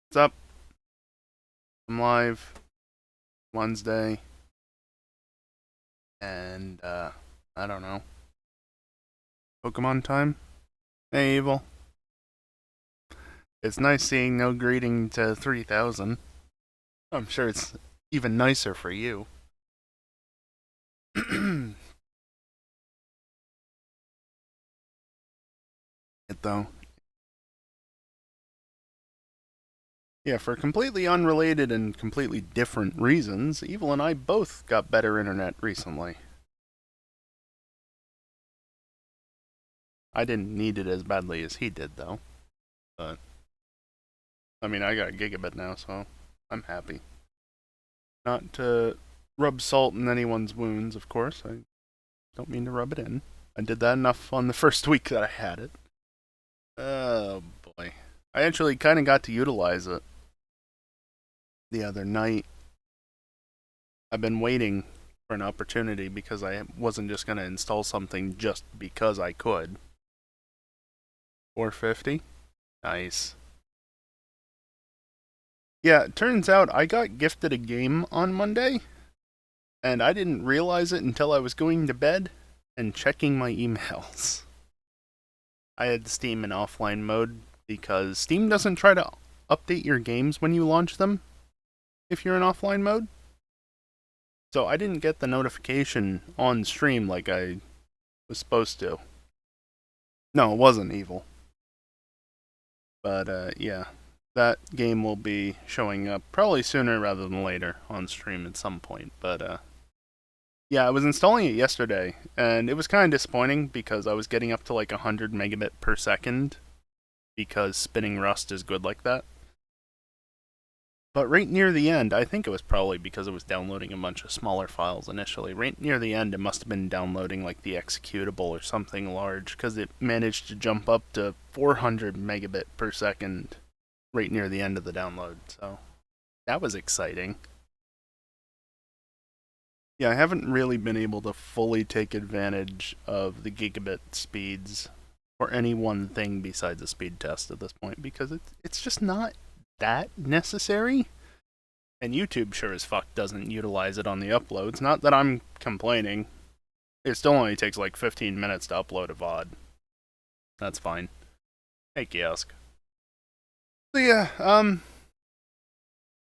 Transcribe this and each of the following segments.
What's up? I'm live Wednesday, and I don't know. Pokemon time? Hey, Evil. It's nice seeing no greeting to 3000. I'm sure it's even nicer for you. It though. Yeah, for completely unrelated and completely different reasons, Evil and I both got better internet recently. I didn't need it as badly as he did, though. But, I mean, I got a gigabit now, so I'm happy. Not to rub salt in anyone's wounds, of course. I don't mean to rub it in. I did that enough on the first week that I had it. Oh boy. I actually kind of got to utilize it the other night. I've been waiting for an opportunity because I wasn't just going to install something just because I could. 450? Nice. Yeah, it turns out I got gifted a game on Monday, and I didn't realize it until I was going to bed and checking my emails. I had Steam in offline mode because Steam doesn't try to update your games when you launch them if you're in offline mode. So I didn't get the notification on stream like I was supposed to. No, it wasn't Evil. But yeah, that game will be showing up probably sooner rather than later on stream at some point. But yeah, I was installing it yesterday, and it was kind of disappointing because I was getting up to like 100 megabit per second because spinning Rust is good like that. But right near the end, I think it was probably because it was downloading a bunch of smaller files initially. Right near the end, it must have been downloading like the executable or something large because it managed to jump up to 400 megabit per second right near the end of the download. So that was exciting. Yeah, I haven't really been able to fully take advantage of the gigabit speeds for any one thing besides a speed test at this point because it's just not that necessary. And YouTube sure as fuck doesn't utilize it on the uploads. Not that I'm complaining. It still only takes like 15 minutes to upload a VOD. That's fine. Hey, kiosk. So yeah,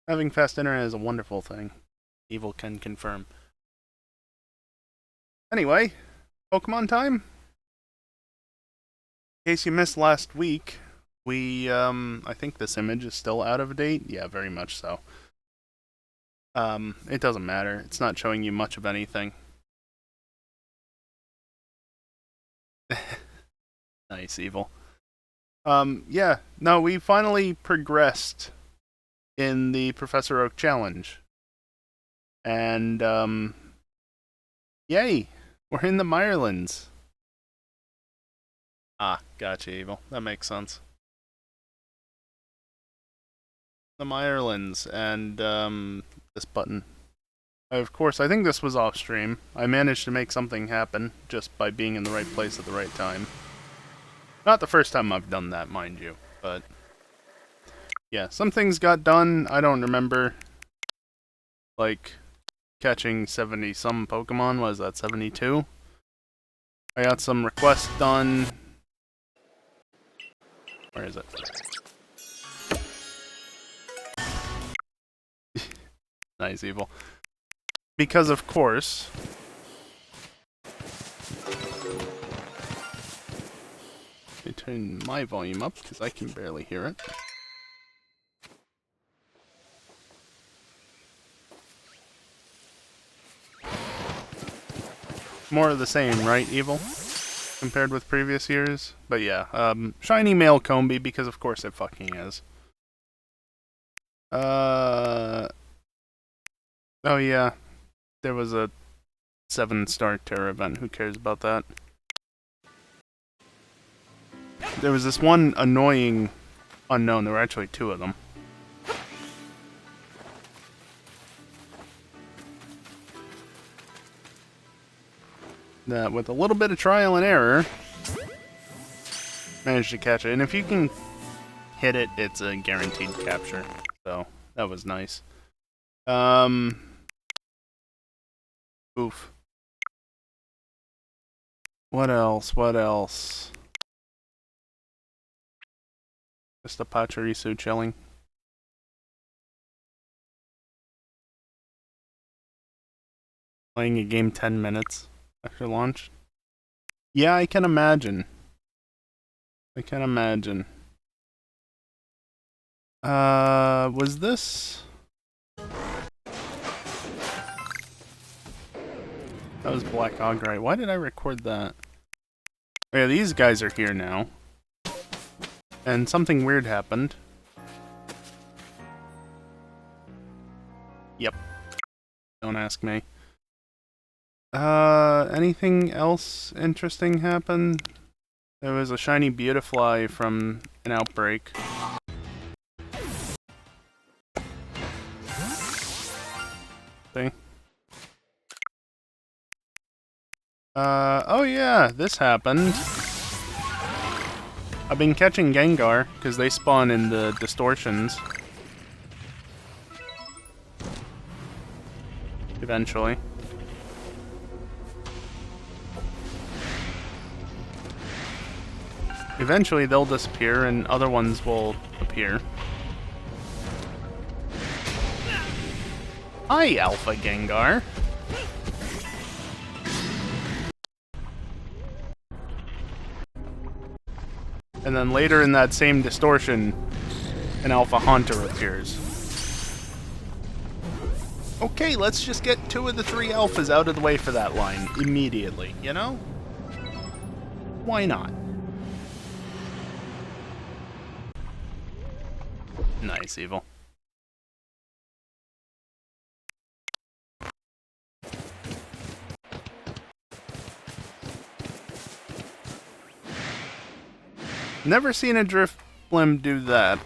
having fast internet is a wonderful thing. Evil can confirm. Anyway, Pokemon time? In case you missed last week, I think this image is still out of date. Yeah, very much so. It doesn't matter. It's not showing you much of anything. Nice, Evil. Yeah, no, we finally progressed in the Professor Oak challenge. And, yay! We're in the Mirelands. Ah, gotcha, Evil. That makes sense. The Mirelands, and, this button. Of course, I think this was off stream. I managed to make something happen just by being in the right place at the right time. Not the first time I've done that, mind you, but yeah, some things got done. I don't remember, like catching 70 some Pokemon. Was that 72? I got some requests done. Where is it? Nice, Evil. Because of course. Let me turn my volume up because I can barely hear it. More of the same, right, Evil? Compared with previous years? But yeah, shiny male Combi because of course it fucking is. Oh yeah, there was a 7-star Terra event. Who cares about that? There was this one annoying unknown. There were actually 2 of them. That with a little bit of trial and error, managed to catch it. And if you can hit it, it's a guaranteed capture. So that was nice. Oof. What else? What else? Just a Pachirisu chilling. Playing a game 10 minutes after launch. Yeah, I can imagine. I can imagine. Was this? That was Black Ogre. Why did I record that? Oh yeah, these guys are here now. And something weird happened. Yep. Don't ask me. Anything else interesting happen? There was a shiny Beautifly from an outbreak. See? Oh yeah, this happened. I've been catching Gengar, because they spawn in the distortions. Eventually. Eventually they'll disappear and other ones will appear. Hi, Alpha Gengar. And then later in that same distortion, an Alpha Haunter appears. Okay, let's just get 2 of the 3 alphas out of the way for that line immediately, you know? Why not? Nice, Evil. Never seen a Drifblim do that.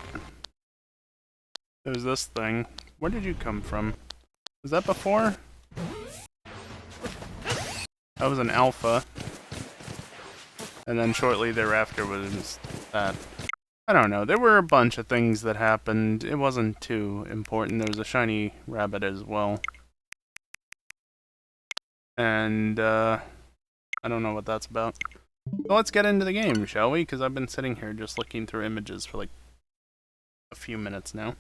There's this thing. Where did you come from? Was that before? That was an alpha. And then shortly thereafter was that. I don't know. There were a bunch of things that happened. It wasn't too important. There was a shiny rabbit as well. And, I don't know what that's about. So let's get into the game, shall we? Because I've been sitting here just looking through images for like a few minutes now.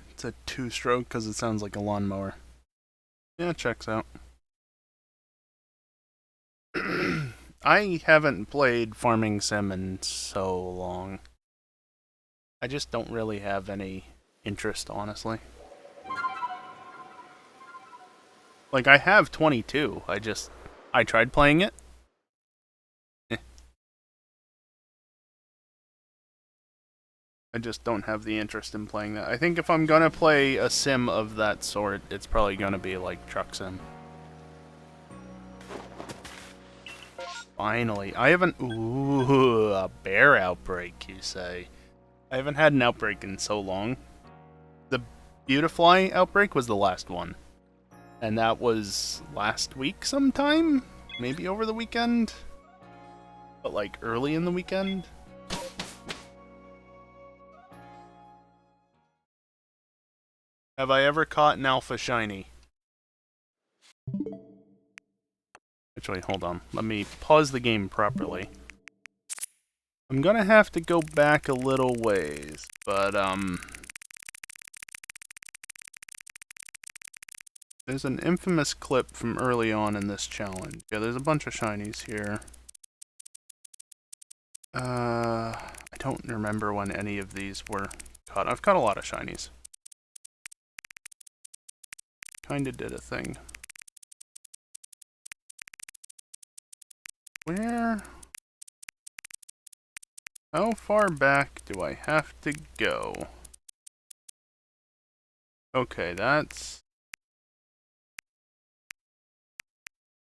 It's a 2-stroke because it sounds like a lawnmower. Yeah, it checks out. I haven't played Farming Sim in so long. I just don't really have any interest, honestly. Like, I have 22. I tried playing it. I just don't have the interest in playing that. I think if I'm gonna play a sim of that sort, it's probably gonna be like Truck Sim. Finally. I haven't... Ooh, a bear outbreak, you say. I haven't had an outbreak in so long. The Beautifly outbreak was the last one. And that was last week sometime? Maybe over the weekend? But like early in the weekend? Have I ever caught an alpha shiny? Actually, hold on. Let me pause the game properly. I'm gonna have to go back a little ways, but, there's an infamous clip from early on in this challenge. Yeah, there's a bunch of shinies here. I don't remember when any of these were caught. I've caught a lot of shinies. Kinda did a thing. Where? How far back do I have to go? Okay, that's...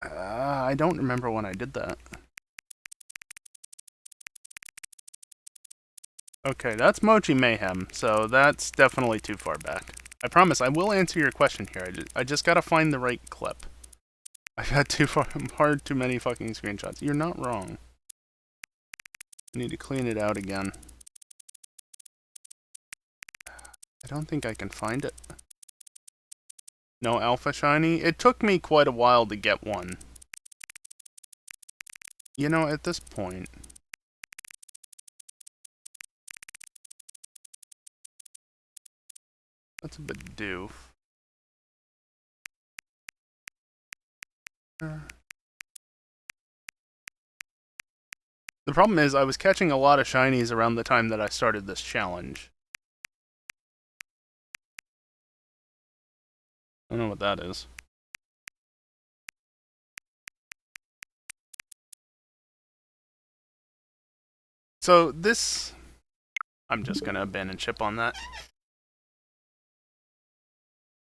I don't remember when I did that. Okay, that's Mochi Mayhem, so that's definitely too far back. I promise, I will answer your question here. I just gotta find the right clip. I've had too many fucking screenshots. You're not wrong. I need to clean it out again. I don't think I can find it. No alpha shiny? It took me quite a while to get one. You know, at this point... That's a bit doof. The problem is, I was catching a lot of shinies around the time that I started this challenge. I don't know what that is. So this... I'm just gonna abandon ship on that.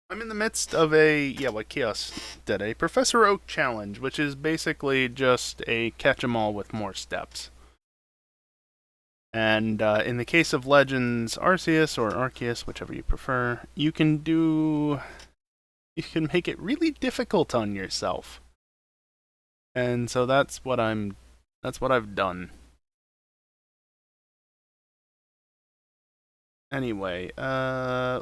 I'm in the midst of what Kiosk did, a Professor Oak challenge, which is basically just a catch-em-all with more steps. And in the case of Legends Arceus or Arceus, whichever you prefer, you can make it really difficult on yourself. And so that's what I've done. Anyway,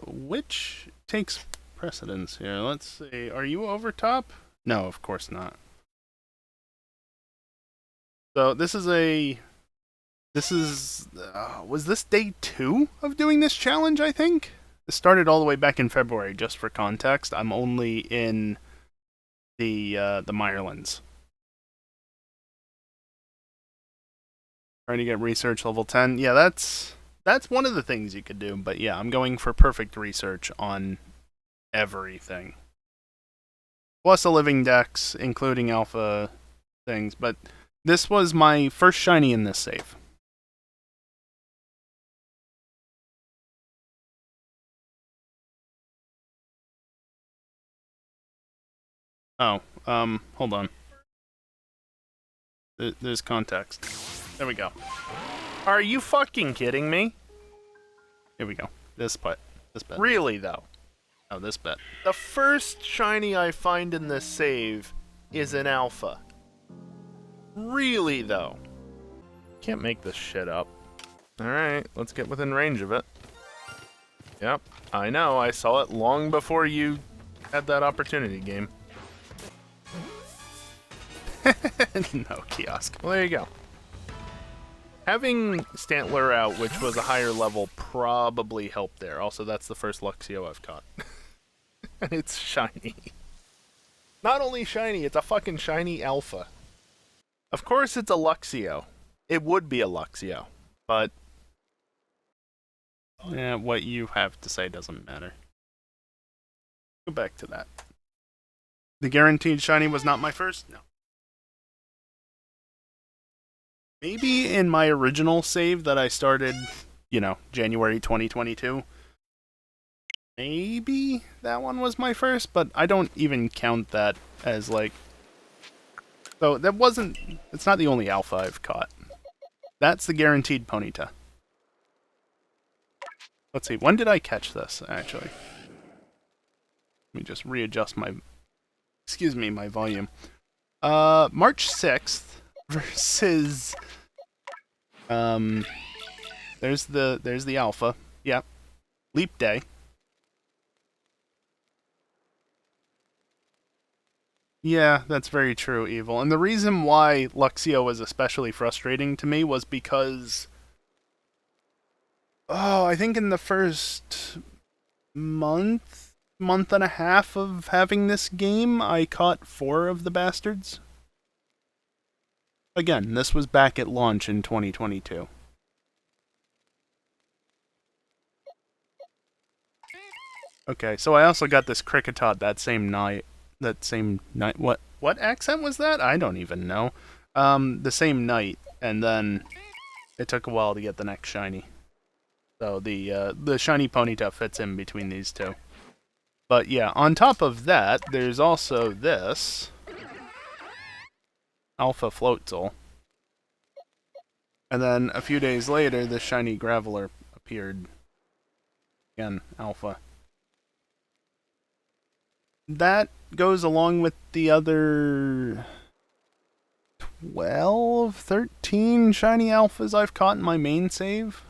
which takes precedence here? Let's see. Are you over top? No, of course not. So this is was this day 2 of doing this challenge, I think? It started all the way back in February, just for context. I'm only in the Mirelands. Trying to get research level 10. Yeah, that's one of the things you could do, but yeah, I'm going for perfect research on everything. Plus a living dex, including alpha things, but this was my first shiny in this save. Oh, hold on. There's context. There we go. Are you fucking kidding me? Here we go. This bit. Really, though? Oh, this bit. The first shiny I find in this save is an alpha. Really, though? Can't make this shit up. Alright, let's get within range of it. Yep, I know. I saw it long before you had that opportunity, game. No, Kiosk. Well, there you go. Having Stantler out, which was a higher level, probably helped there. Also, that's the first Luxio I've caught. And it's shiny. Not only shiny, it's a fucking shiny alpha. Of course it's a Luxio. It would be a Luxio. But... yeah, what you have to say doesn't matter. Go back to that. The guaranteed shiny was not my first? No. Maybe in my original save that I started, January 2022. Maybe that one was my first, but I don't even count that as, So that wasn't... it's not the only alpha I've caught. That's the guaranteed Ponyta. Let's see, when did I catch this, actually? Let me just readjust my... my volume. March 6th versus... there's the alpha. Yeah. Leap day. Yeah, that's very true, Evil. And the reason why Luxio was especially frustrating to me was because... I think in the first month and a half of having this game, I caught 4 of the bastards. Again, this was back at launch in 2022. Okay, so I also got this Kricketot that same night. What accent was that? I don't even know. The same night, and then it took a while to get the next shiny. So the shiny Ponyta fits in between these two. But yeah, on top of that, there's also this Alpha Floatzel. And then a few days later, this shiny Graveler appeared. Again, Alpha. That goes along with the other 12, 13 shiny alphas I've caught in my main save.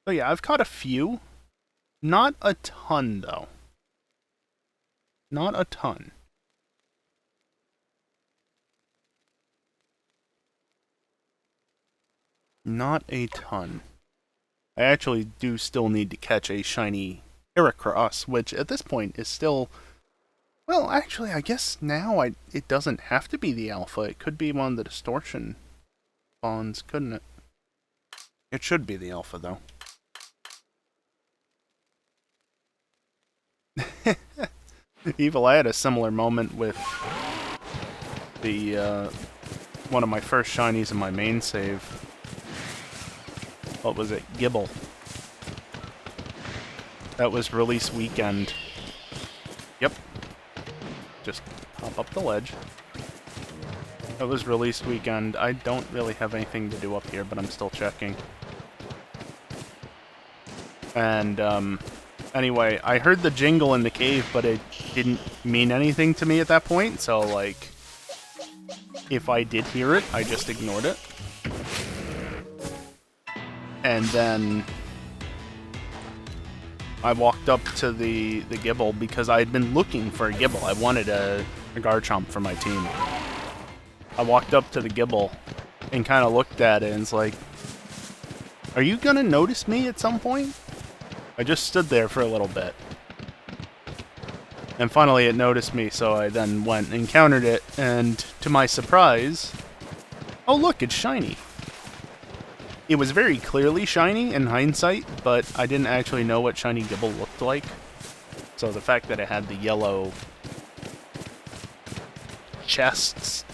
So yeah, I've caught a few. Not a ton, though. Not a ton. Not a ton. I actually do still need to catch a shiny Heracross, which at this point is still... Well, actually, I guess now it doesn't have to be the alpha. It could be one of the distortion spawns, couldn't it? It should be the alpha, though. Evil, I had a similar moment with the, one of my first shinies in my main save. What was it? Gibble. That was release weekend. Yep. Just hop up the ledge. That was release weekend. I don't really have anything to do up here, but I'm still checking. And, anyway, I heard the jingle in the cave, but it didn't mean anything to me at that point, so, like, if I did hear it, I just ignored it. And then I walked up to the Gibble because I had been looking for a Gibble. I wanted a Garchomp for my team. I walked up to the Gibble and kind of looked at it and was like, are you going to notice me at some point? I just stood there for a little bit. And finally it noticed me, so I then went and encountered it, and to my surprise... Oh look, it's shiny! It was very clearly shiny in hindsight, but I didn't actually know what shiny Gibble looked like. So the fact that it had the yellow chest,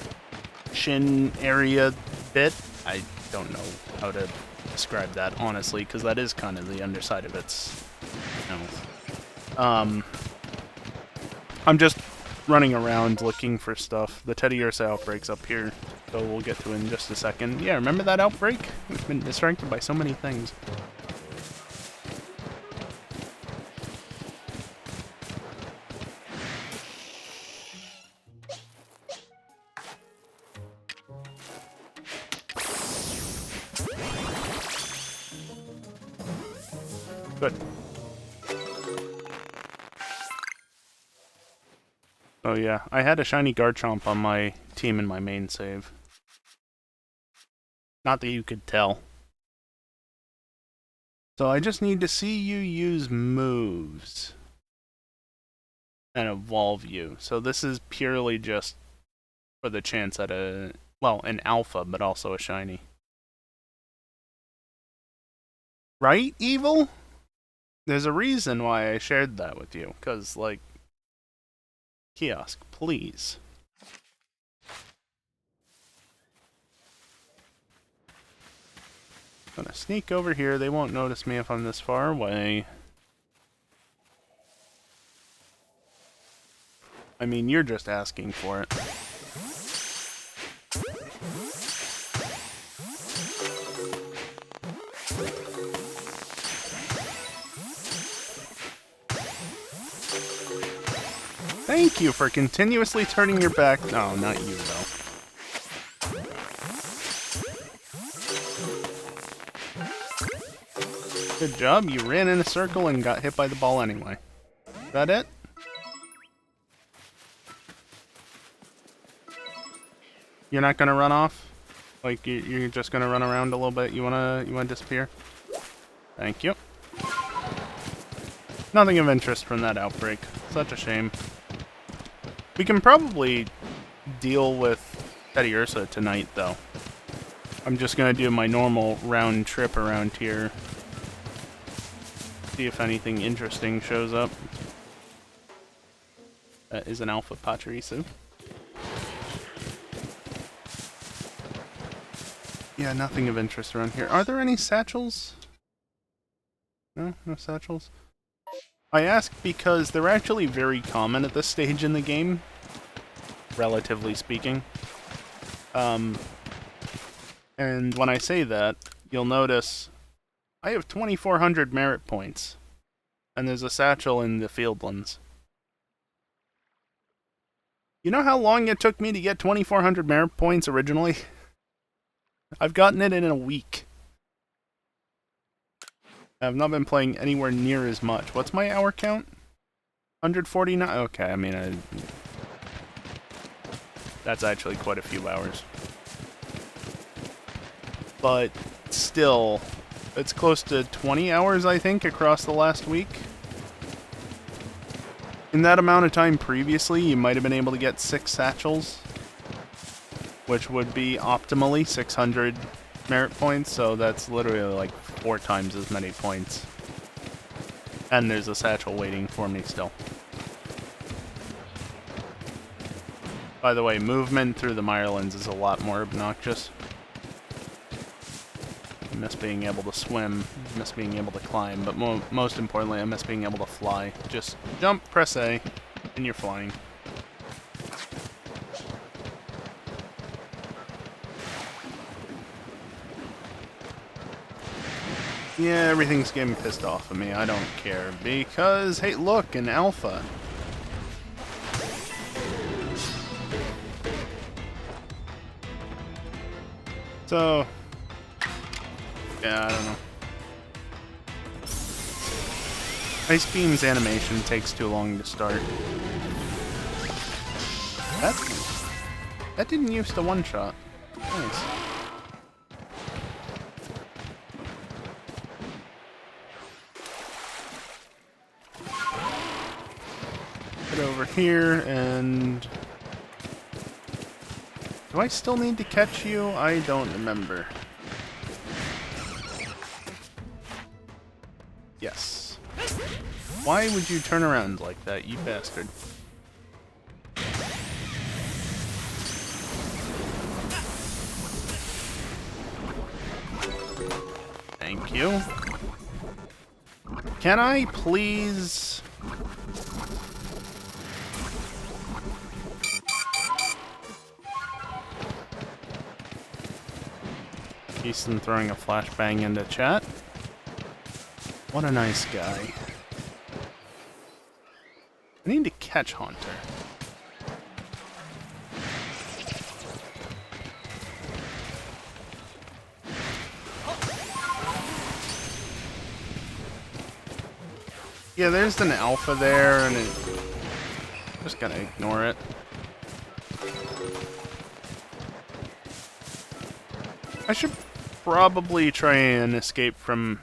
chin area bit, I don't know how to describe that, honestly, because that is kind of the underside of its nose. I'm just running around looking for stuff. The Teddy Ursa outbreak's up here, so we'll get to it in just a second. Yeah, remember that outbreak? We've been distracted by so many things. Good. Oh yeah, I had a shiny Garchomp on my team in my main save. Not that you could tell. So I just need to see you use moves and evolve you. So this is purely just for the chance at a, well, an alpha, but also a shiny. Right, Evil? There's a reason why I shared that with you, because, like, kiosk, please. Gonna sneak over here. They won't notice me if I'm this far away. I mean, you're just asking for it. Thank you for continuously turning your back. No, not you, though. Good job, you ran in a circle and got hit by the ball anyway. Is that it? You're not gonna run off? Like, you're just gonna run around a little bit? You wanna disappear? Thank you. Nothing of interest from that outbreak. Such a shame. We can probably deal with Teddy Ursa tonight, though. I'm just gonna do my normal round trip around here. See if anything interesting shows up. That is an Alpha Pachirisu. Yeah, nothing of interest around here. Are there any satchels? No? No satchels? I ask because they're actually very common at this stage in the game, relatively speaking. And when I say that, you'll notice I have 2,400 merit points, and there's a satchel in the Fieldlands. You know how long it took me to get 2,400 merit points originally? I've gotten it in a week. I've not been playing anywhere near as much. What's my hour count? 149? Okay, I mean, that's actually quite a few hours. But still, it's close to 20 hours, I think, across the last week. In that amount of time previously, you might have been able to get 6 satchels, which would be optimally 600 merit points, so that's literally like 4 times as many points. And there's a satchel waiting for me still. By the way, movement through the Mirelands is a lot more obnoxious. I miss being able to swim, I miss being able to climb, but most importantly, I miss being able to fly. Just jump, press A, and you're flying. Yeah, everything's getting pissed off of me. I don't care. Because, hey, look, an alpha. So, yeah, I don't know. Ice Beam's animation takes too long to start. That didn't use the one-shot. Nice. Get over here, and... do I still need to catch you? I don't remember. Yes. Why would you turn around like that, you bastard? Thank you. Can I please... Easton throwing a flashbang into chat. What a nice guy. I need to catch Haunter. Yeah, there's an alpha there, and I'm just gonna ignore it. I should probably try and escape from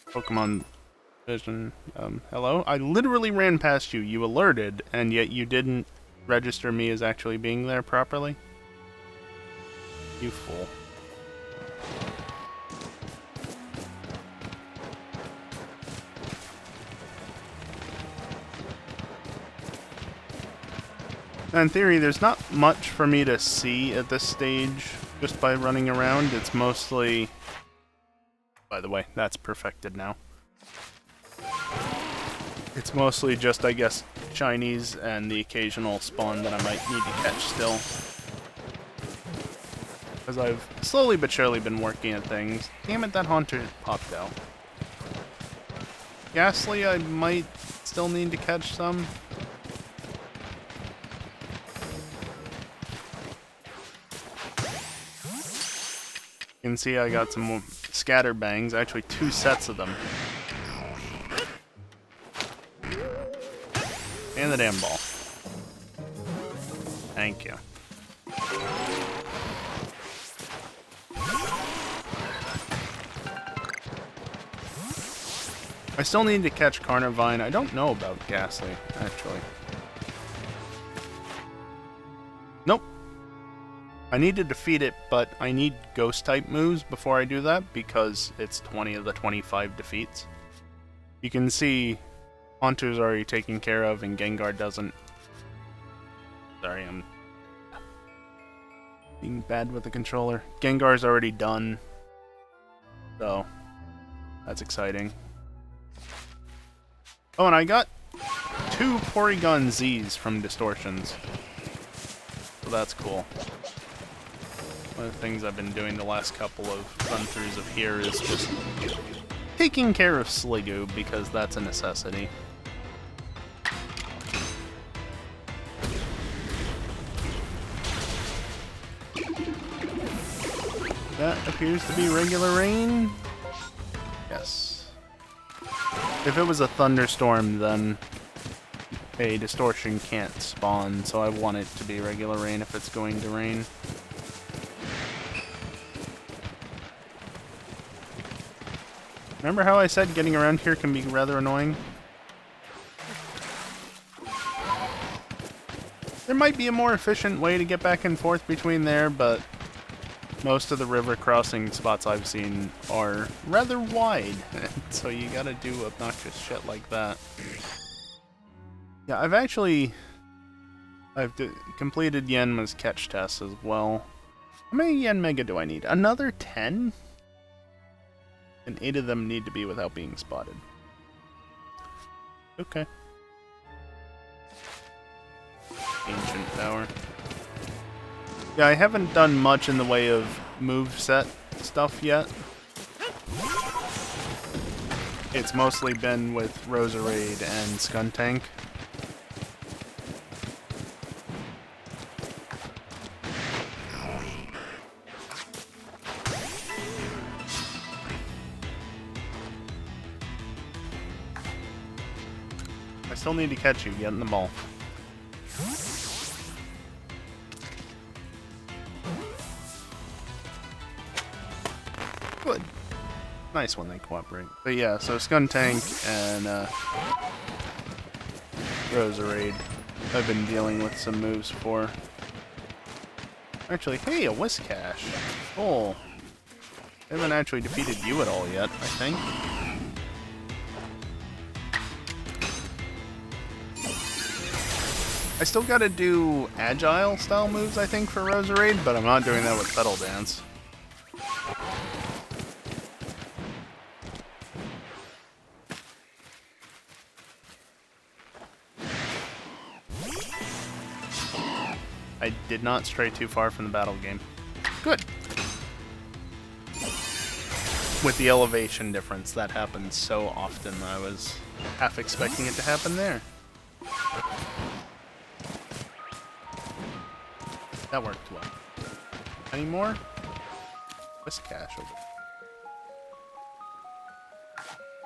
Pokemon Vision. Hello? I literally ran past you. You alerted, and yet you didn't register me as actually being there properly? You fool. Now, in theory, there's not much for me to see at this stage just by running around. It's mostly... By the way, that's perfected now. It's mostly just, I guess, shinies and the occasional spawn that I might need to catch still. Because I've slowly but surely been working at things. Damn it, that Haunter popped out. Ghastly, I might still need to catch some. You can see I got some more scatterbangs, actually 2 sets of them. And the damn ball. Thank you. I still need to catch Carnivine. I don't know about Ghastly, actually. Nope. I need to defeat it, but I need Ghost-type moves before I do that, because it's 20 of the 25 defeats. You can see Haunter's already taken care of, and Gengar doesn't. Sorry, I'm being bad with the controller. Gengar's already done, so that's exciting. Oh, and I got 2 Porygon Z's from Distortions, so that's cool. One of the things I've been doing the last couple of run-throughs of here is just taking care of Sliggoo, because that's a necessity. That appears to be regular rain. Yes. If it was a thunderstorm, then a distortion can't spawn, so I want it to be regular rain if it's going to rain. Remember how I said getting around here can be rather annoying? There might be a more efficient way to get back and forth between there, but most of the river crossing spots I've seen are rather wide, so you gotta do obnoxious shit like that. Yeah, I've completed Yanma's catch test as well. How many Yen Mega do I need? Another 10? And 8 of them need to be without being spotted. Okay. Ancient Power. Yeah, I haven't done much in the way of moveset stuff yet. It's mostly been with Roserade and Skuntank. I still need to catch you, get in the ball. Good. Nice when they cooperate. But yeah, so Skuntank and Roserade I've been dealing with some moves for. Actually, hey, a Whiscash. Oh. I haven't actually defeated you at all yet, I think. I still gotta do agile style moves, I think, for Roserade, but I'm not doing that with Petal Dance. I did not stray too far from the battle game. Good. With the elevation difference, that happens so often. I was half expecting it to happen there. That worked well. Any more? Whiscash over there.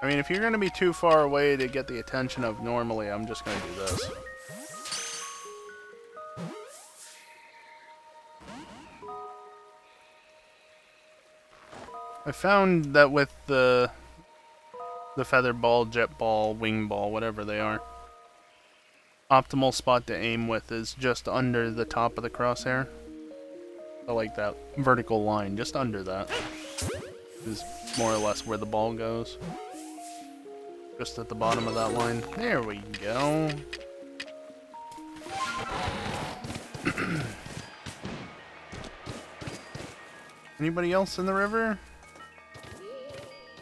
I mean, if you're going to be too far away to get the attention of normally, I'm just going to do this. I found that with the feather ball, jet ball, wing ball, whatever they are, optimal spot to aim with is just under the top of the crosshair. I like that vertical line, just under that is more or less where the ball goes. Just at the bottom of that line. There we go. Anybody else in the river?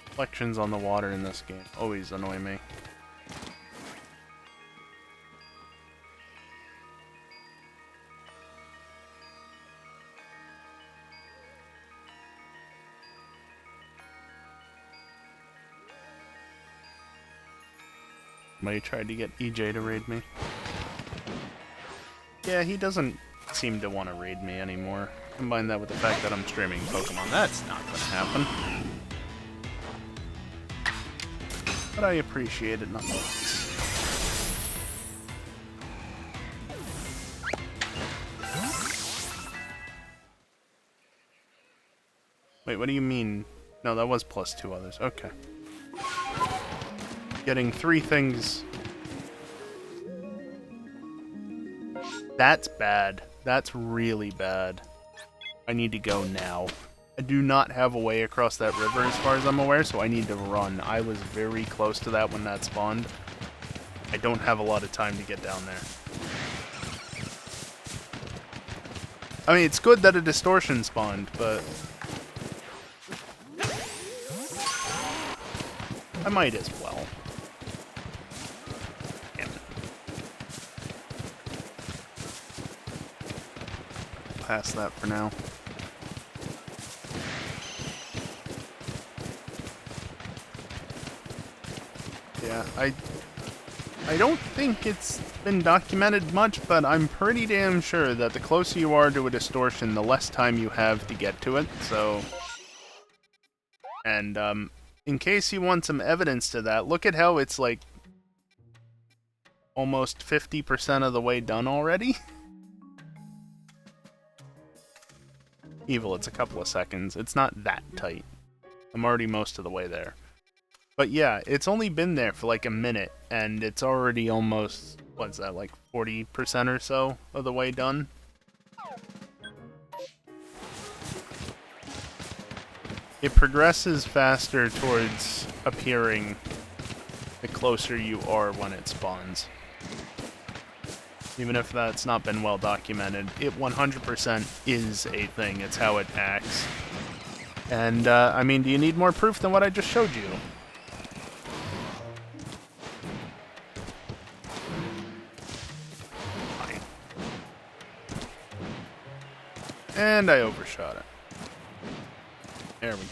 Reflections on the water in this game always annoy me. Somebody tried to get EJ to raid me. Yeah, he doesn't seem to want to raid me anymore. Combine that with the fact that I'm streaming Pokemon, that's not going to happen. But I appreciate it nonetheless. Wait, what do you mean? No, that was plus 2 others. Okay. Getting 3 things. That's bad. That's really bad. I need to go now. I do not have a way across that river as far as I'm aware, so I need to run. I was very close to that when that spawned. I don't have a lot of time to get down there. I mean, it's good that a distortion spawned, but I might as well. Damn it. Pass that for now. Yeah, I don't think it's been documented much, but I'm pretty damn sure that the closer you are to a distortion, the less time you have to get to it, so And in case you want some evidence to that, look at how it's like almost 50% of the way done already. Evil, it's a couple of seconds. It's not that tight. I'm already most of the way there. But yeah, it's only been there for like a minute, and it's already almost, what's that, like 40% or so of the way done? It progresses faster towards appearing the closer you are when it spawns. Even if that's not been well documented, it 100% is a thing. It's how it acts. And, I mean, do you need more proof than what I just showed you? Fine. And I overshot it. There we go.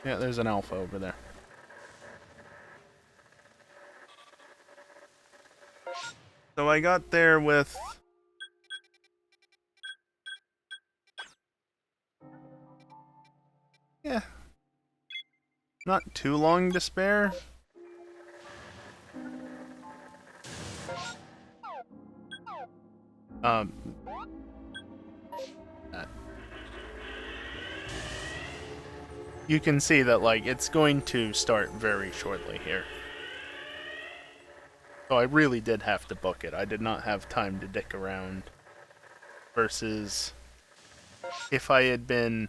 Yeah, there's an alpha over there. So I got there with... yeah. Not too long to spare. You can see that, like, it's going to start very shortly here. So I really did have to book it. I did not have time to dick around. Versus if I had been,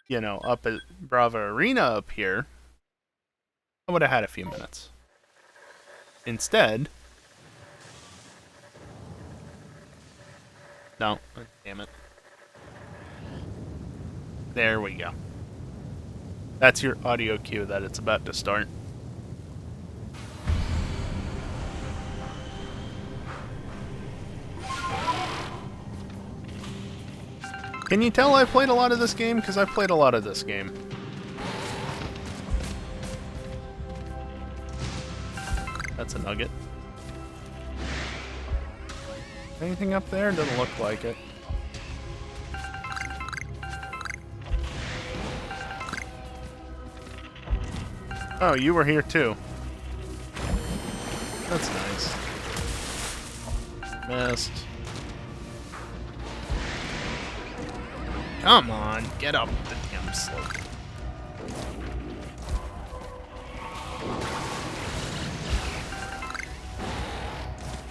you know, up at Brava Arena up here, I would have had a few minutes. Instead... no, damn it. There we go. That's your audio cue that it's about to start. Can you tell I've played a lot of this game? Because I've played a lot of this game. That's a nugget. Anything up there? Doesn't look like it. Oh, you were here too. That's nice. Missed. Come on, get up the damn slope.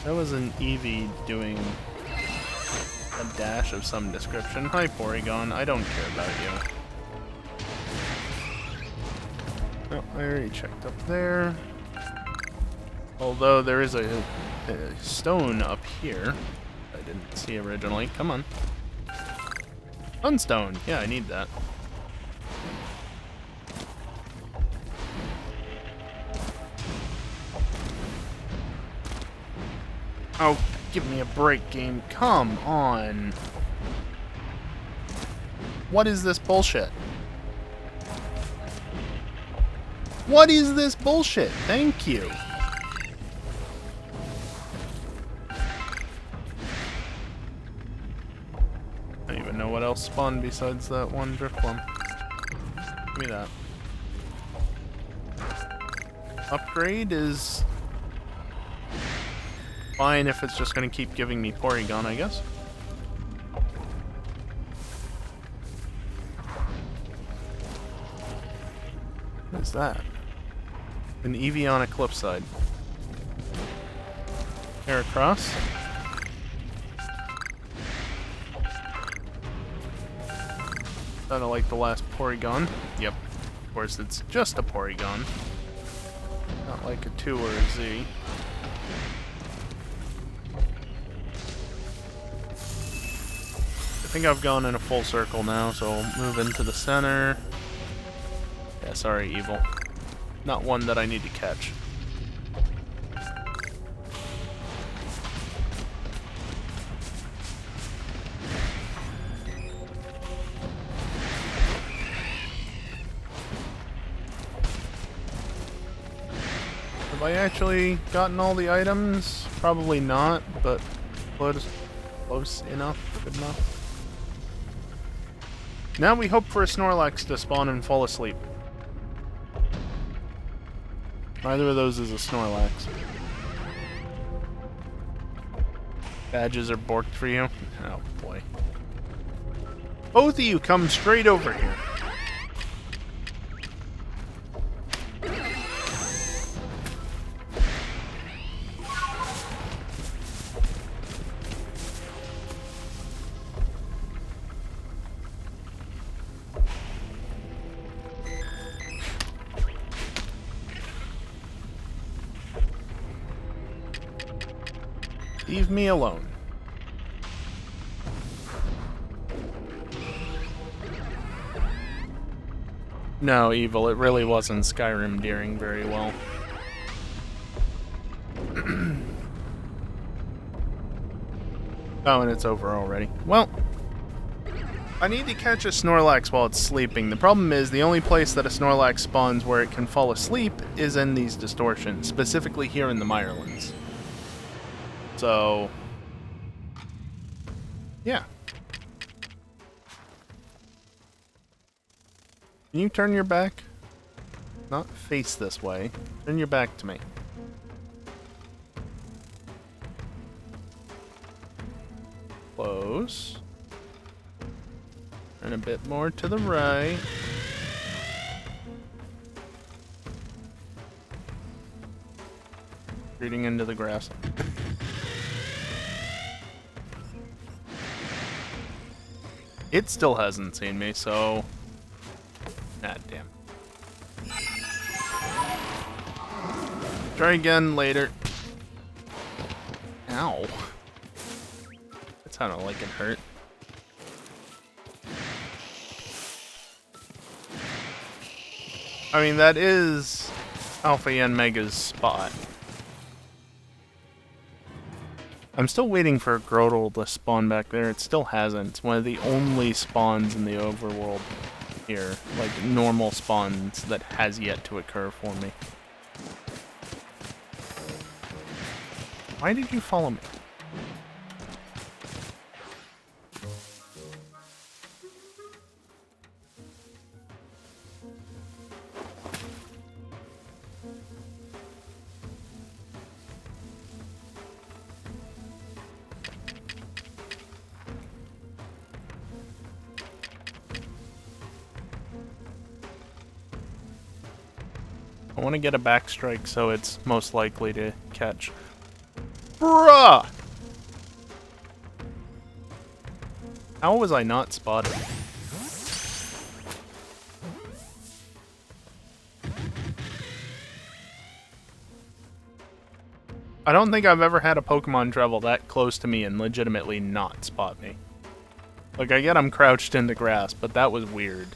That was an Eevee doing a dash of some description. Hi, Porygon. I don't care about you. Oh, I already checked up there. Although there is a stone up here I didn't see originally. Come on. Sunstone. Yeah, I need that. Oh, give me a break, game. Come on. What is this bullshit? What is this bullshit? Thank you. I don't even know what else spawned besides that one drift plum. Give me that. Upgrade is fine if it's just gonna keep giving me Porygon, I guess. What is that? An Eevee on a cliffside. Heracross. Kinda like the last Porygon. Yep. Of course, it's just a Porygon. Not like a 2 or a Z. I think I've gone in a full circle now, so I'll move into the center. Yeah, sorry, Evil. Not one that I need to catch. Have I actually gotten all the items? Probably not, but close enough, good enough. Now we hope for a Snorlax to spawn and fall asleep. Neither of those is a Snorlax. Badges are borked for you? Oh boy. Both of you come straight over here. Leave me alone. No, Evil, it really wasn't Skyrim deering very well. Oh, and it's over already. Well, I need to catch a Snorlax while it's sleeping. The problem is the only place that a Snorlax spawns where it can fall asleep is in these distortions, specifically here in the Mirelands. So, yeah. Can you turn your back? Not face this way. Turn your back to me. Close. And a bit more to the right. Reading into the grass. It still hasn't seen me, so... Ah, damn. Try again later. Ow. That sounded like it hurt. I mean, that is Alpha and Mega's spot. I'm still waiting for Grotle to spawn back there. It still hasn't. It's one of the only spawns in the overworld here. Like, normal spawns that has yet to occur for me. Why did you follow me? I want to get a back strike so it's most likely to catch. Bruh! How was I not spotted? I don't think I've ever had a Pokemon travel that close to me and legitimately not spot me. Like, I get I'm crouched into grass, but that was weird.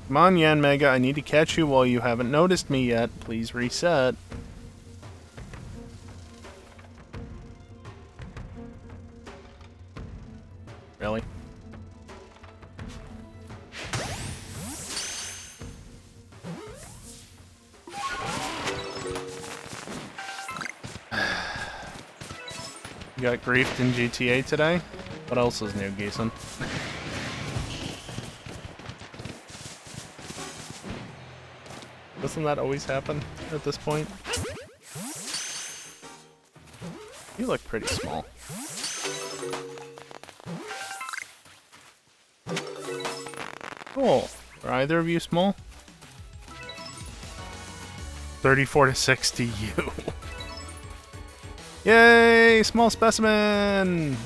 Come on, Yanmega, I need to catch you while you haven't noticed me yet. Please reset. Really? You got griefed in GTA today? What else is new, Geeson? Doesn't that always happen at this point? You look pretty small. Cool. Are either of you small? 34 to 60 you. Yay! Small specimen!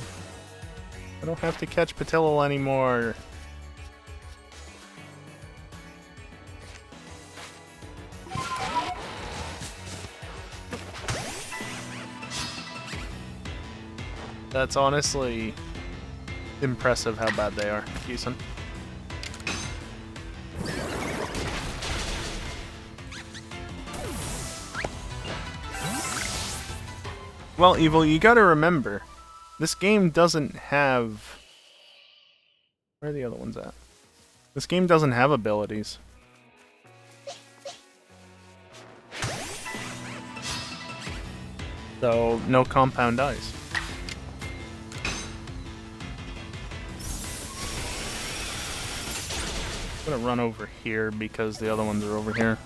I don't have to catch Patilil anymore. That's honestly impressive how bad they are, Houston. Well, Evil, you gotta remember, this game doesn't have... Where are the other ones at? This game doesn't have abilities. So, no compound ice. I'm gonna run over here because the other ones are over here.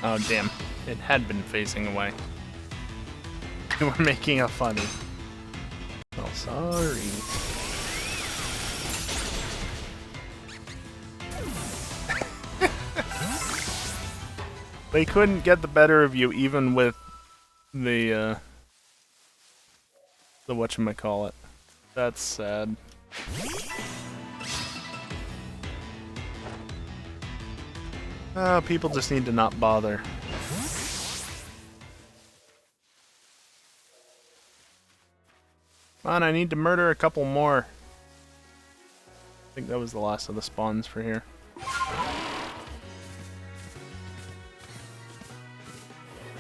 Oh, damn. It had been facing away. You were making a funny. Oh, sorry. They couldn't get the better of you even with the whatchamacallit. That's sad. People just need to not bother. Come on, I need to murder a couple more. I think that was the last of the spawns for here.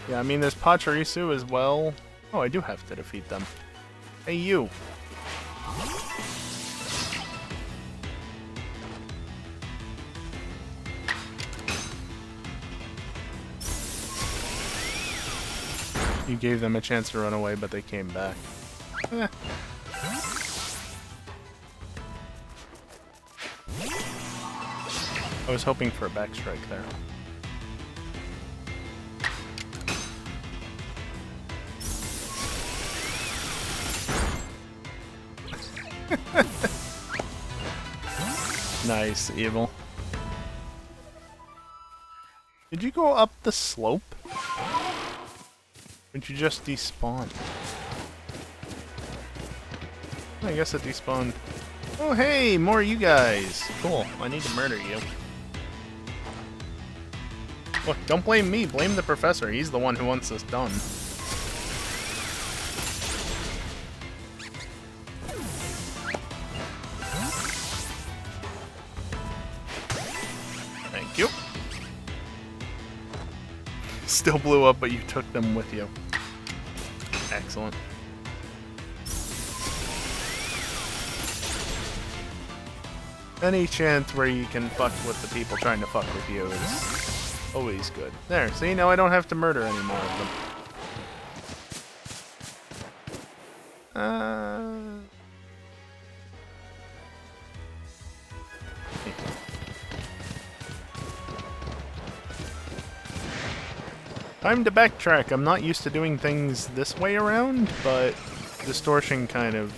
Yeah, I mean, there's Pachirisu as well. Oh, I do have to defeat them. Hey, you! You gave them a chance to run away, but they came back. Eh. I was hoping for a backstrike there. Nice, evil. Did you go up the slope? Or did you just despawn? I guess it despawned. Oh hey, more you guys! Cool, I need to murder you. Look, don't blame me, blame the professor. He's the one who wants this done. Thank you. Still blew up, but you took them with you. Excellent. Any chance where you can fuck with the people trying to fuck with you is always good. There, see, now I don't have to murder any more of them. Time to backtrack. I'm not used to doing things this way around, but distortion kind of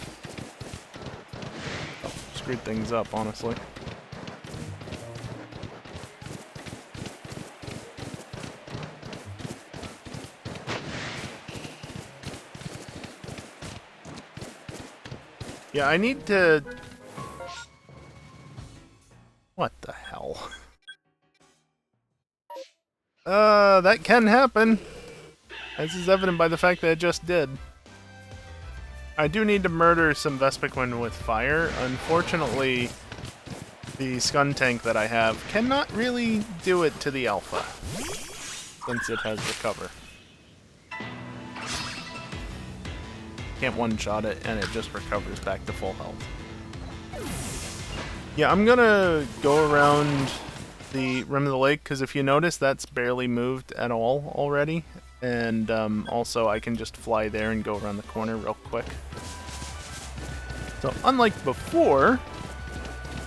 screwed things up, honestly. Yeah, I need to... What the hell? That can happen. As is evident by the fact that it just did. I do need to murder some Vespiquen with fire. Unfortunately, the Skuntank that I have cannot really do it to the Alpha, since it has Recover. Can't one-shot it, and it just recovers back to full health. Yeah, I'm gonna go around the rim of the lake, because if you notice, that's barely moved at all already. And also, I can just fly there and go around the corner real quick. So, unlike before,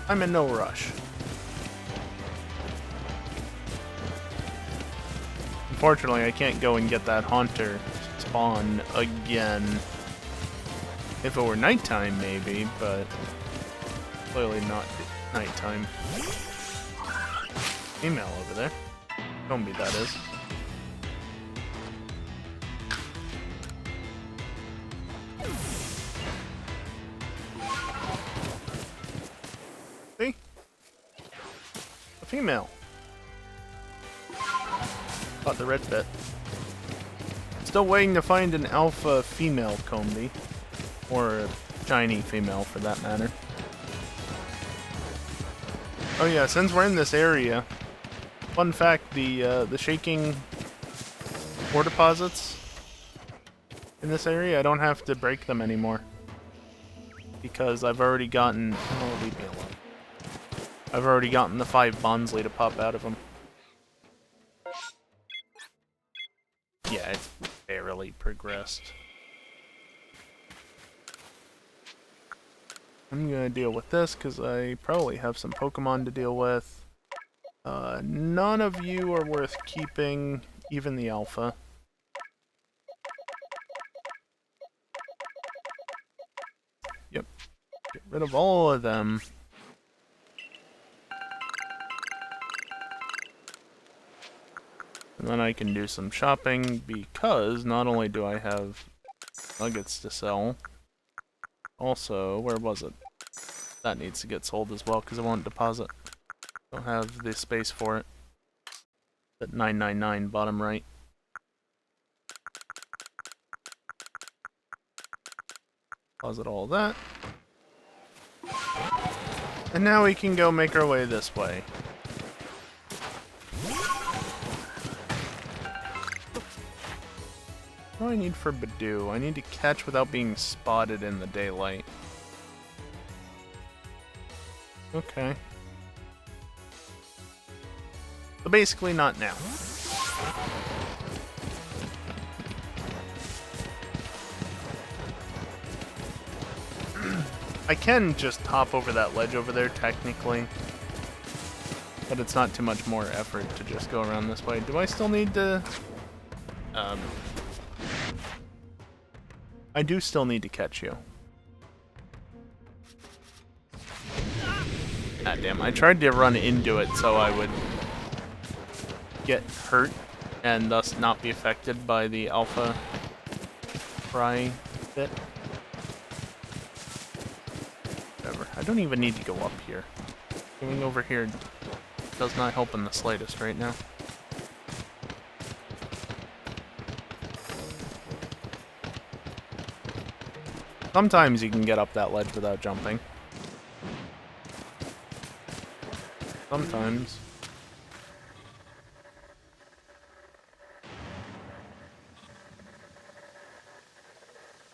I'm in no rush. Unfortunately, I can't go and get that Haunter spawn again. If it were nighttime, maybe, but clearly not nighttime. Female over there. Combi, that is. See? A female. Got the red bit. Still waiting to find an alpha female Combi. Or a shiny female, for that matter. Oh yeah, since we're in this area, fun fact, the shaking ore deposits in this area, I don't have to break them anymore. Because I've already gotten... Oh, leave me alone. I've already gotten the 5 Bonsly to pop out of them. Yeah, it's barely progressed. I'm gonna deal with this because I probably have some Pokemon to deal with. None of you are worth keeping, even the Alpha. Yep, get rid of all of them. And then I can do some shopping because not only do I have nuggets to sell, also, where was it? That needs to get sold as well because I won't deposit. Don't have the space for it. At 999 bottom right. Deposit all that. And now we can go make our way this way. What do I need for Badoo? I need to catch without being spotted in the daylight. Okay. So basically not now. I can just hop over that ledge over there, technically. But it's not too much more effort to just go around this way. Do I still need to... I do still need to catch you. Ah, damn. I tried to run into it so I would get hurt and thus not be affected by the alpha fry bit. Whatever. I don't even need to go up here. Going over here does not help in the slightest right now. Sometimes you can get up that ledge without jumping. Sometimes.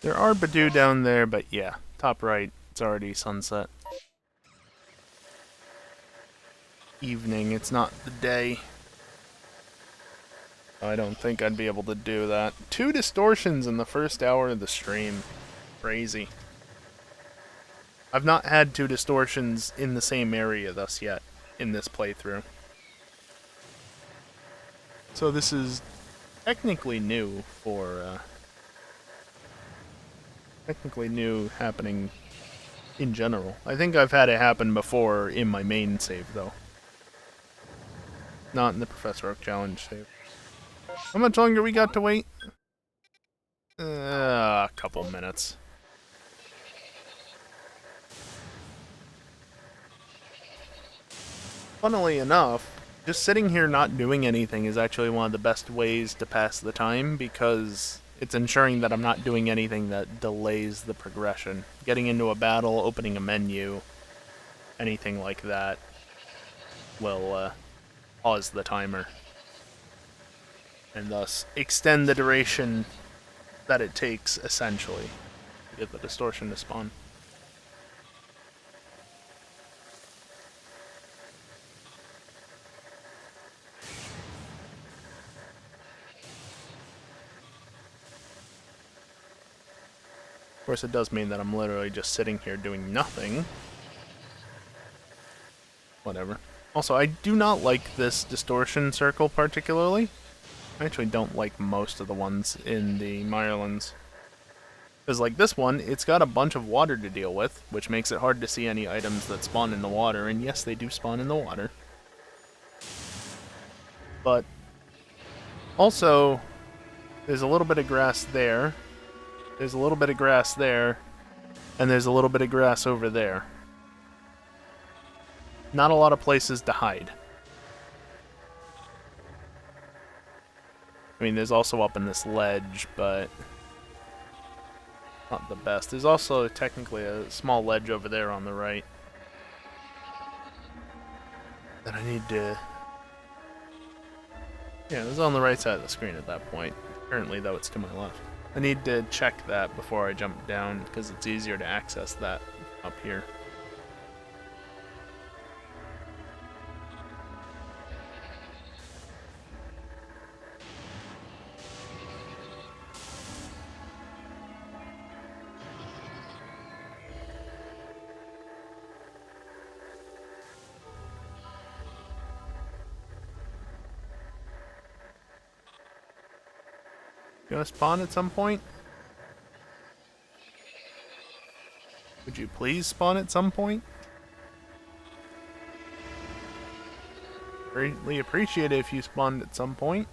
There are Badoo down there, but yeah, top right, it's already sunset. Evening, it's not the day. I don't think I'd be able to do that. 2 distortions in the first hour of the stream. Crazy. I've not had 2 distortions in the same area thus yet in this playthrough. So this is technically new for, technically new happening in general. I think I've had it happen before in my main save, though. Not in the Professor Oak Challenge save. How much longer we got to wait? A couple minutes. Funnily enough, just sitting here not doing anything is actually one of the best ways to pass the time because it's ensuring that I'm not doing anything that delays the progression. Getting into a battle, opening a menu, anything like that will pause the timer and thus extend the duration that it takes, essentially, to get the distortion to spawn. Of course, it does mean that I'm literally just sitting here doing nothing. Whatever. Also, I do not like this distortion circle particularly. I actually don't like most of the ones in the Mirelands. Because like this one, it's got a bunch of water to deal with, which makes it hard to see any items that spawn in the water, and yes, they do spawn in the water. But also, there's a little bit of grass there. There's a little bit of grass there, and there's a little bit of grass over there. Not a lot of places to hide. I mean, there's also up in this ledge, but not the best. There's also technically a small ledge over there on the right that I need to... Yeah, it was on the right side of the screen at that point. Currently, though, it's to my left. I need to check that before I jump down, because it's easier to access that up here. You gonna spawn at some point? Would you please spawn at some point? Greatly appreciate it if you spawned at some point.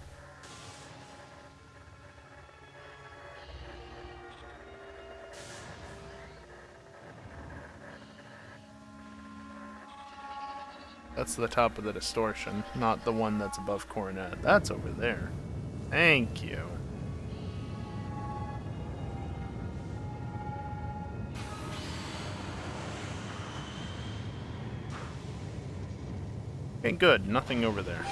That's the top of the distortion, not the one that's above Coronet. That's over there. Thank you. Okay, good. Nothing over there.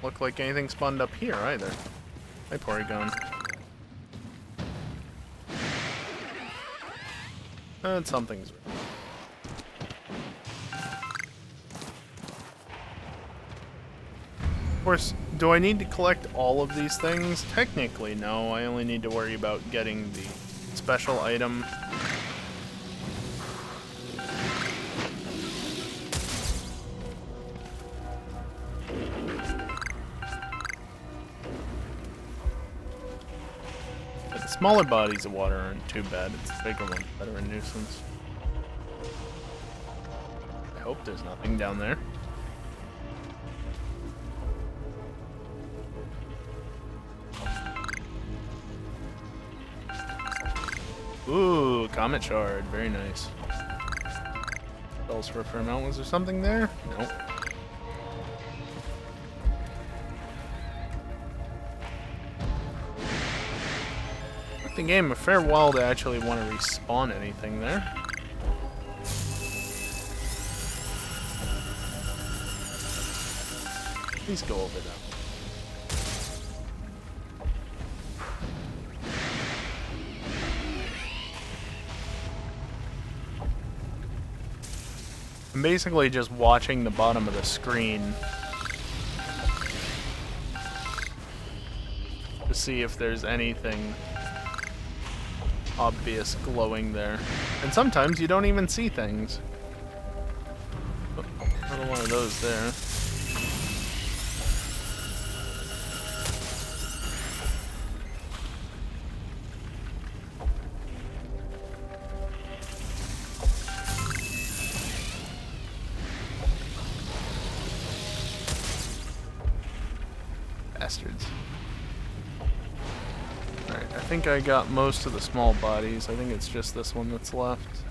Look like anything spawned up here either. Hi, Porygon. And something's... Of course, do I need to collect all of these things? Technically, no. I only need to worry about getting the special item. But the smaller bodies of water aren't too bad. It's the bigger ones that are a nuisance. I hope there's nothing down there. Ooh, Comet Shard. Very nice. Spells for a fair amount. Was there something there? Nope. Took the game a fair while to actually want to respawn anything there. Please go over that. I'm basically just watching the bottom of the screen to see if there's anything obvious glowing there. And sometimes you don't even see things. Oh, another one of those there. Bastards. Alright, I think I got most of the small bodies. I think it's just this one that's left.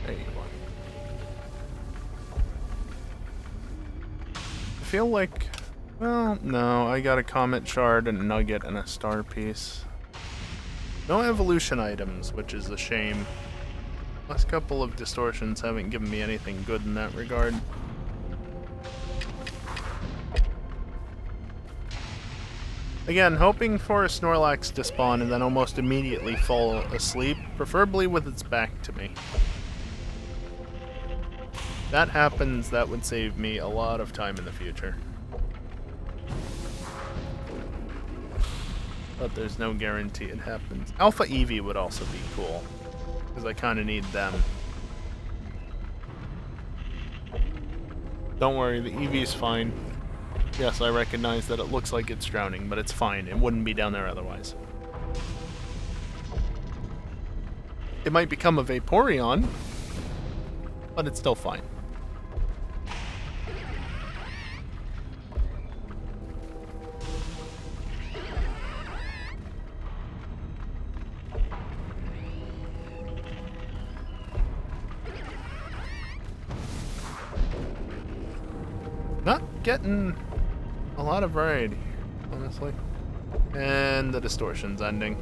There you are. I feel like... Well, no, I got a Comet Shard, and a Nugget, and a Star Piece. No evolution items, which is a shame. Last couple of distortions haven't given me anything good in that regard. Again, hoping for a Snorlax to spawn and then almost immediately fall asleep, preferably with its back to me. If that happens, that would save me a lot of time in the future. But there's no guarantee it happens. Alpha Eevee would also be cool, because I kind of need them. Don't worry, the Eevee's fine. Yes, I recognize that it looks like it's drowning, but it's fine. It wouldn't be down there otherwise. It might become a Vaporeon, but it's still fine. Not getting a lot of variety, honestly. And the distortion's ending.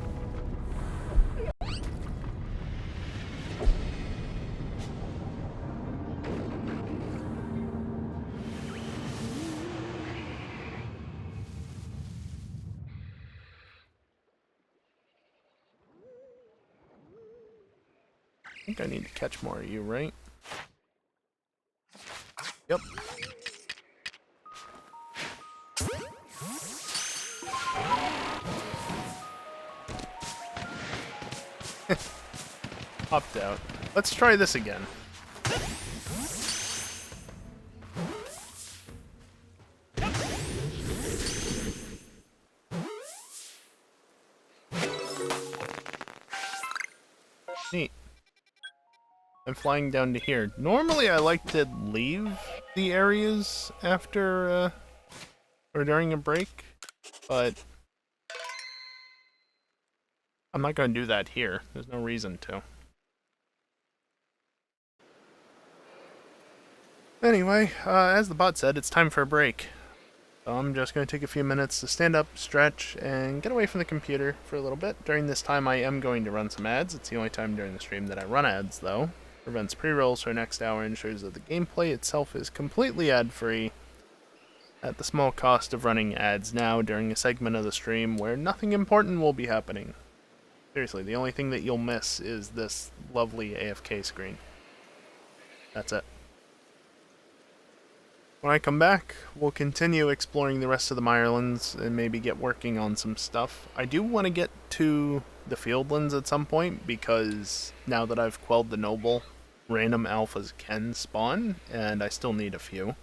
I think I need to catch more of you, right? Yep. Popped out. Let's try this again. Neat. I'm flying down to here. Normally I like to leave the areas after, or during a break, but I'm not going to do that here. There's no reason to. Anyway, as the bot said, it's time for a break. So I'm just going to take a few minutes to stand up, stretch, and get away from the computer for a little bit. During this time, I am going to run some ads. It's the only time during the stream that I run ads, though. Prevents pre-rolls for next hour and ensures that the gameplay itself is completely ad-free at the small cost of running ads now during a segment of the stream where nothing important will be happening. Seriously, the only thing that you'll miss is this lovely AFK screen. That's it. When I come back, we'll continue exploring the rest of the Mirelands and maybe get working on some stuff. I do want to get to the Fieldlands at some point because now that I've quelled the Noble, random alphas can spawn, and I still need a few.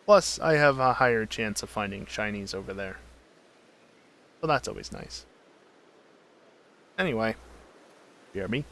Plus, I have a higher chance of finding shinies over there. So that's always nice. Anyway, BRB.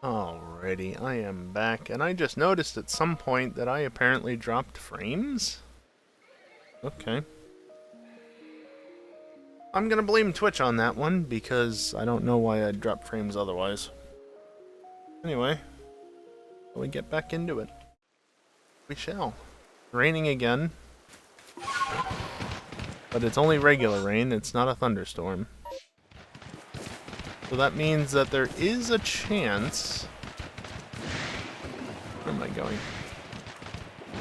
Alrighty, I am back, and I just noticed at some point that I apparently dropped frames? Okay. I'm gonna blame Twitch on that one, because I don't know why I'd drop frames otherwise. Anyway, shall we get back into it? We shall. Raining again. But it's only regular rain, it's not a thunderstorm. So that means that there is a chance... Where am I going?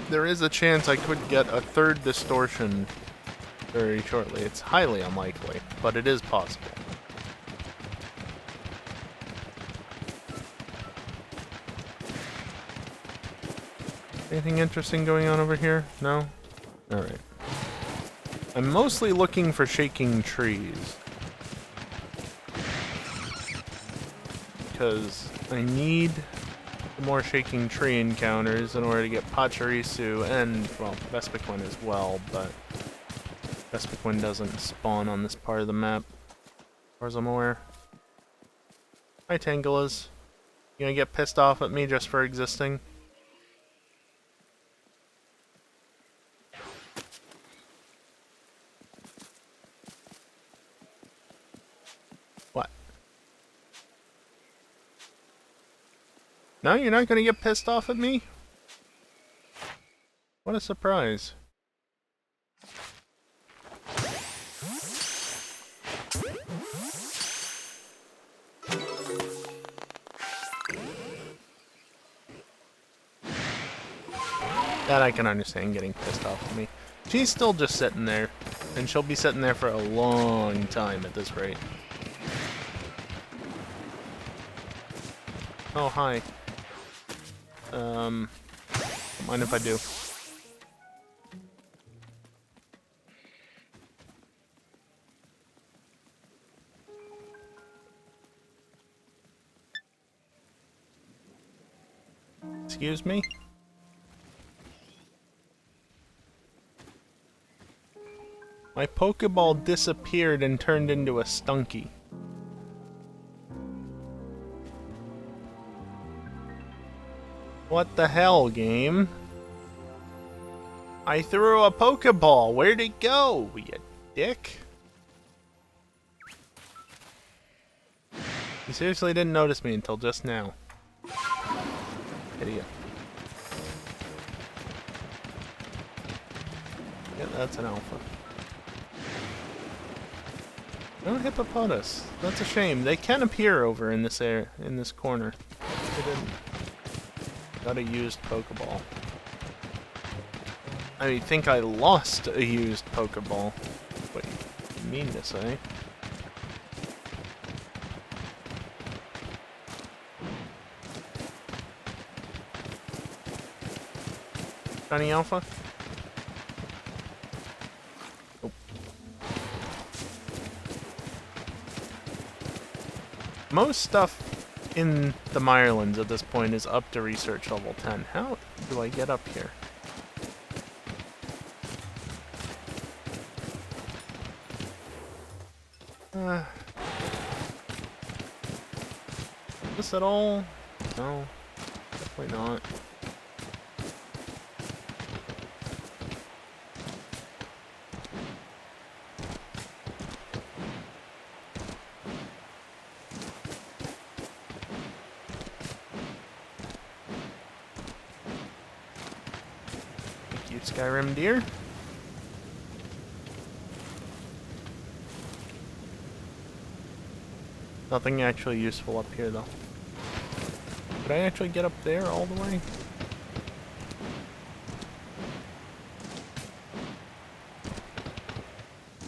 There is a chance I could get a third distortion very shortly. It's highly unlikely, but it is possible. Anything interesting going on over here? No? Alright. I'm mostly looking for shaking trees. Because I need more shaking tree encounters in order to get Pachirisu and, well, Vespiquen as well, but Vespiquen doesn't spawn on this part of the map, as far as I'm aware. Hi, Tangulas. You gonna get pissed off at me just for existing? What? No, you're not gonna get pissed off at me? What a surprise. That I can understand, getting pissed off at me. She's still just sitting there, and she'll be sitting there for a long time at this rate. Oh, hi. Don't mind if I do. Excuse me? My Pokeball disappeared and turned into a Stunky. What the hell, game? I threw a Pokeball. Where'd it go, you dick? You seriously didn't notice me until just now. Idiot. Yeah, that's an alpha. No hippopotamus. That's a shame. They can appear over in this in this corner. They didn't. Got a used Pokeball. I think I lost a used Pokeball. What you mean to say? Shiny Alpha? Oh. Most stuff in the Mirelands at this point is up to research level 10. How do I get up here? This at all? No, definitely not. Thank you, Skyrim deer. Nothing actually useful up here, though. Could I actually get up there all the way?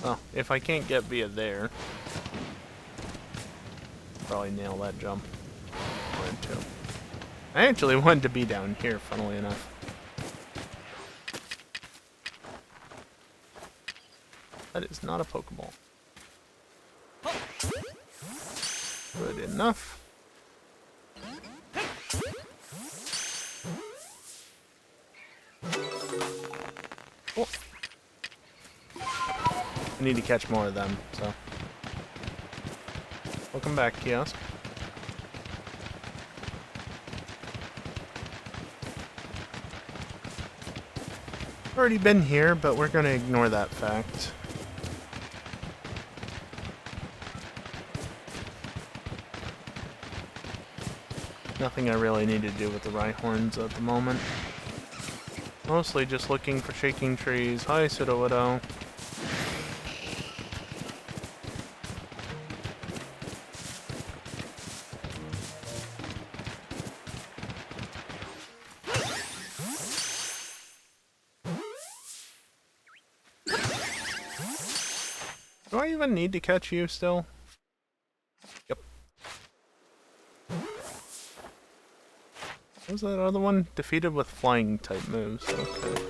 Well, if I can't get via there, probably nail that jump. Wanted to. I actually wanted to be down here, funnily enough. That is not a Pokeball. Good enough. Oh. I need to catch more of them, so. Welcome back, Kiosk. Already been here, but we're gonna ignore that fact. Nothing I really need to do with the Rhyhorns at the moment. Mostly just looking for shaking trees. Hi, Sudowoodo. Do I even need to catch you still? Yep. What was that other one? Defeated with flying type moves. Okay.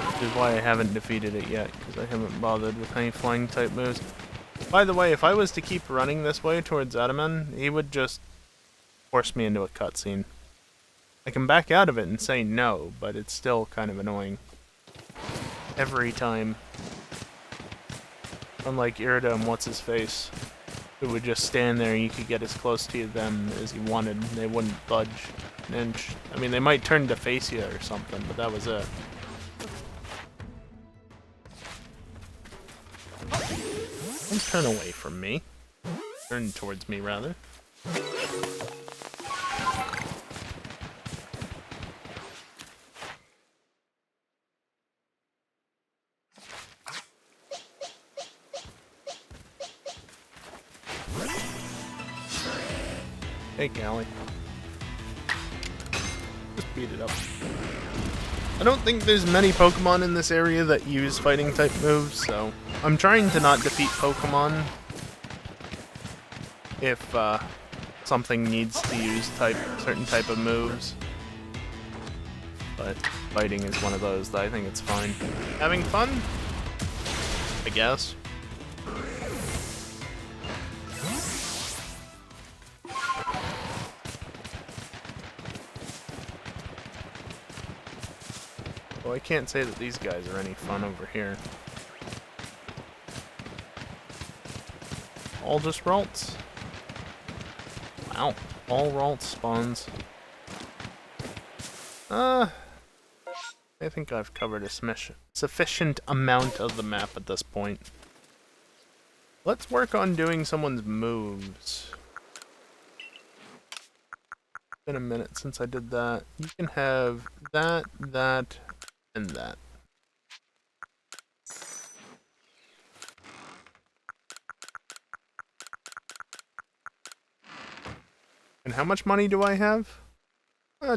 Which is why I haven't defeated it yet, because I haven't bothered with any flying type moves. By the way, if I was to keep running this way towards Adaman, he would just force me into a cutscene. I can back out of it and say no, but it's still kind of annoying. Every time. Unlike Irida and What's-His-Face, who would just stand there and you could get as close to them as you wanted, and they wouldn't budge an inch. I mean, they might turn to face you or something, but that was it. Don't turn away from me. Turn towards me, rather. Hey, Callie. Just beat it up. I don't think there's many Pokemon in this area that use fighting type moves, so I'm trying to not defeat Pokemon if something needs to use certain type of moves. But fighting is one of those that I think it's fine. Having fun? I guess. Well, I can't say that these guys are any fun over here. All just Ralts? Wow, all Ralts spawns. I think I've covered a sufficient amount of the map at this point. Let's work on doing someone's moves. It's been a minute since I did that. You can have that, that, and that. And how much money do I have?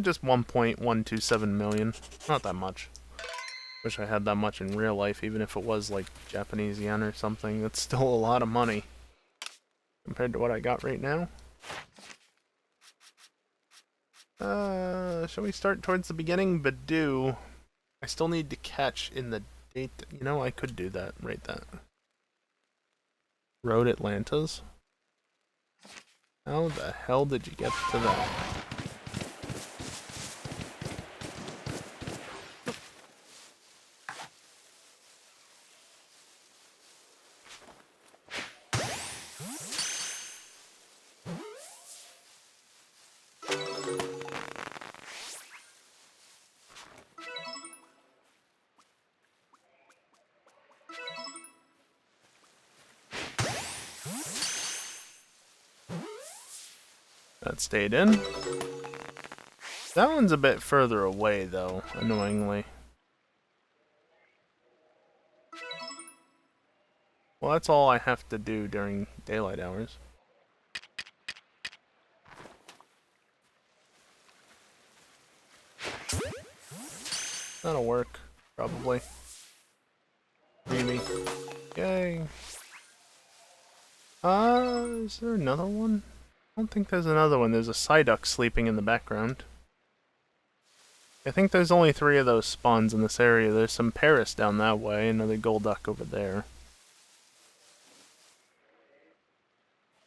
Just 1.127 million. Not that much. Wish I had that much in real life, even if it was like Japanese yen or something. That's still a lot of money compared to what I got right now. Shall we start towards the beginning? Badoo. I still need to catch in the date. You know, I could do that. Write that. Road Atlantas. How the hell did you get to that? That stayed in. That one's a bit further away, though, annoyingly. Well, that's all I have to do during daylight hours. That'll work, probably. Maybe. Yay. Is there another one? I don't think there's another one. There's a Psyduck sleeping in the background. I think there's only 3 of those spawns in this area. There's some Paris down that way, another Golduck over there.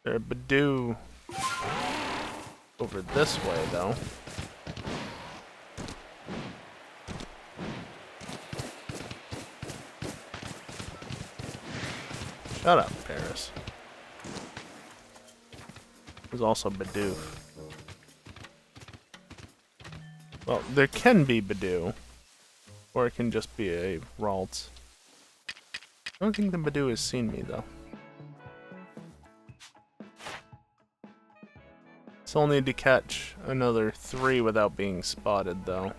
There's a Badoo over this way, though. Shut up, Paris. There's also Badoo. Well, there can be Badoo. Or it can just be a Ralts. I don't think the Badoo has seen me, though. Still need to catch another 3 without being spotted, though.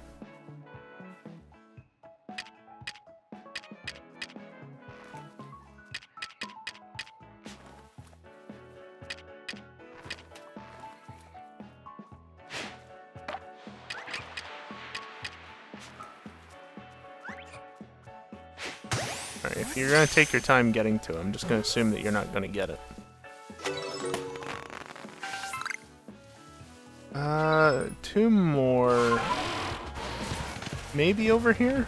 Alright, if you're gonna take your time getting to it, I'm just gonna assume that you're not gonna get it. 2 more. Maybe over here?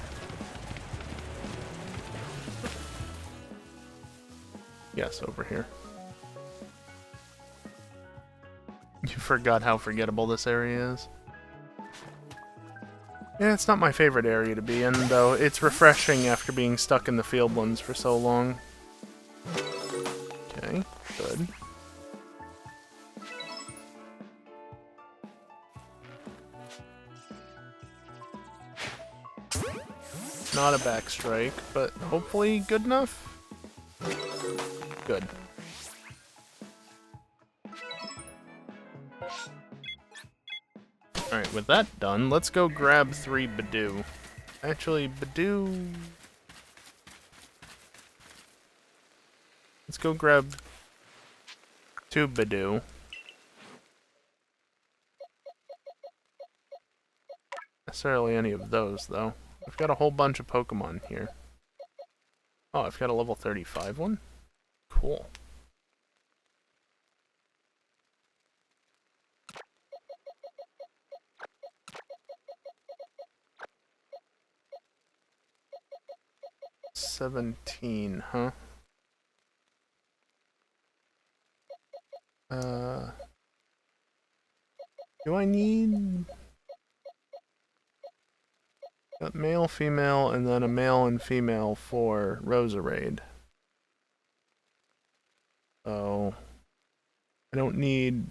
Yes, over here. You forgot how forgettable this area is. Yeah, it's not my favorite area to be in, though. It's refreshing after being stuck in the Fieldlands for so long. Okay, good. Not a backstrike, but hopefully good enough? Good. Alright, with that done, let's go grab 3 Badoo. Actually, Badoo... Let's go grab 2 Badoo. Necessarily any of those, though. I've got a whole bunch of Pokemon here. Oh, I've got a level 35 one? Cool. $17, huh? Do I need... Got male, female, and then a male and female for Roserade. So... I don't need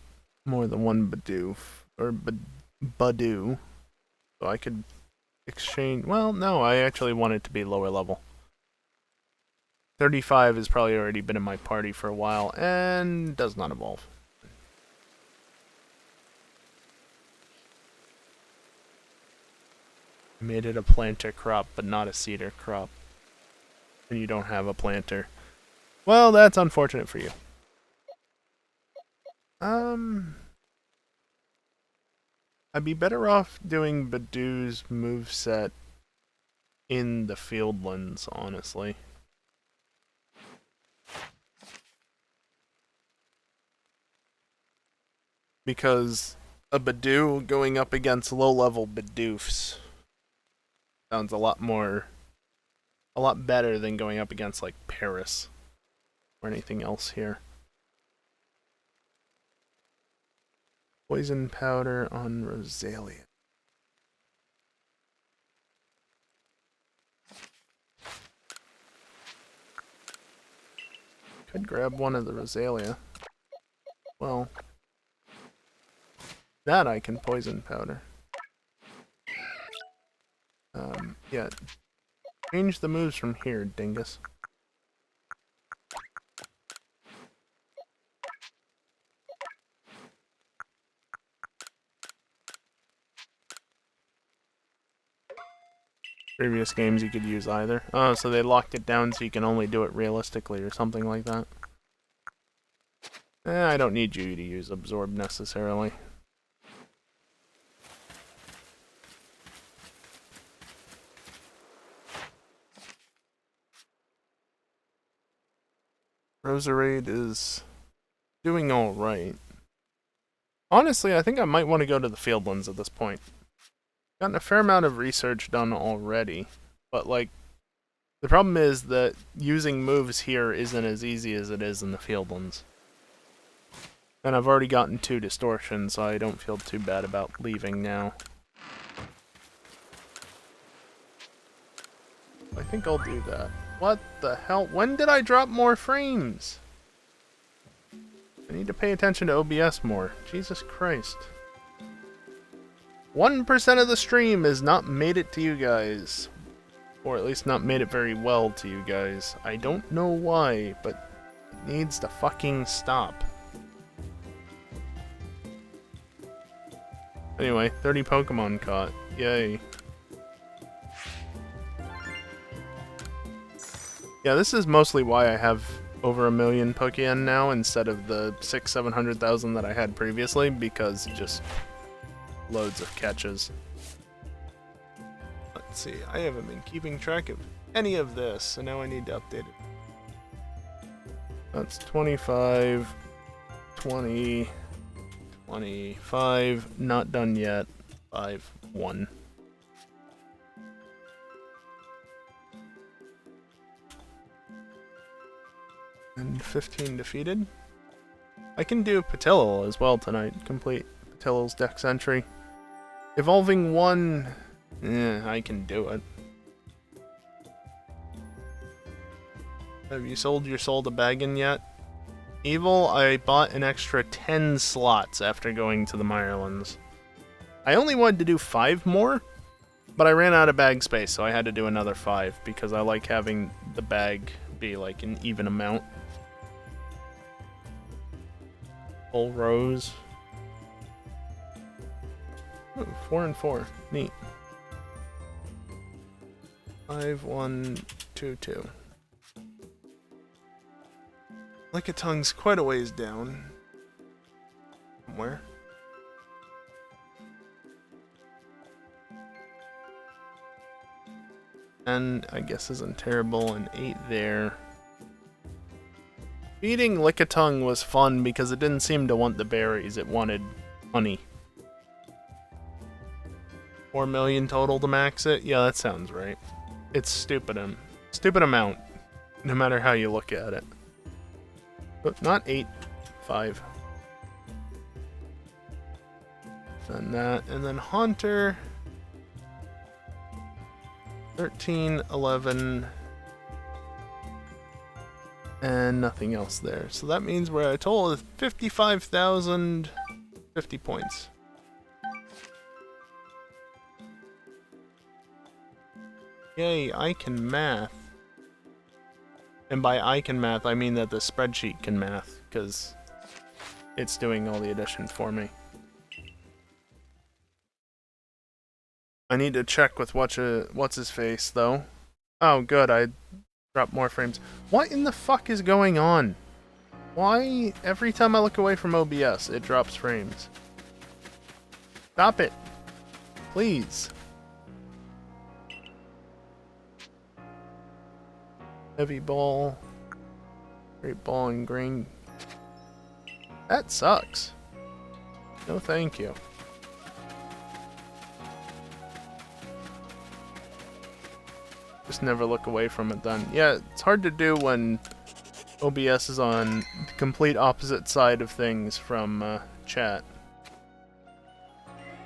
more than 1 Badoo. Or Badoo. So I could exchange... Well, no, I actually want it to be lower level. 35 has probably already been in my party for a while, and does not evolve. I made it a planter crop, but not a cedar crop. And you don't have a planter. Well, that's unfortunate for you. I'd be better off doing Badoo's moveset in the Fieldlands, honestly. Because a Badoo going up against low-level Badoofs sounds a lot better than going up against, like, Paris or anything else here. Poison powder on Rosalia. Could grab one of the Rosalia. Well, that I can poison powder. Yeah. Change the moves from here, dingus. Previous games you could use either. Oh, so they locked it down so you can only do it realistically or something like that. I don't need you to use Absorb necessarily. Roserade is doing alright. Honestly, I think I might want to go to the Fieldlands at this point. Gotten a fair amount of research done already, but like, the problem is that using moves here isn't as easy as it is in the Fieldlands. And I've already gotten 2 distortions, so I don't feel too bad about leaving now. I think I'll do that. What the hell? When did I drop more frames? I need to pay attention to OBS more. Jesus Christ. 1% of the stream has not made it to you guys. Or at least not made it very well to you guys. I don't know why, but it needs to fucking stop. Anyway, 30 Pokemon caught. Yay. Yeah, this is mostly why I have over 1 million Pokémon now instead of the 600,000-700,000 that I had previously, because just loads of catches. Let's see, I haven't been keeping track of any of this, so now I need to update it. That's 25, 20, 25, not done yet, 5, 1. And 15 defeated. I can do Patillo as well tonight, complete Patillo's Dex entry. Evolving 1, I can do it. Have you sold your soul to Baggin yet? Evil, I bought an extra 10 slots after going to the Mirelands. I only wanted to do 5 more, but I ran out of bag space, so I had to do another 5, because I like having the bag be like an even amount. Full rows. Ooh, 4 and 4. Neat. 5, 1, 2, 2. Lickitungue's quite a ways down. Somewhere. And I guess isn't terrible, and 8 there. Feeding Lickitung was fun because it didn't seem to want the berries, it wanted honey. 4 million total to max it? Yeah, that sounds right. It's stupid amount, no matter how you look at it. But not 8, 5. And that, and then Haunter. 13, 11, and nothing else there. So that means we're at a total of 55,050 points. Yay, I can math. And by I can math, I mean that the spreadsheet can math, because it's doing all the addition for me. I need to check with what's his face though. Oh good, I dropped more frames. What in the fuck is going on? Why every time I look away from OBS it drops frames? Stop it. Please. Heavy ball. Great ball and green. That sucks. No thank you. Just never look away from it then. Yeah, it's hard to do when OBS is on the complete opposite side of things from chat.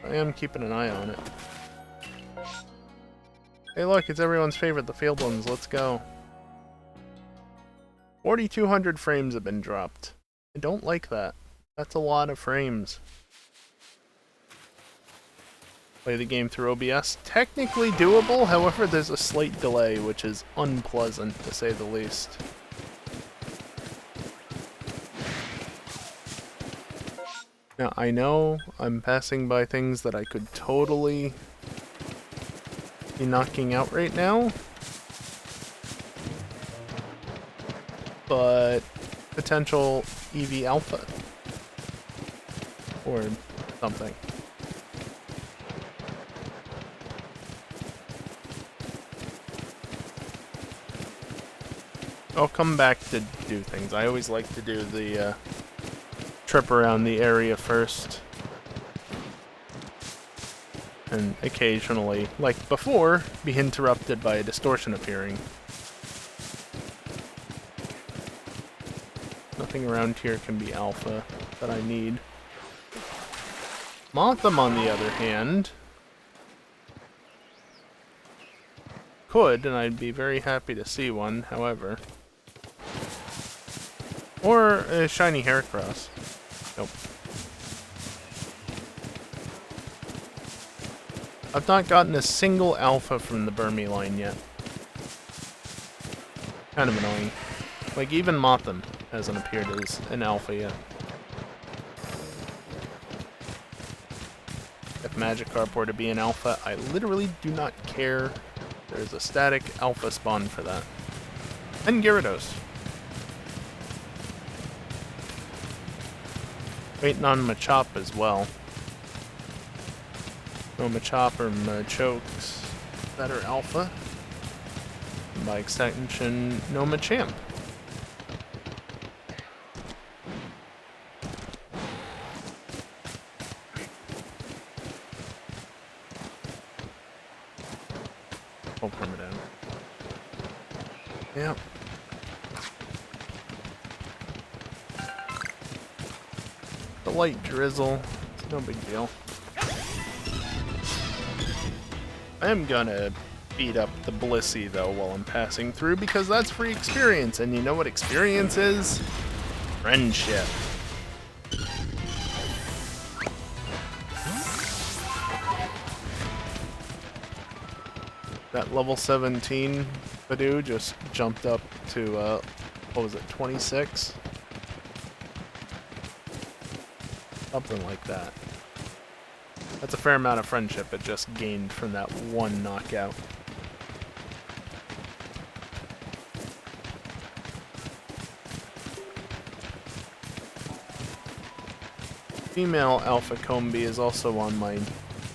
I am keeping an eye on it. Hey look, it's everyone's favorite, the field ones. Let's go. 4,200 frames have been dropped. I don't like that. That's a lot of frames. Play the game through OBS. Technically doable, however there's a slight delay, which is unpleasant to say the least. Now I know I'm passing by things that I could totally be knocking out right now, but potential EV Alpha or something. I'll come back to do things. I always like to do the trip around the area first. And occasionally, like before, be interrupted by a distortion appearing. Nothing around here can be alpha that I need. Motham, on the other hand, could, and I'd be very happy to see one, however. Or a shiny Heracross. Nope. I've not gotten a single alpha from the Burmy line yet. Kind of annoying. Like, even Motham hasn't appeared as an alpha yet. If Magikarp were to be an alpha, I literally do not care. There's a static alpha spawn for that. And Gyarados. Waiting on Machop as well. No Machop or Machokes that are alpha. And by extension, no Machamp. Oh, permadown. Yep. The light drizzle. It's no big deal. I am gonna beat up the Blissey though while I'm passing through because that's free experience, and you know what experience is? Friendship. That level 17 Badoo just jumped up to, what was it, 26? Something like that. That's a fair amount of friendship it just gained from that one knockout. Female Alpha Combi is also on my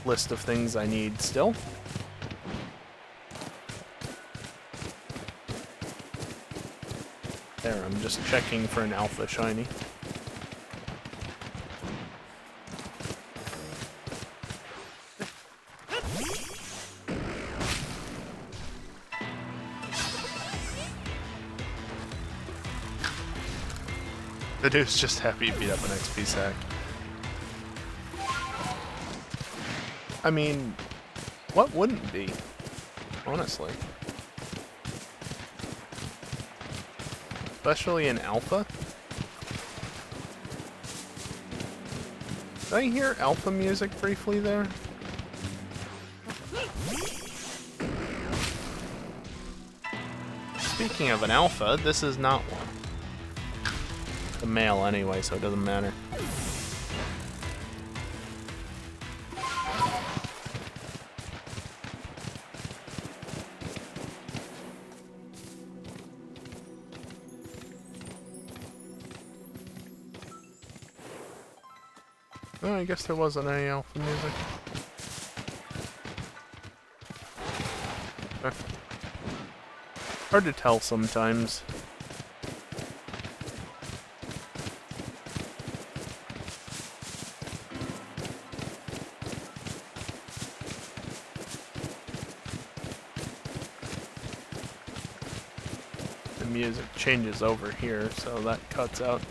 list of things I need still. There, I'm just checking for an Alpha Shiny. The dude's just happy to beat up an XP sack. I mean, what wouldn't be? Honestly. Especially in Alpha. Did I hear Alpha music briefly there? Speaking of an Alpha, this is not one. It's a male anyway, so it doesn't matter. Oh, I guess there wasn't any Alpha music. Okay. Hard to tell sometimes. The music changes over here, so that cuts out.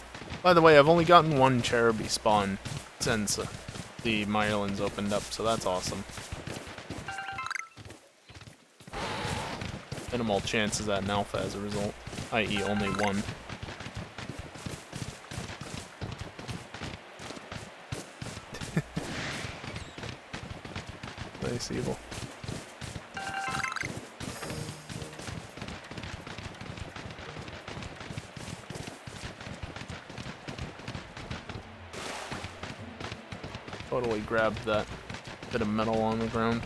By the way, I've only gotten one Cherubi spawn since the Mirelands opened up, so that's awesome. Minimal chances at an alpha as a result, i.e. only one. Nice evil. Totally grabbed that bit of metal on the ground.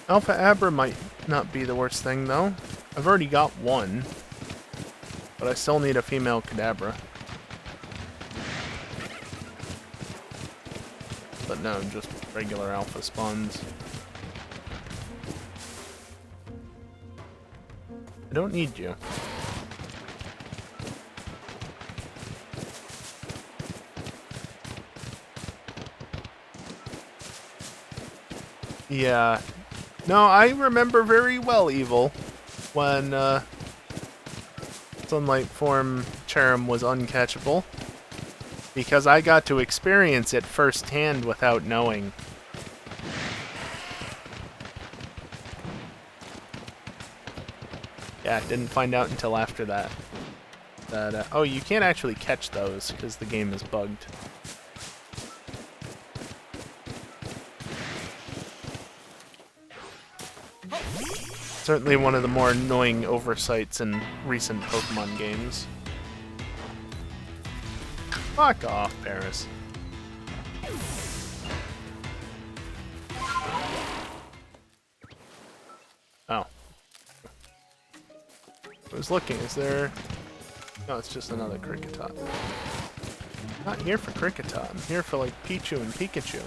Alpha Abra might not be the worst thing though. I've already got one, but I still need a female Kadabra. But no, just regular alpha spawns. I don't need you. Yeah. No, I remember very well, Evil, when Sunlight Form Cherim was uncatchable, because I got to experience it firsthand without knowing. Yeah, didn't find out until after that. Oh, you can't actually catch those because the game is bugged. Certainly one of the more annoying oversights in recent Pokemon games. Fuck off, Paris. Oh. I was looking, is there... No, it's just another Kricketot. I'm not here for Kricketot, I'm here for, like, Pichu and Pikachu.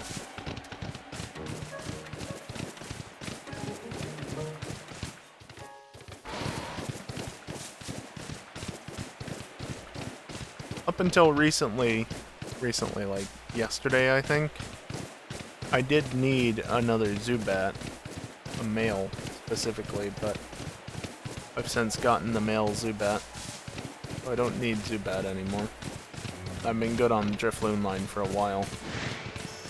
Up until recently, like yesterday, I think, I did need another Zubat, a male specifically, but I've since gotten the male Zubat, so I don't need Zubat anymore. I've been good on the Drifloon line for a while.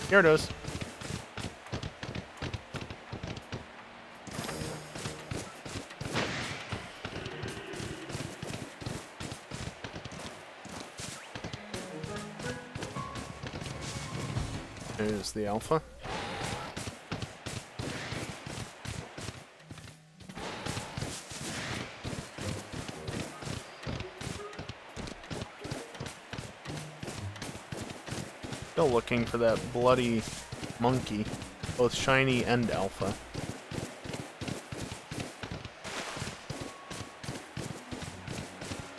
Gyarados. There's the alpha. Still looking for that bloody monkey, both shiny and alpha.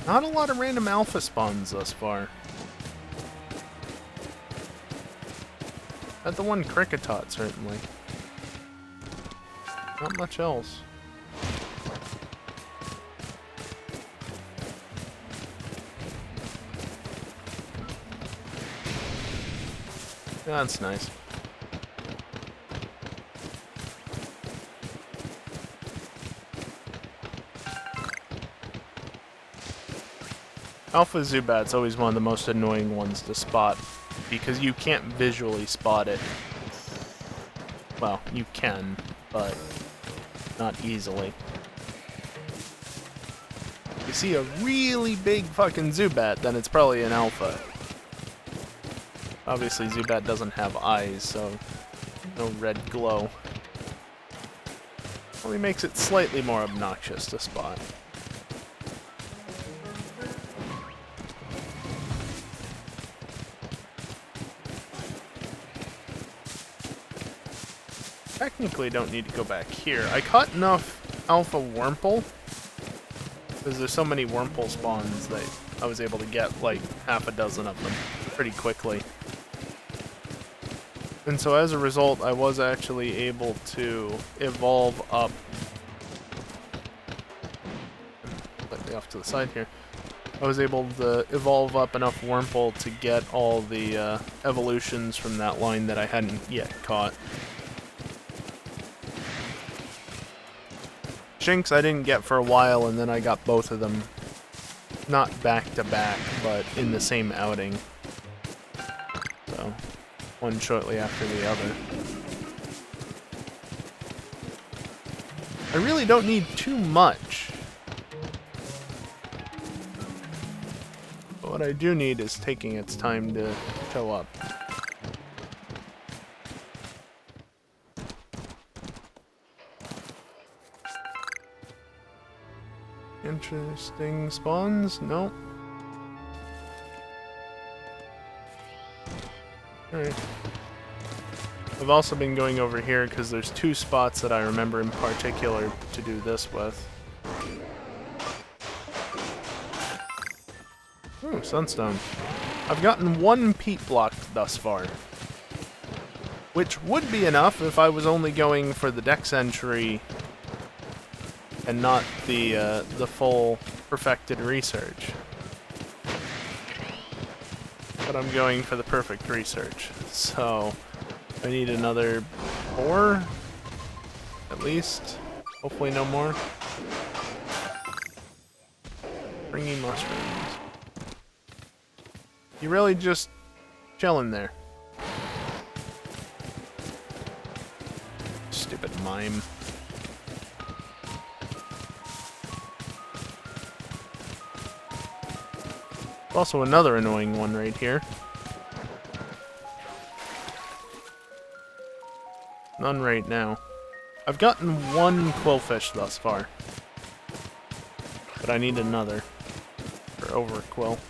Not a lot of random alpha spawns thus far. At the one Kricketot, certainly. Not much else. That's nice. Alpha Zubat's always one of the most annoying ones to spot, because you can't visually spot it. Well, you can, but not easily. If you see a really big fucking Zubat, then it's probably an alpha. Obviously, Zubat doesn't have eyes, so no red glow. Only makes it slightly more obnoxious to spot. Technically don't need to go back here. I caught enough Alpha Wurmple, because there's so many Wurmple spawns that I was able to get like half a dozen of them pretty quickly. And so as a result, I was actually able to evolve up, slightly off to the side here, I was able to evolve up enough Wurmple to get all the evolutions from that line that I hadn't yet caught. Shinx I didn't get for a while, and then I got both of them, not back to back, but in the same outing. So, one shortly after the other. I really don't need too much. But what I do need is taking its time to show up. Interesting spawns? Nope. Alright. I've also been going over here because there's two spots that I remember in particular to do this with. Ooh, Sunstone. I've gotten one peat block thus far, which would be enough if I was only going for the Dex entry and not the full perfected research. But I'm going for the perfect research, so I need another 4, at least. Hopefully no more. Springy mushrooms. You really just chilling there. Stupid mime. Also another annoying one right here. None right now. I've gotten one quillfish thus far. But I need another for overquill.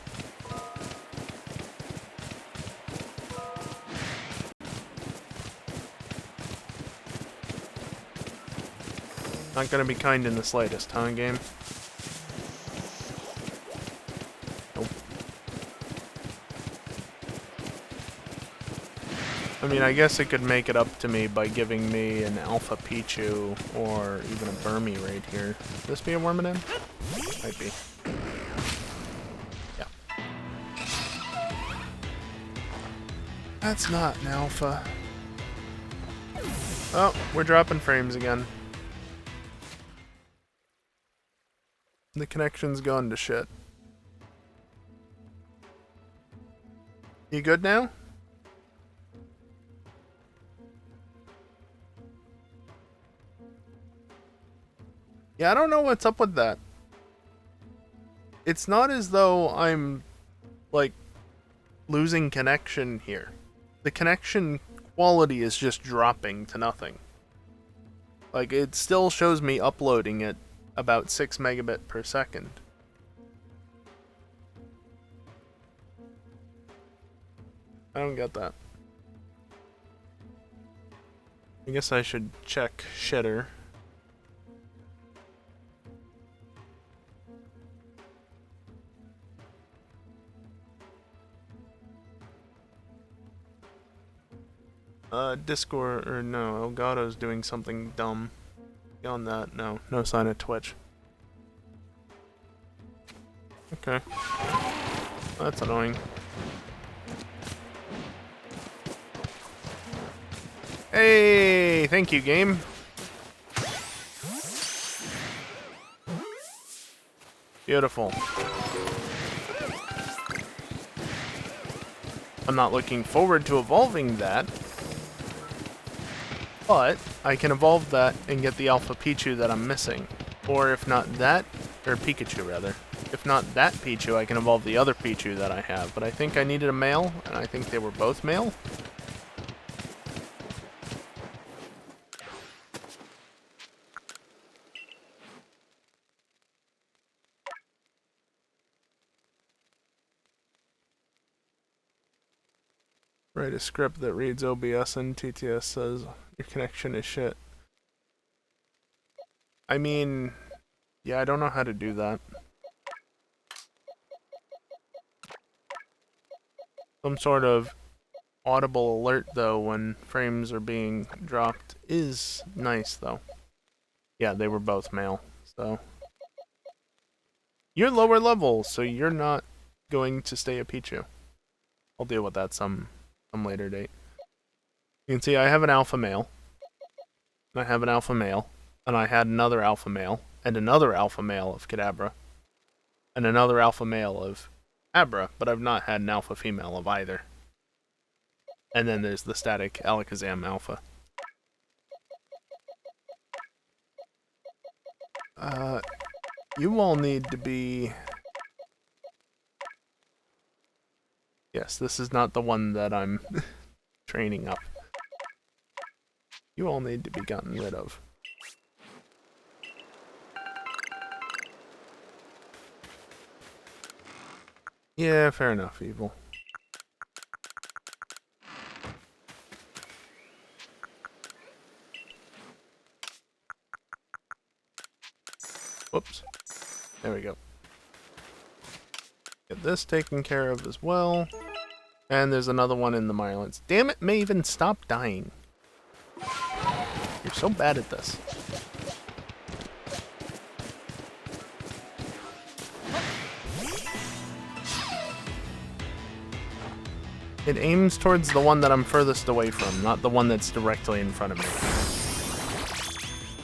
Not gonna be kind in the slightest, huh, game? Nope. I mean, I guess it could make it up to me by giving me an Alpha Pichu or even a Burmy right here. Could this be a Wormadam? Might be. Yeah. That's not an Alpha. Oh, we're dropping frames again. The connection's gone to shit. You good now? Yeah, I don't know what's up with that. It's not as though I'm, like, losing connection here. The connection quality is just dropping to nothing. Like, it still shows me uploading at about 6 megabit per second. I don't get that. I guess I should check shitter. Discord, or no, Elgato's doing something dumb. Beyond that, no. No sign of Twitch. Okay. That's annoying. Hey! Thank you, game. Beautiful. I'm not looking forward to evolving that. But I can evolve that and get the Alpha Pichu that I'm missing. Or if not that, or Pikachu rather. If not that Pichu, I can evolve the other Pichu that I have. But I think I needed a male, and I think they were both male. Write a script that reads OBS and TTS says your connection is shit. I mean, yeah, I don't know how to do that. Some sort of audible alert, though, when frames are being dropped is nice, though. Yeah, they were both male, so. You're lower level, so you're not going to stay a Pichu. I'll deal with that some later date. You can see I have an alpha male, and I have an alpha male, and I had another alpha male, and another alpha male of Kadabra, and another alpha male of Abra, but I've not had an alpha female of either. And then there's the static Alakazam alpha. You all need to be... Yes, this is not the one that I'm training up. You all need to be gotten rid of. Yeah, fair enough, Evil. Whoops. There we go. Get this taken care of as well. And there's another one in the Mirelands. Damn it, Maven, stop dying. You're so bad at this. It aims towards the one that I'm furthest away from, not the one that's directly in front of me.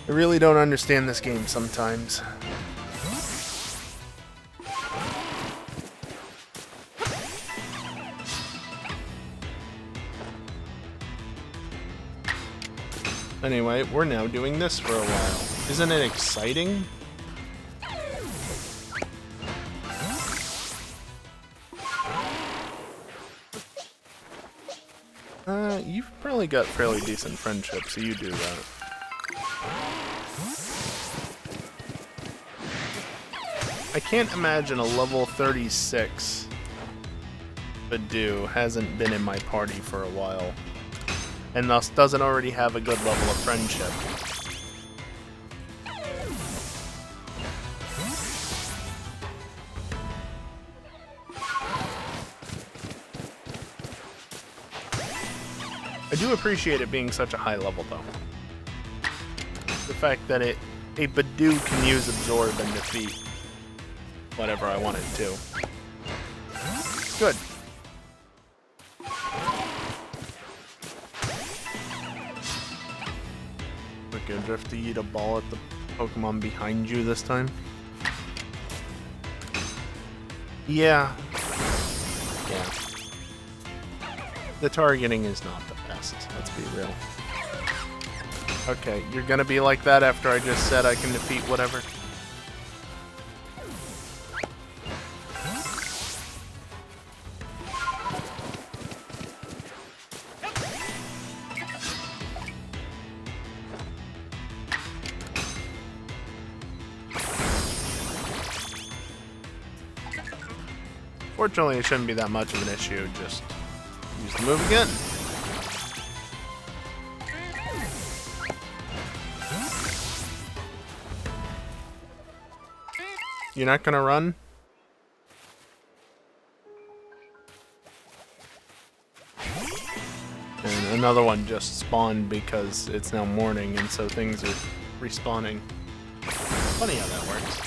I really don't understand this game sometimes. Anyway, we're now doing this for a while. Isn't it exciting? You've probably got fairly decent friendship, so you do that. I can't imagine a level 36 Badoo hasn't been in my party for a while, and thus doesn't already have a good level of friendship. I do appreciate it being such a high level, though. The fact that a Badoo can use Absorb and defeat whatever I want it to. Good. Okay, do you have to eat a ball at the Pokemon behind you this time? Yeah. Yeah. The targeting is not the best, let's be real. Okay, you're gonna be like that after I just said I can defeat whatever? Fortunately, it shouldn't be that much of an issue, just use the move again. You're not gonna run? And another one just spawned because it's now morning and so things are respawning. Funny how that works.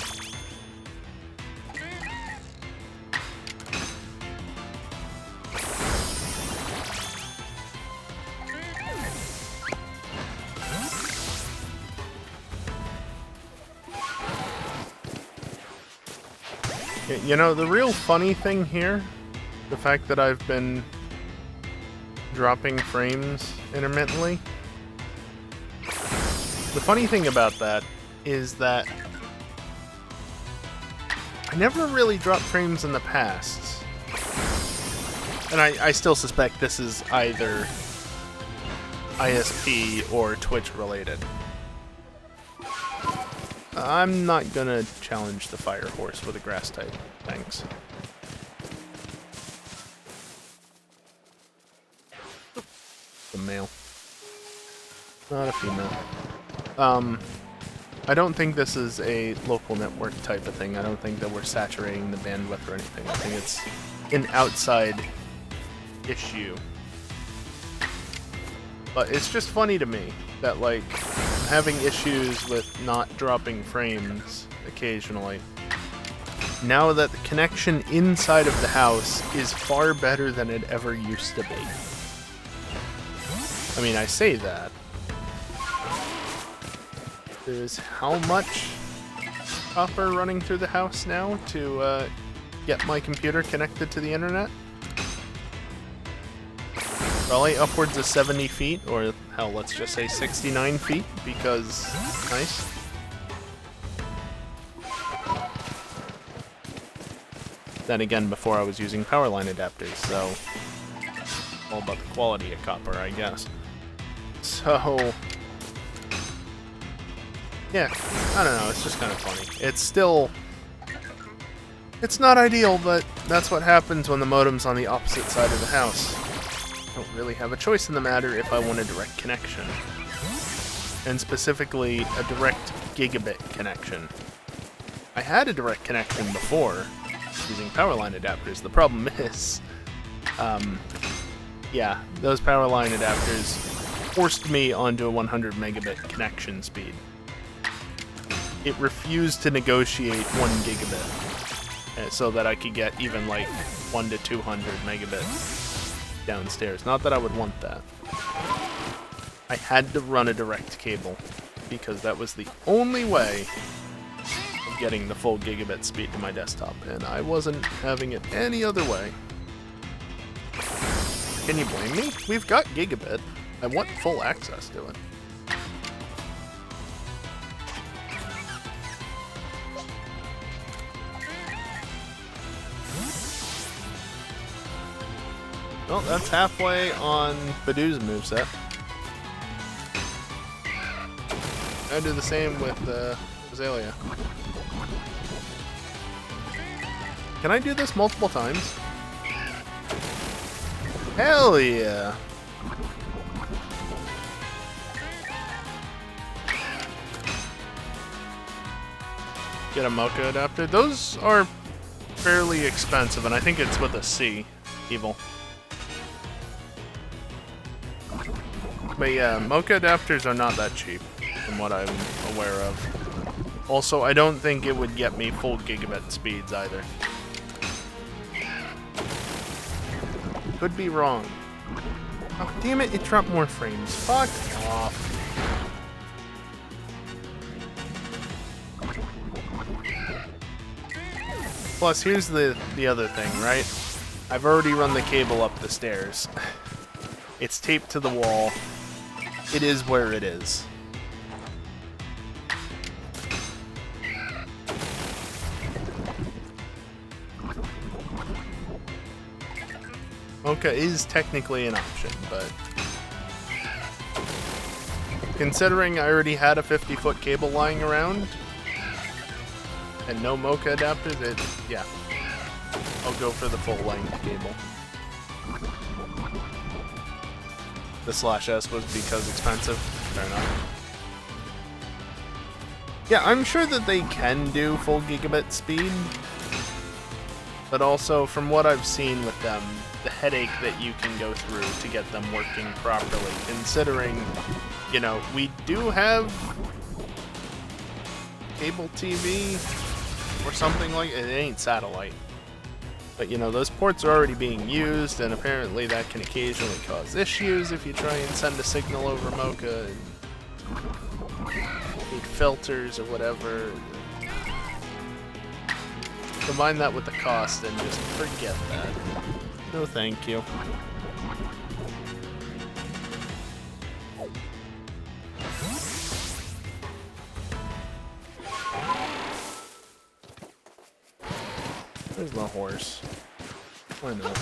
You know, the real funny thing here, the fact that I've been dropping frames intermittently, the funny thing about that is that I never really dropped frames in the past. And I still suspect this is either ISP or Twitch related. I'm not gonna challenge the fire horse with a grass type. Thanks. The male. Not a female. I don't think this is a local network type of thing. I don't think that we're saturating the bandwidth or anything. I think it's an outside issue. But it's just funny to me that, like, I'm having issues with not dropping frames occasionally. Now that the connection inside of the house is far better than it ever used to be. I mean, I say that. There's how much copper running through the house now to get my computer connected to the internet? Probably upwards of 70 feet, or hell, let's just say 69 feet, because nice. Then again, before I was using power line adapters, so all about the quality of copper, I guess. So yeah, I don't know, it's just kind of funny. It's still, it's not ideal, but that's what happens when the modem's on the opposite side of the house. I don't really have a choice in the matter if I want a direct connection. And specifically, a direct gigabit connection. I had a direct connection before, using power line adapters. The problem is, yeah, those power line adapters forced me onto a 100 megabit connection speed. It refused to negotiate 1 gigabit, so that I could get even like 1 to 200 megabits downstairs. Not that I would want that. I had to run a direct cable, because that was the only way of getting the full gigabit speed to my desktop, and I wasn't having it any other way. Can you blame me? We've got gigabit. I want full access to it. Well, that's halfway on Badoo's moveset. I do the same with Azalea. Can I do this multiple times? Hell yeah! Get a Mocha adapter. Those are fairly expensive, and I think it's with a C. Evil. But yeah, Mocha adapters are not that cheap, from what I'm aware of. Also, I don't think it would get me full gigabit speeds either. Could be wrong. Oh, damn it, it dropped more frames. Fuck off. Plus, here's the other thing, right? I've already run the cable up the stairs. It's taped to the wall. It is where it is. Mocha is technically an option, but considering I already had a 50-foot cable lying around and no Mocha adapters, yeah, I'll go for the full-length cable. The /S was because expensive. Fair enough. Yeah, I'm sure that they can do full gigabit speed, but also from what I've seen with them, the headache that you can go through to get them working properly, considering, you know, we do have cable TV or something like it. It ain't satellite. But, you know, those ports are already being used, and apparently that can occasionally cause issues if you try and send a signal over Mocha and need filters or whatever. Combine that with the cost and just forget that. No thank you. There's the horse. Why not?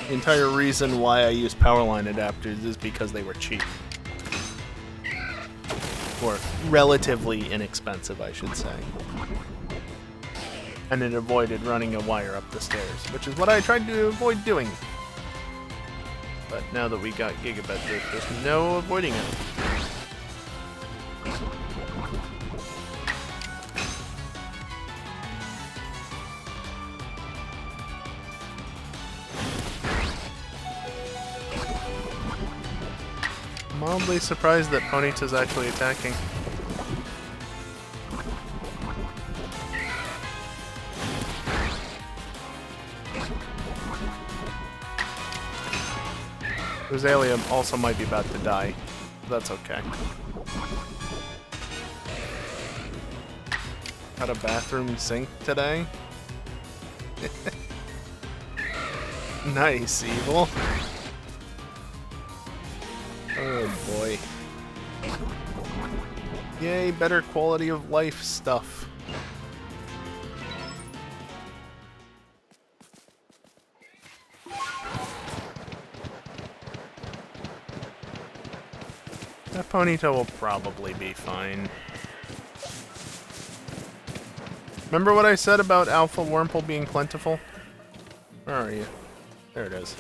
The entire reason why I use powerline adapters is because they were cheap. Or relatively inexpensive, I should say. And it avoided running a wire up the stairs, which is what I tried to avoid doing. But now that we got gigabit, there's no avoiding it. Mildly surprised that Ponyta's actually attacking. Rosalia also might be about to die. That's okay. Got a bathroom sink today? Nice, Evil. Oh boy. Yay, better quality of life stuff. That Ponyta will probably be fine. Remember what I said about Alpha Wurmple being plentiful? Where are you? There it is.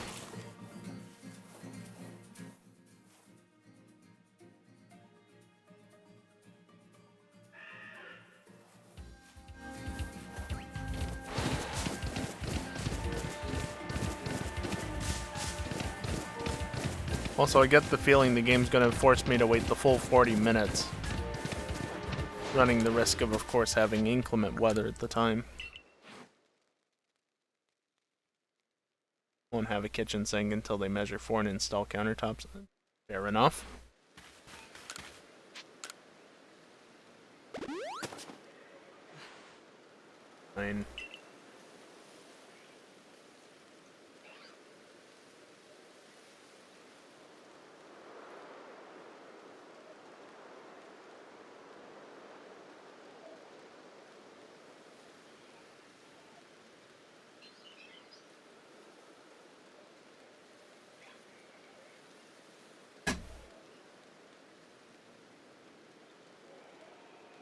Also, I get the feeling the game's going to force me to wait the full 40 minutes. Running the risk of course, having inclement weather at the time. Won't have a kitchen sink until they measure for and install countertops. Fair enough. Fine.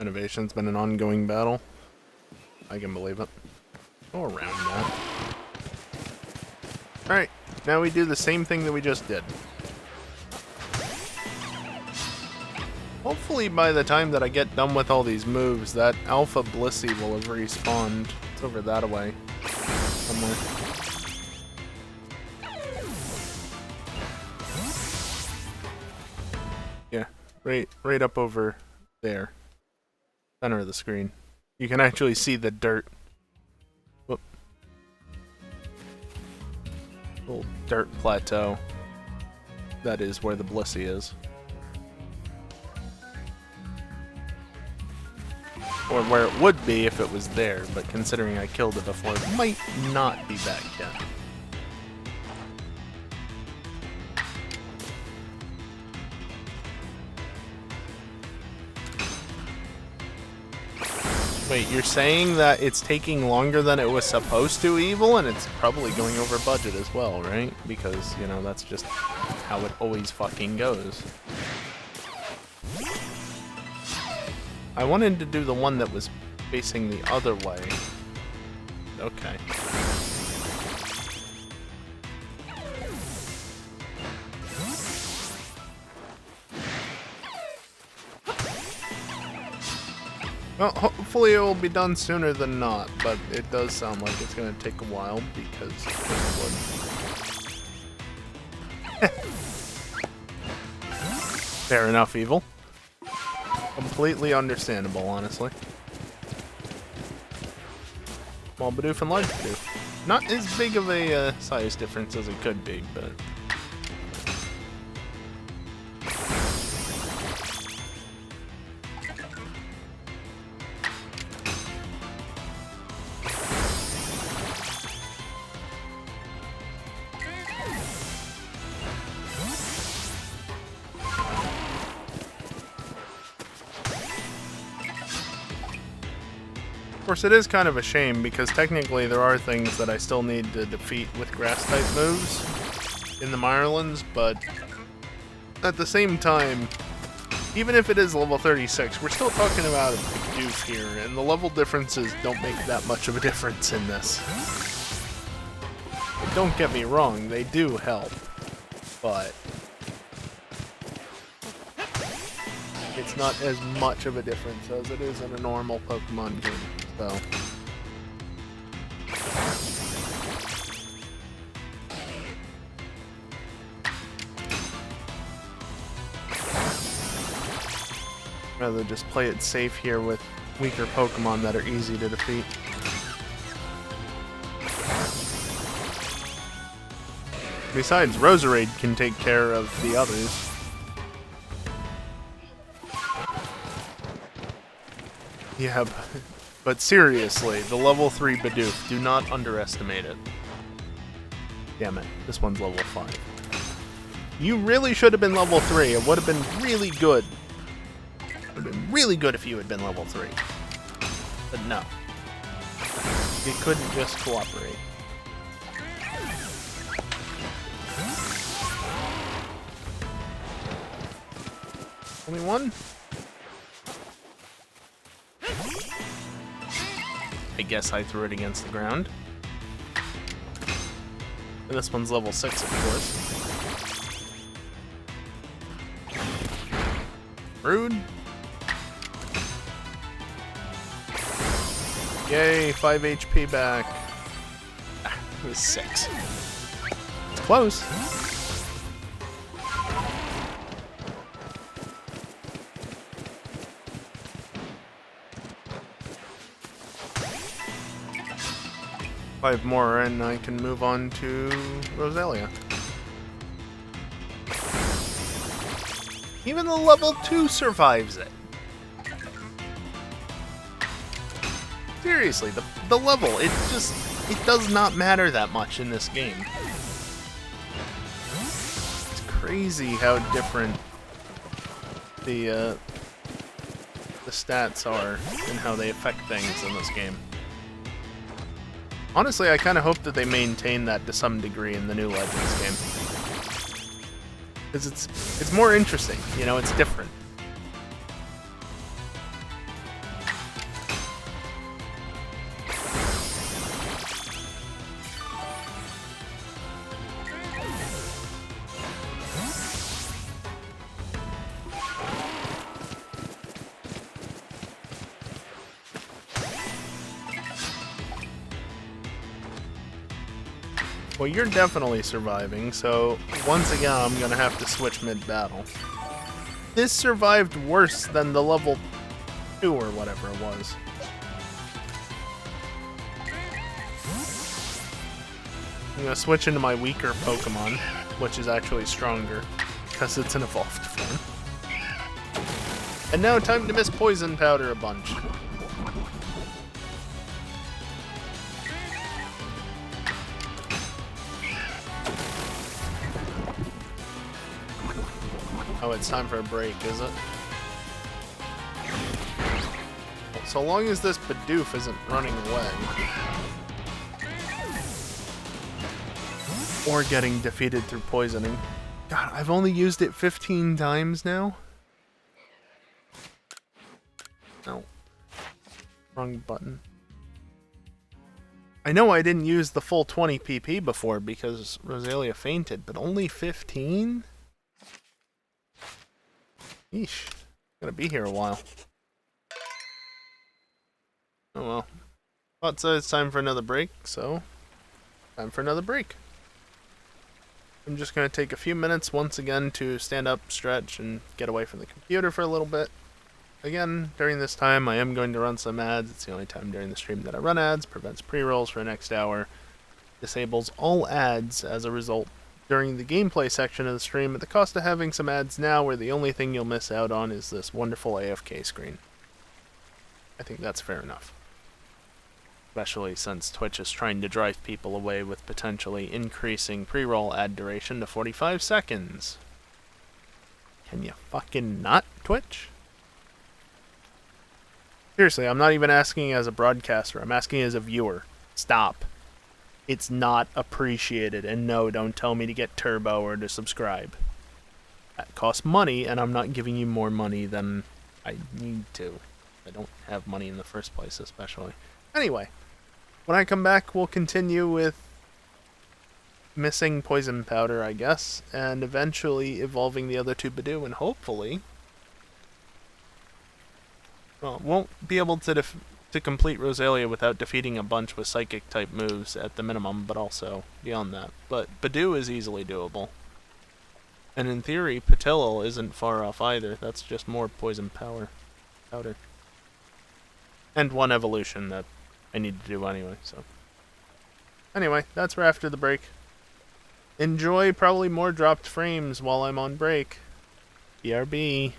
Innovation's been an ongoing battle. I can believe it. Go around that. Alright, now we do the same thing that we just did. Hopefully by the time that I get done with all these moves, that Alpha Blissey will have respawned. It's over that away. Somewhere. Yeah, right up over there. Center of the screen. You can actually see the dirt. Whoop. Little dirt plateau. That is where the Blissey is. Or where it would be if it was there, but considering I killed it before, it might not be back yet. Wait, you're saying that it's taking longer than it was supposed to, Evil, and it's probably going over budget as well, right? Because, you know, that's just how it always fucking goes. I wanted to do the one that was facing the other way. Okay. Well, hopefully it will be done sooner than not, but it does sound like it's going to take a while because it would. Fair enough, Evil. Completely understandable, honestly. Small Bidoof and large Bidoof. Not as big of a size difference as it could be, but... Of course, it is kind of a shame, because technically there are things that I still need to defeat with grass-type moves in the Mirelands, but at the same time, even if it is level 36, we're still talking about a Bidoof here, and the level differences don't make that much of a difference in this. Don't get me wrong, they do help, but it's not as much of a difference as it is in a normal Pokemon game, so... Rather just play it safe here with weaker Pokemon that are easy to defeat. Besides, Roserade can take care of the others. Yeah, but seriously, the level 3 Bidoof, do not underestimate it. Damn it, this one's level 5. You really should have been level 3, it would have been really good. It would have been really good if you had been level 3. But no. You couldn't just cooperate. Only one? I guess I threw it against the ground. And this one's level 6, of course. Rude. Yay, 5 HP back. Ah, it was 6. It's close. Five more, and I can move on to Roselia. Even the level 2 survives it. Seriously, the level, it does not matter that much in this game. It's crazy how different the stats are and how they affect things in this game. Honestly, I kind of hope that they maintain that to some degree in the new Legends game. Because it's more interesting, you know, it's different. Well, you're definitely surviving, so once again, I'm gonna have to switch mid-battle. This survived worse than the level 2 or whatever it was. I'm gonna switch into my weaker Pokemon, which is actually stronger, because it's an evolved form. And now time to miss Poison Powder a bunch. Oh, it's time for a break, is it? Well, so long as this Bidoof isn't running away. Or getting defeated through poisoning. God, I've only used it 15 times now? No. Wrong button. I know I didn't use the full 20 PP before because Rosalia fainted, but only 15? Yeesh. Gonna be here a while. Oh well. Thought so it's time for another break, so time for another break. I'm just gonna take a few minutes once again to stand up, stretch, and get away from the computer for a little bit. Again, during this time I am going to run some ads. It's the only time during the stream that I run ads, prevents pre-rolls for the next hour, disables all ads as a result during the gameplay section of the stream at the cost of having some ads now where the only thing you'll miss out on is this wonderful AFK screen. I think that's fair enough. Especially since Twitch is trying to drive people away with potentially increasing pre-roll ad duration to 45 seconds. Can you fucking not, Twitch? Seriously, I'm not even asking as a broadcaster, I'm asking as a viewer. Stop. It's not appreciated, and no, don't tell me to get turbo or to subscribe. That costs money, and I'm not giving you more money than I need to. I don't have money in the first place, especially. Anyway, when I come back, we'll continue with missing Poison Powder, I guess, and eventually evolving the other two Bidoo, and hopefully... well, won't be able to complete Rosalia without defeating a bunch with Psychic-type moves at the minimum, but also beyond that. But Bidoo is easily doable. And in theory, Patilil isn't far off either. That's just more Poison Powder. And one evolution that I need to do anyway, so... anyway, that's for after the break. Enjoy probably more dropped frames while I'm on break. BRB.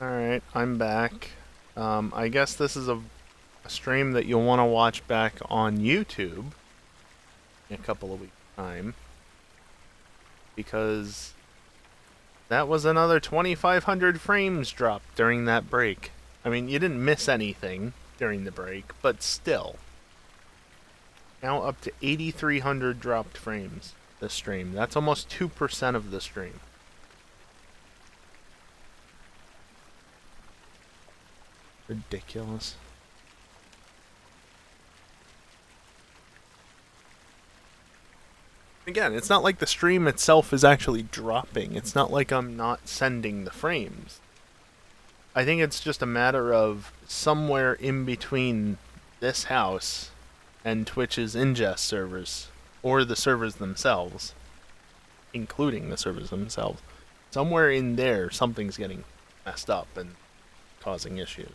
Alright, I'm back. I guess this is a stream that you'll want to watch back on YouTube in a couple of weeks' time. Because that was another 2,500 frames dropped during that break. I mean, you didn't miss anything during the break, but still. Now up to 8,300 dropped frames this stream. That's almost 2% of the stream. Ridiculous. Again, it's not like the stream itself is actually dropping. It's not like I'm not sending the frames. I think it's just a matter of somewhere in between this house and Twitch's ingest servers, or the servers themselves, including the servers themselves. Somewhere in there, something's getting messed up and causing issues.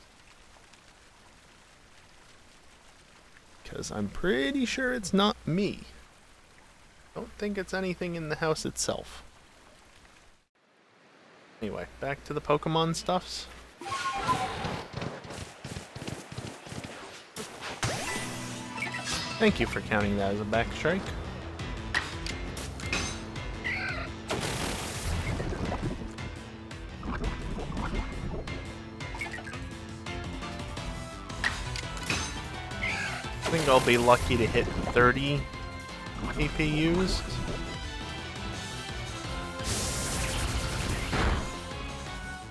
Because I'm pretty sure it's not me. Don't think it's anything in the house itself. Anyway, back to the Pokemon stuffs. Thank you for counting that as a back strike. I think I'll be lucky to hit 30 AP used.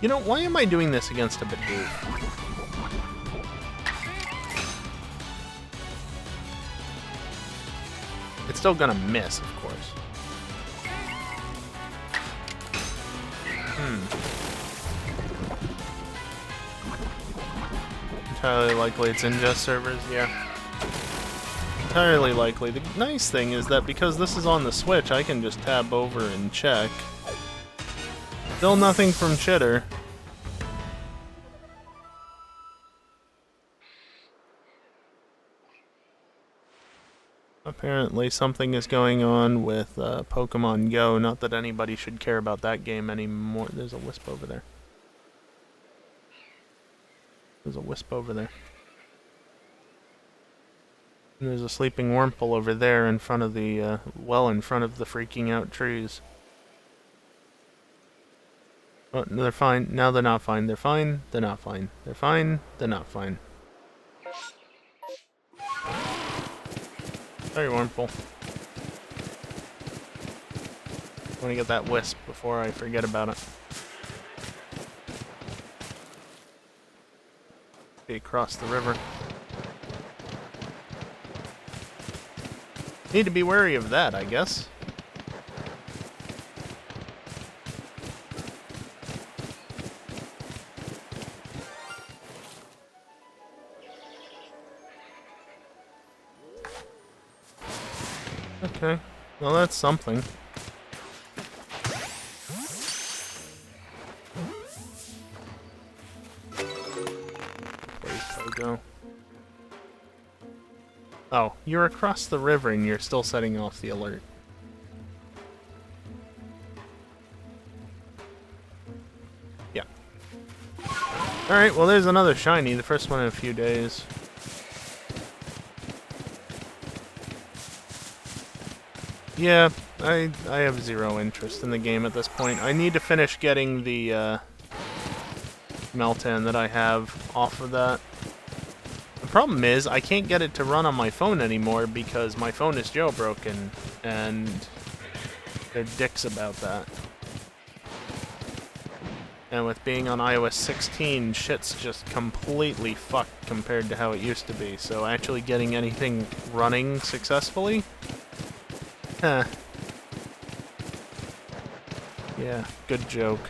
You know, why am I doing this against a Bidoof? It's still gonna miss, of course. Entirely likely it's ingest servers, yeah. Entirely likely. The nice thing is that because this is on the Switch, I can just tab over and check. Still nothing from Chitter. Apparently something is going on with Pokemon Go. Not that anybody should care about that game anymore. There's a wisp over there. There's a wisp over there. And there's a sleeping Wurmple over there in front of the, well in front of the freaking out trees. Oh, no, they're fine. Now they're not fine. They're fine. They're not fine. They're fine. They're not fine. Sorry, Wurmple. I want to get that wisp before I forget about it. Okay, cross the river. Need to be wary of that, I guess. Okay, well that's something. Where's Pogo? Oh, you're across the river and you're still setting off the alert. Yeah. Alright, well there's another shiny, the first one in a few days. Yeah, I have zero interest in the game at this point. I need to finish getting the Meltan that I have off of that. The problem is, I can't get it to run on my phone anymore because my phone is jailbroken, and they're dicks about that. And with being on iOS 16, shit's just completely fucked compared to how it used to be, so actually getting anything running successfully? Huh. Yeah, good joke.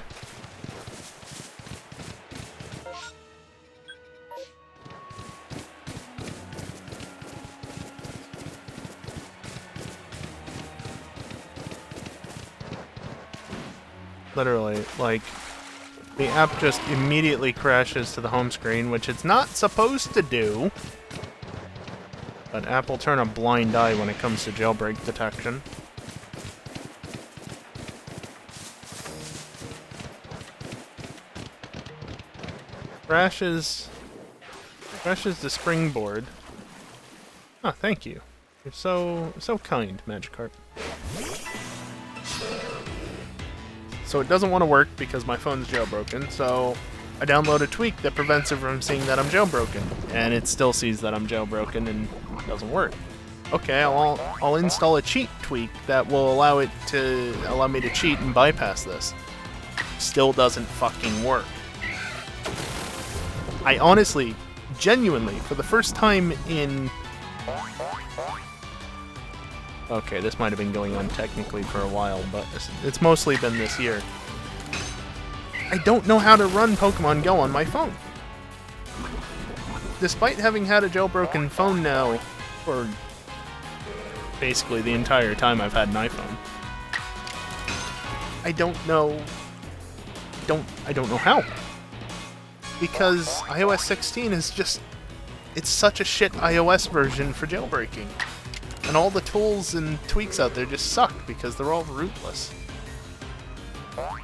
Literally, like, the app just immediately crashes to the home screen, which it's not supposed to do. But Apple turn a blind eye when it comes to jailbreak detection. Crashes the springboard. Ah, thank you. You're so kind, Magikarp. So it doesn't want to work because my phone's jailbroken, so I download a tweak that prevents it from seeing that I'm jailbroken. And it still sees that I'm jailbroken and doesn't work. Okay, I'll install a cheat tweak that will allow me to cheat and bypass this. Still doesn't fucking work. I honestly, genuinely, for the first time in... Okay, this might have been going on technically for a while, but it's mostly been this year. I don't know how to run Pokemon Go on my phone. Despite having had a jailbroken phone now for basically the entire time I've had an iPhone. I don't know how. Because iOS 16 is just... It's such a shit iOS version for jailbreaking. And all the tools and tweaks out there just suck because they're all rootless.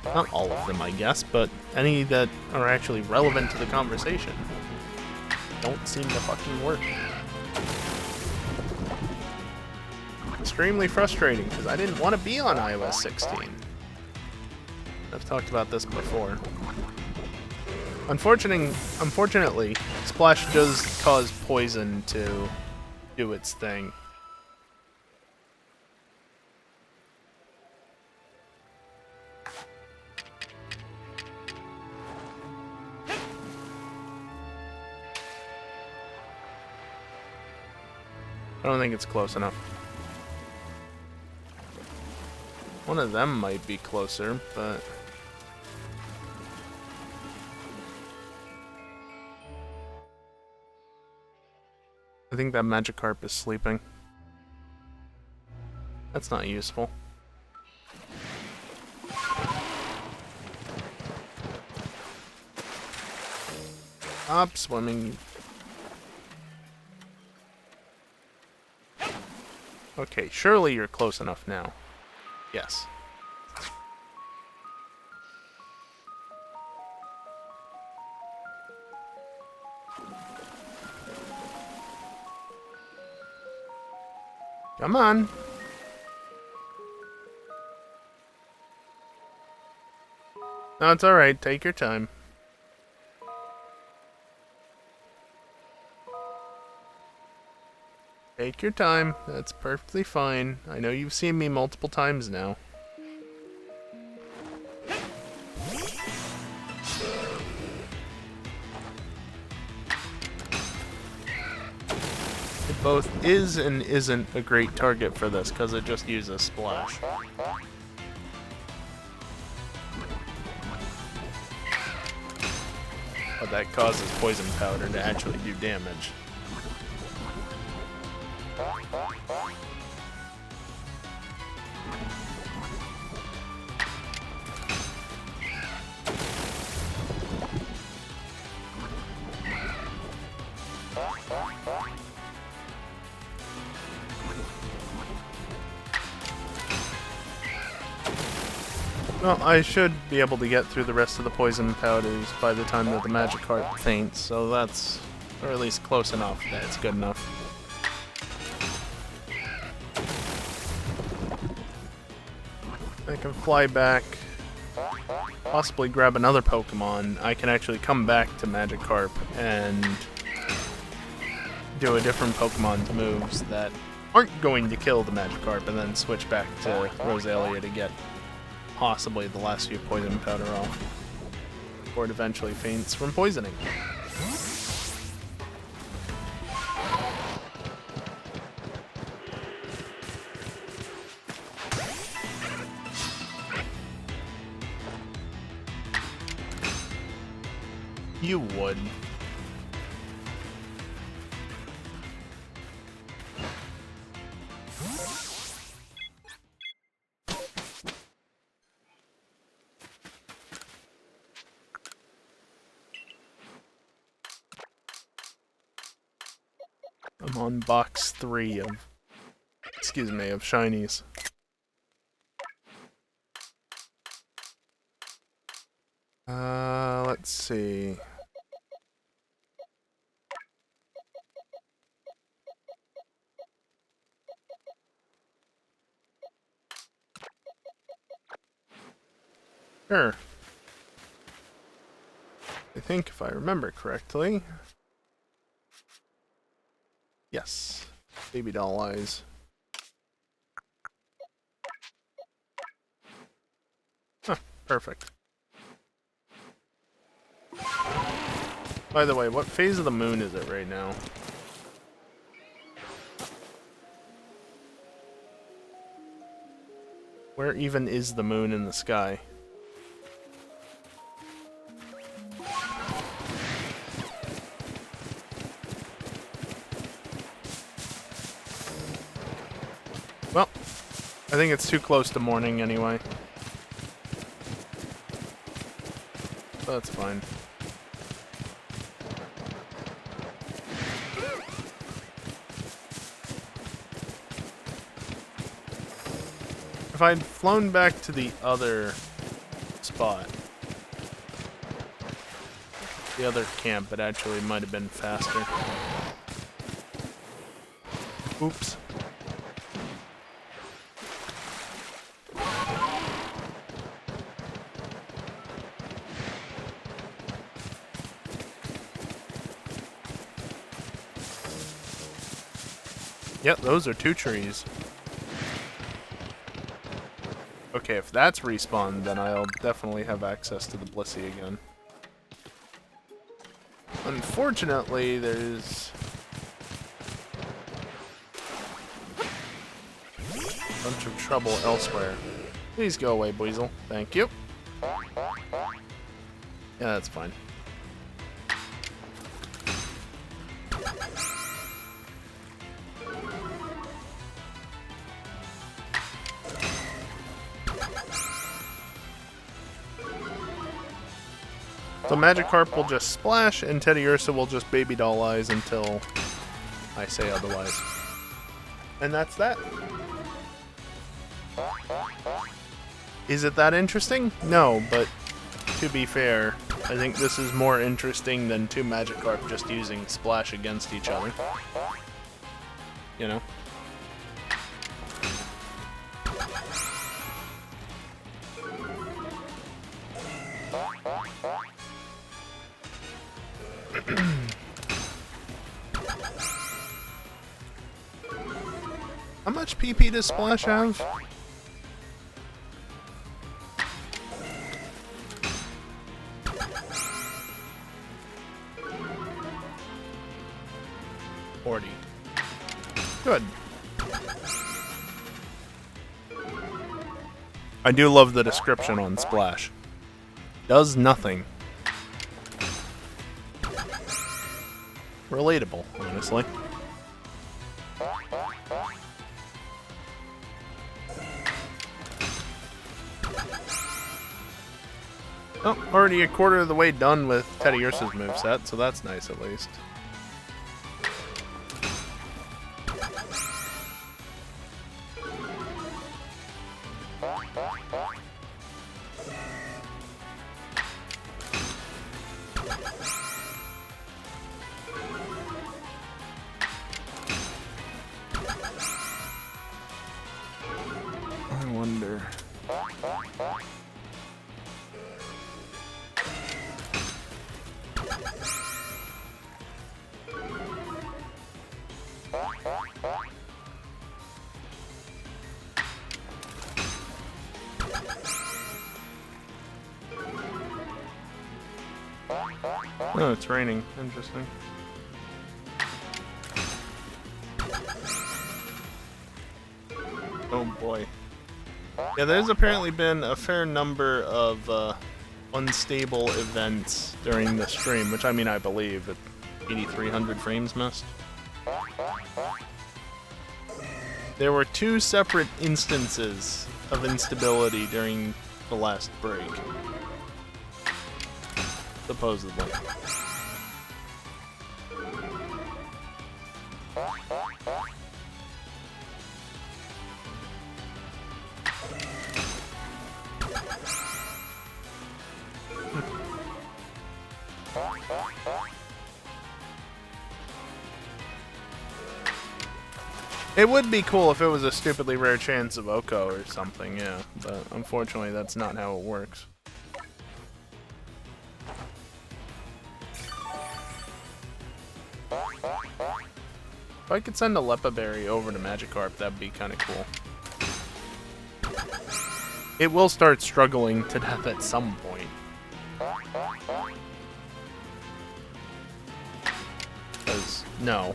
Not all of them, I guess, but any that are actually relevant to the conversation don't seem to fucking work. Extremely frustrating because I didn't want to be on iOS 16. I've talked about this before. Unfortunately, Splash does cause poison to do its thing. I don't think it's close enough. One of them might be closer, but... I think that Magikarp is sleeping. That's not useful. Stop swimming. Okay, surely you're close enough now. Yes. Come on. No, it's alright. Take your time. Take your time. That's perfectly fine. I know you've seen me multiple times now. It both is and isn't a great target for this, because it just uses Splash. But that causes Poison Powder to actually do damage. Well, I should be able to get through the rest of the poison powders by the time that the Magikarp faints, so that's, or at least close enough. That's good enough. I can fly back, possibly grab another Pokemon. I can actually come back to Magikarp and do a different Pokemon's moves that aren't going to kill the Magikarp, and then switch back to Rosalia to get possibly the last few poison powder off before it eventually faints from poisoning. You would. I'm on box 3 of, excuse me, of shinies. Let's see. Sure. I think if I remember correctly. Yes. Baby doll eyes. Huh, perfect. By the way, what phase of the moon is it right now? Where even is the moon in the sky? Well, I think it's too close to morning anyway. That's fine. If I'd flown back to the other spot, the other camp, it actually might have been faster. Oops. Yep, those are 2 trees. Okay, if that's respawned, then I'll definitely have access to the Blissey again. Unfortunately, there's a bunch of trouble elsewhere. Please go away, Buizel. Thank you. Yeah, that's fine. So Magikarp will just splash, and Teddiursa will just baby doll eyes until I say otherwise. And that's that. Is it that interesting? No, but to be fair, I think this is more interesting than 2 Magikarp just using splash against each other. You know? How much PP does Splash have? $40. Good. I do love the description on Splash. Does nothing. Relatable, honestly. Oh, already a quarter of the way done with Teddiursa's moveset, so that's nice at least. I wonder. Oh, it's raining. Interesting. Oh boy. Yeah, there's apparently been a fair number of unstable events during the stream, which I mean I believe at 8,300 frames missed. There were 2 separate instances of instability during the last break. Supposedly. It would be cool if it was a stupidly rare chance of Oko or something, yeah, but unfortunately that's not how it works. If I could send a Lepaberry over to Magikarp, that'd be kind of cool. It will start struggling to death at some point. Because, no.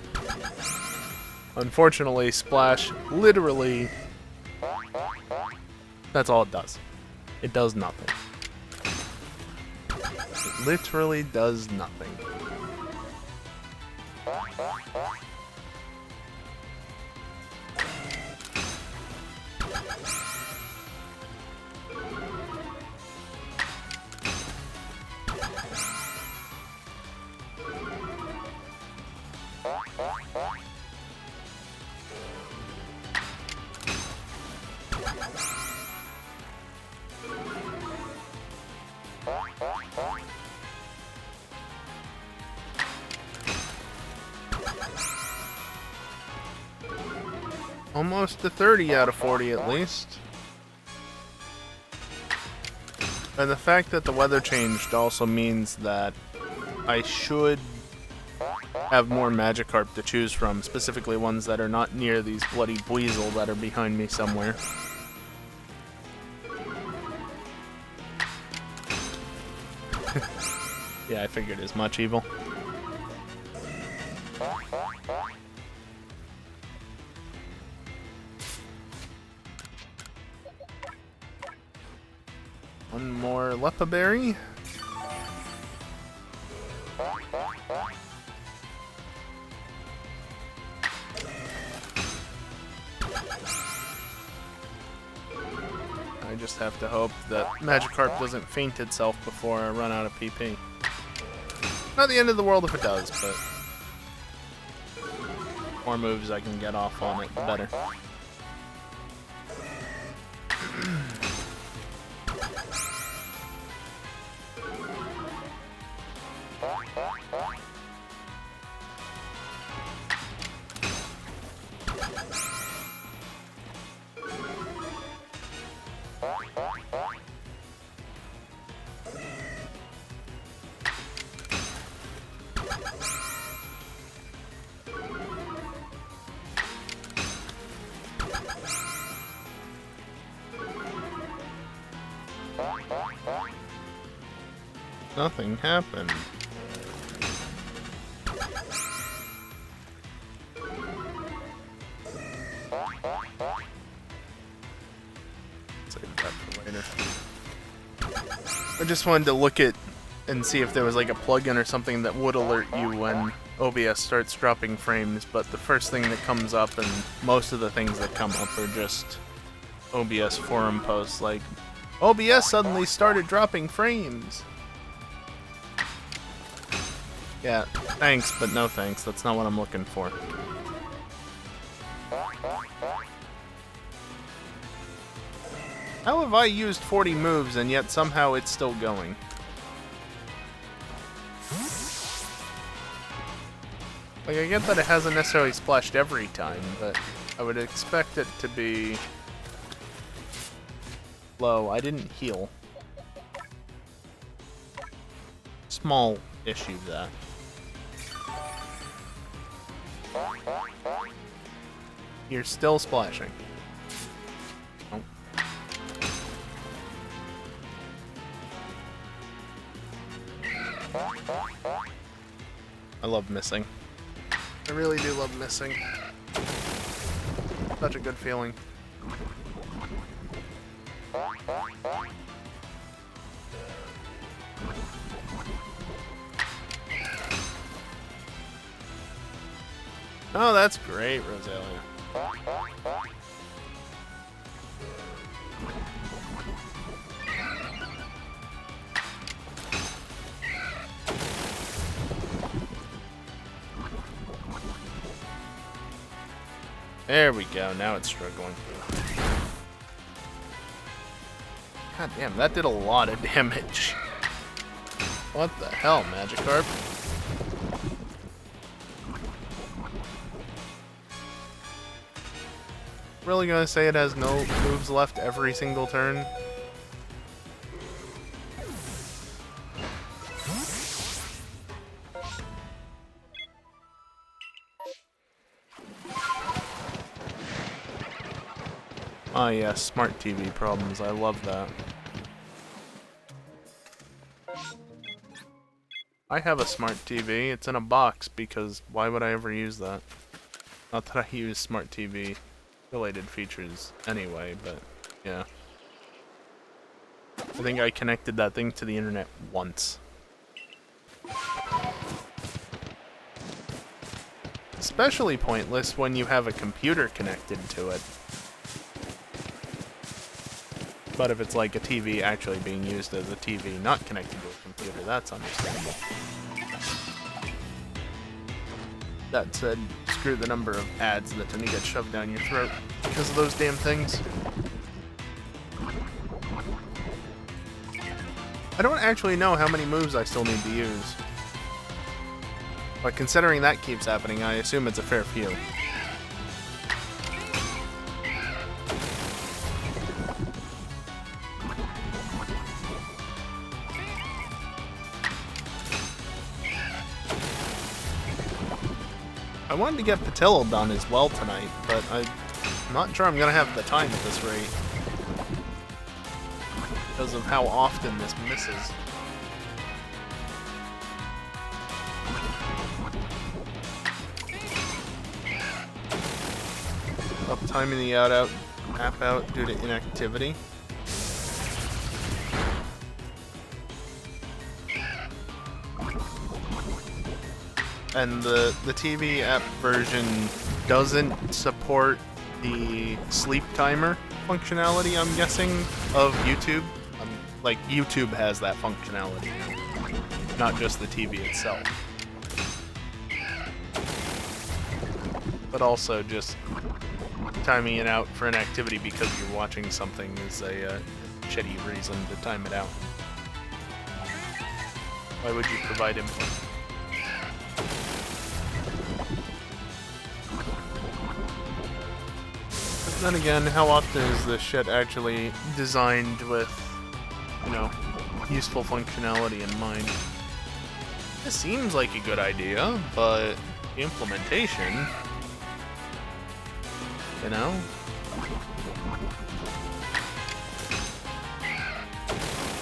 Unfortunately, Splash literally... That's all it does. It does nothing. It literally does nothing. Almost to 30 out of 40 at least. And the fact that the weather changed also means that I should have more Magikarp to choose from, specifically ones that are not near these bloody Buizel that are behind me somewhere. Yeah, I figured as much, Evil. One more Lepaberry. I just have to hope that Magikarp doesn't faint itself before I run out of PP. Not the end of the world if it does, but more moves I can get off on it, the better. Nothing happened. Save that for later. I just wanted to look at and see if there was like a plugin or something that would alert you when OBS starts dropping frames, but the first thing that comes up, and most of the things that come up, are just OBS forum posts like, OBS suddenly started dropping frames. Yeah, thanks, but no thanks. That's not what I'm looking for. How have I used 40 moves and yet somehow it's still going? Like, I get that it hasn't necessarily splashed every time, but I would expect it to be low. I didn't heal. Small issue, that. You're still splashing. Oh. I love missing. I really do love missing. Such a good feeling. Oh, that's great, Rosalia. There we go, now it's struggling. God damn, that did a lot of damage. What the hell, Magikarp? Really gonna say it has no moves left every single turn? Ah, yeah, smart TV problems. I love that. I have a smart TV. It's in a box because why would I ever use that? Not that I use smart TV related features anyway, but yeah. I think I connected that thing to the internet once. Especially pointless when you have a computer connected to it. But if it's like a TV actually being used as a TV, not connected to a computer, that's understandable. That said, screw the number of ads that tend to get shoved down your throat because of those damn things. I don't actually know how many moves I still need to use. But considering that keeps happening, I assume it's a fair few. I wanted to get Patillo done as well tonight, but I'm not sure I'm going to have the time at this rate. Because of how often this misses. Up timing the app out due to inactivity. And the TV app version doesn't support the sleep timer functionality, I'm guessing, of YouTube. Like, YouTube has that functionality now, not just the TV itself. But also just timing it out for an activity because you're watching something is a shitty reason to time it out. Why would you provide input? But then again, how often is this shit actually designed with, you know, useful functionality in mind? This seems like a good idea, but the implementation, you know?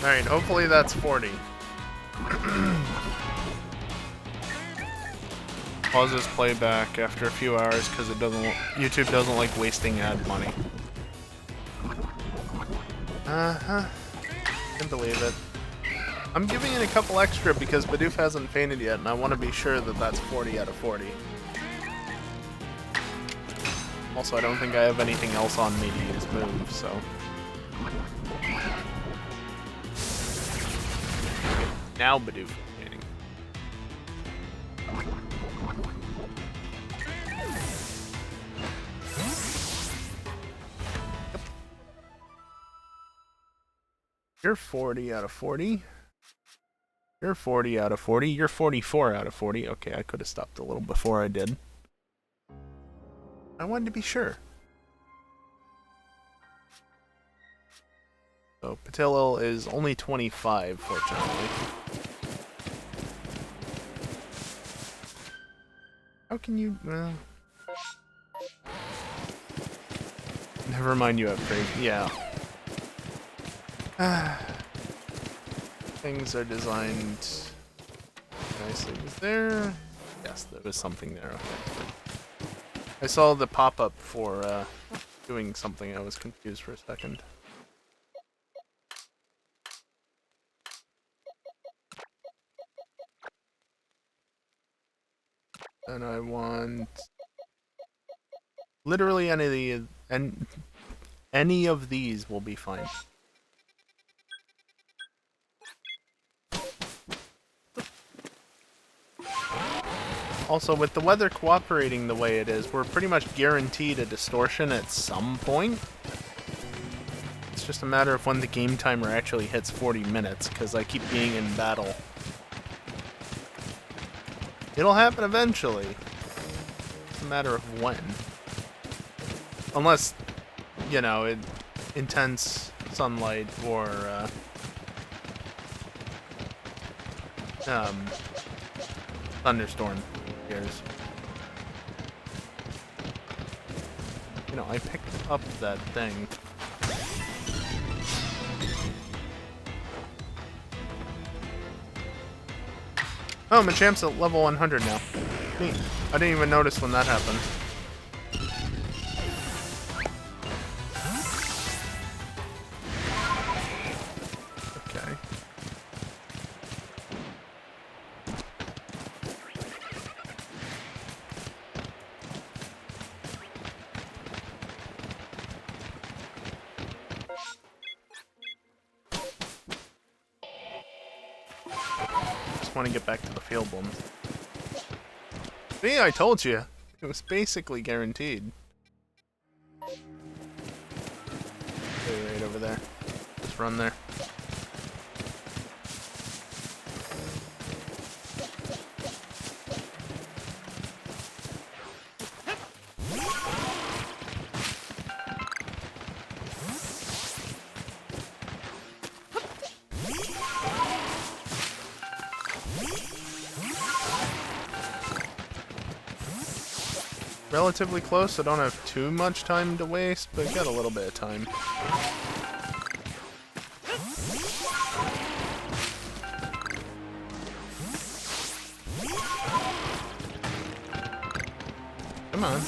Alright, hopefully that's 40. Pauses playback after a few hours because YouTube doesn't like wasting ad money. Can't believe it. I'm giving it a couple extra because Bidoof hasn't fainted yet, and I want to be sure that that's 40 out of 40. Also, I don't think I have anything else on me to use move, so... Now Bidoof is fainting. Yep. You're 40 out of 40. You're 40 out of 40. You're 44 out of 40. Okay, I could have stopped a little before I did. I wanted to be sure. So, Patillo is only 25, fortunately. How can you... Never mind, you upgrade. Yeah. Things are designed nicely. Was there... Yes, there was something there. Okay. I saw the pop-up for doing something. I was confused for a second. And I want literally any of these will be fine. Also, with the weather cooperating the way it is, we're pretty much guaranteed a distortion at some point. It's just a matter of when the game timer actually hits 40 minutes, because I keep being in battle. It'll happen eventually. It's a matter of when. Unless, you know, intense sunlight or thunderstorm appears. You know, I picked up that thing. Oh, Machamp's at level 100 now. Neat. I didn't even notice when that happened. Okay. Just want to get back to the field ones. See, I told you. It was basically guaranteed. Stay right over there. Just run there. Relatively close, I don't have too much time to waste, but got a little bit of time. Come on.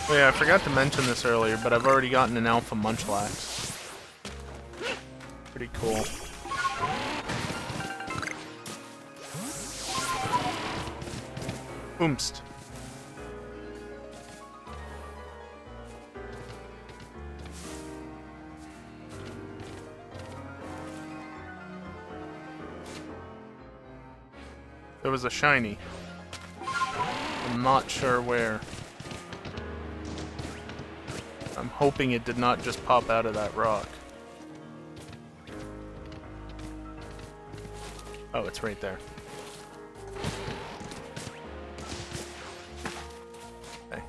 Oh yeah, I forgot to mention this earlier, but I've already gotten an Alpha Munchlax. Pretty cool. Oomst. There was a shiny. I'm not sure where. I'm hoping it did not just pop out of that rock. Oh, it's right there. Okay.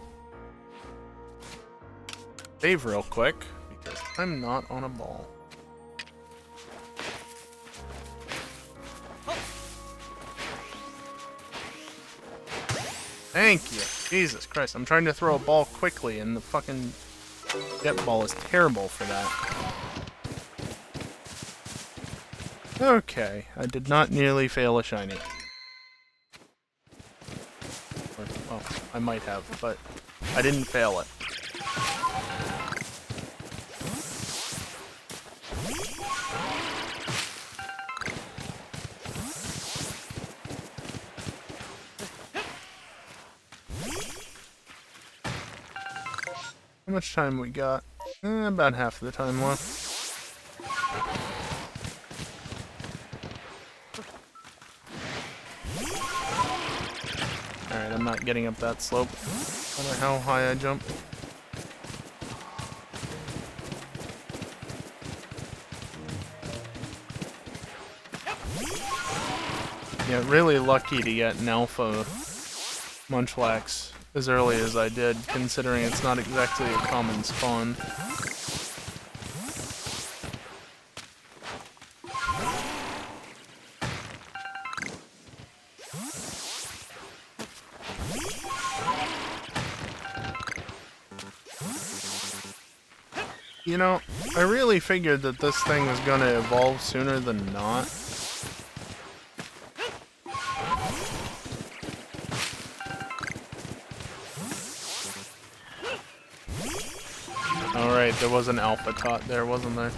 Save real quick, because I'm not on a ball. Thank you. Jesus Christ, I'm trying to throw a ball quickly, and the fucking jet ball is terrible for that. Okay, I did not nearly fail a shiny. Or, well, I might have, but I didn't fail it. How much time we got? About half of the time left. Alright, I'm not getting up that slope, no matter how high I jump. Yeah, really lucky to get an Alpha Munchlax as early as I did, considering it's not exactly a common spawn. You know, I really figured that this thing was gonna evolve sooner than not. Alright, there was an Alpha Tot there, wasn't there?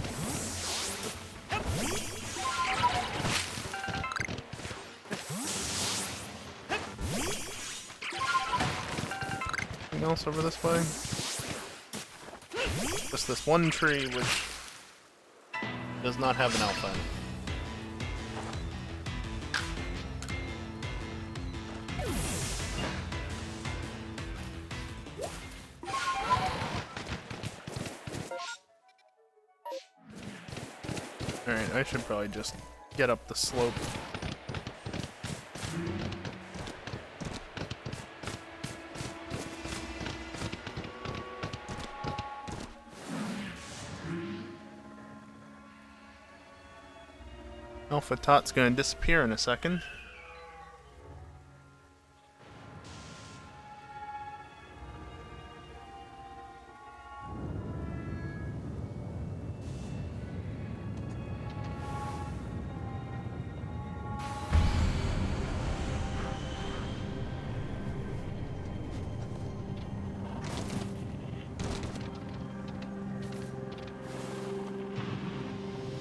Anything else over this way? Just this one tree which does not have an alpha. Alright, I should probably just get up the slope. Alpha Tot's gonna disappear in a second.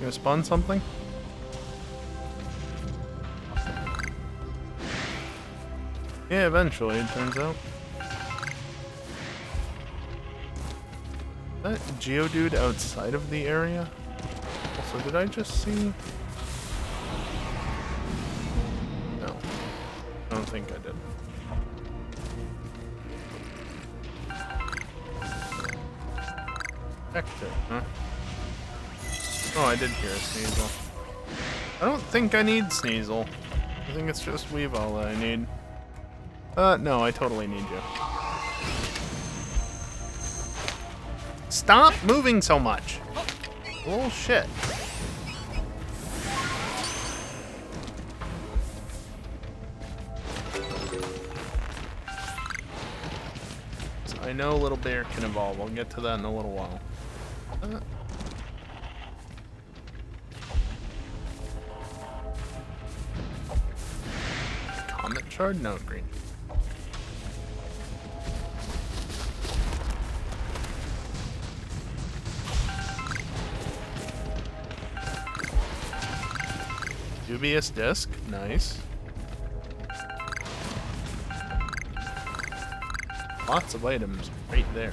Gonna spawn something? Yeah, eventually, it turns out. Is that Geodude outside of the area? Also, did I just see... No. I don't think I did. Hector, huh? Oh, I did hear a Sneasel. I don't think I need Sneasel. I think it's just Weavile that I need. No, I totally need you. Stop moving so much! Bullshit. So I know Little Bear can evolve. I'll get to that in a little while. Comet Shard? No, green. Dubious Disc, nice. Lots of items right there.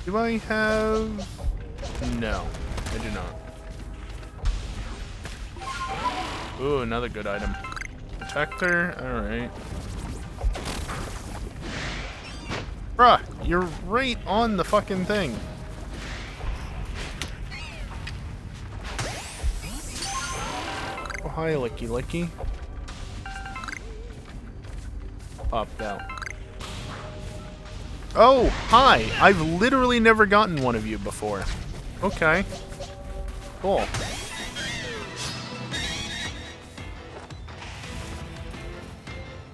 Do I have... No, I do not. Ooh, another good item. Protector, alright. Bruh, you're right on the fucking thing. Oh, hi, Licky Licky. Popped out. Oh, hi! I've literally never gotten one of you before. Okay. Cool.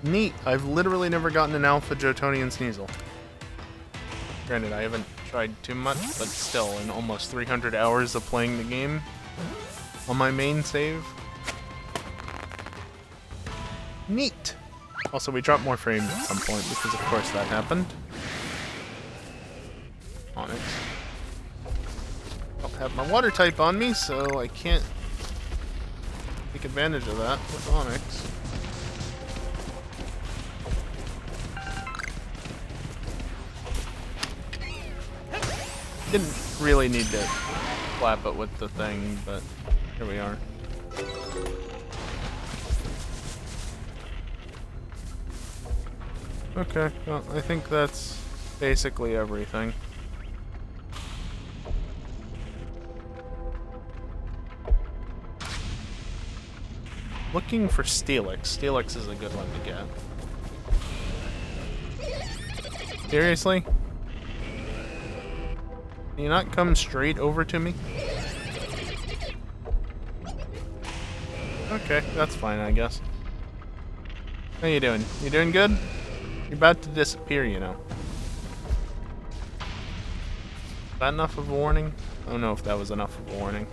Neat. I've literally never gotten an Alpha Jotonian Sneasel. Granted, I haven't tried too much, but still, in almost 300 hours of playing the game on my main save. Neat. Also, we dropped more frames at some point because, of course, that happened. Onyx. Don't have my water type on me, so I can't take advantage of that with Onyx. Didn't really need to flap it with the thing, but here we are. Okay, well, I think that's basically everything. Looking for Steelix. Steelix is a good one to get. Seriously? Can you not come straight over to me? Okay, that's fine, I guess. How you doing? You doing good? You're about to disappear, you know. Is that enough of a warning? I don't know if that was enough of a warning.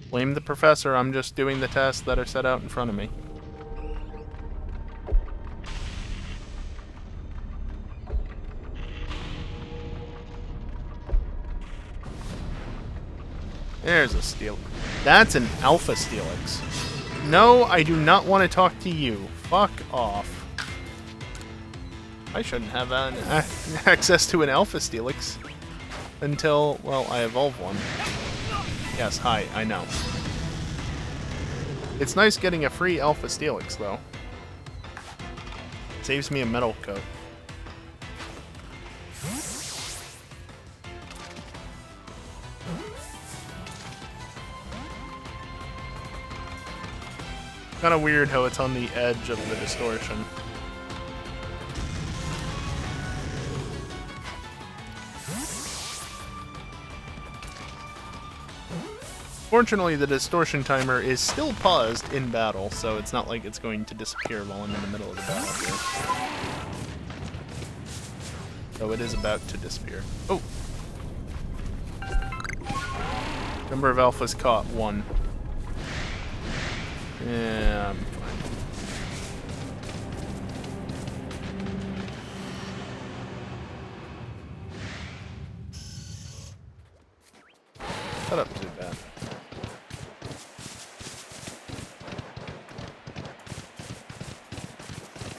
Blame the professor, I'm just doing the tests that are set out in front of me. There's a Steelix. That's an Alpha Steelix. No, I do not want to talk to you. Fuck off. I shouldn't have access to an Alpha Steelix until, well, I evolve one. Yes, hi, I know. It's nice getting a free Alpha Steelix, though. Saves me a metal coat. Kind of weird how it's on the edge of the distortion. Fortunately, the distortion timer is still paused in battle, so it's not like it's going to disappear while I'm in the middle of the battle Though it is about to disappear. Oh! Number of alphas caught, 1. Yeah, I'm fine. Not up too bad.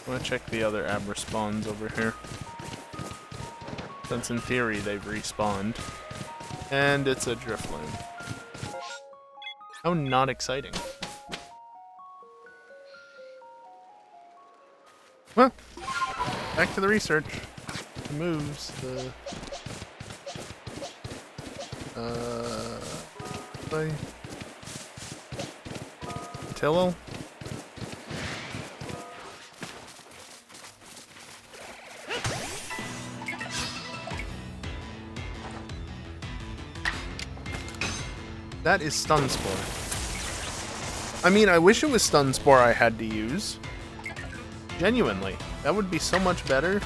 I want to check the other ab respawns over here. Since in theory they've respawned. And it's a Drifloon. How not exciting. Well, back to the research. The moves, play. Tillo? That is Stun Spore. I mean, I wish it was Stun Spore I had to use. Genuinely. That would be so much better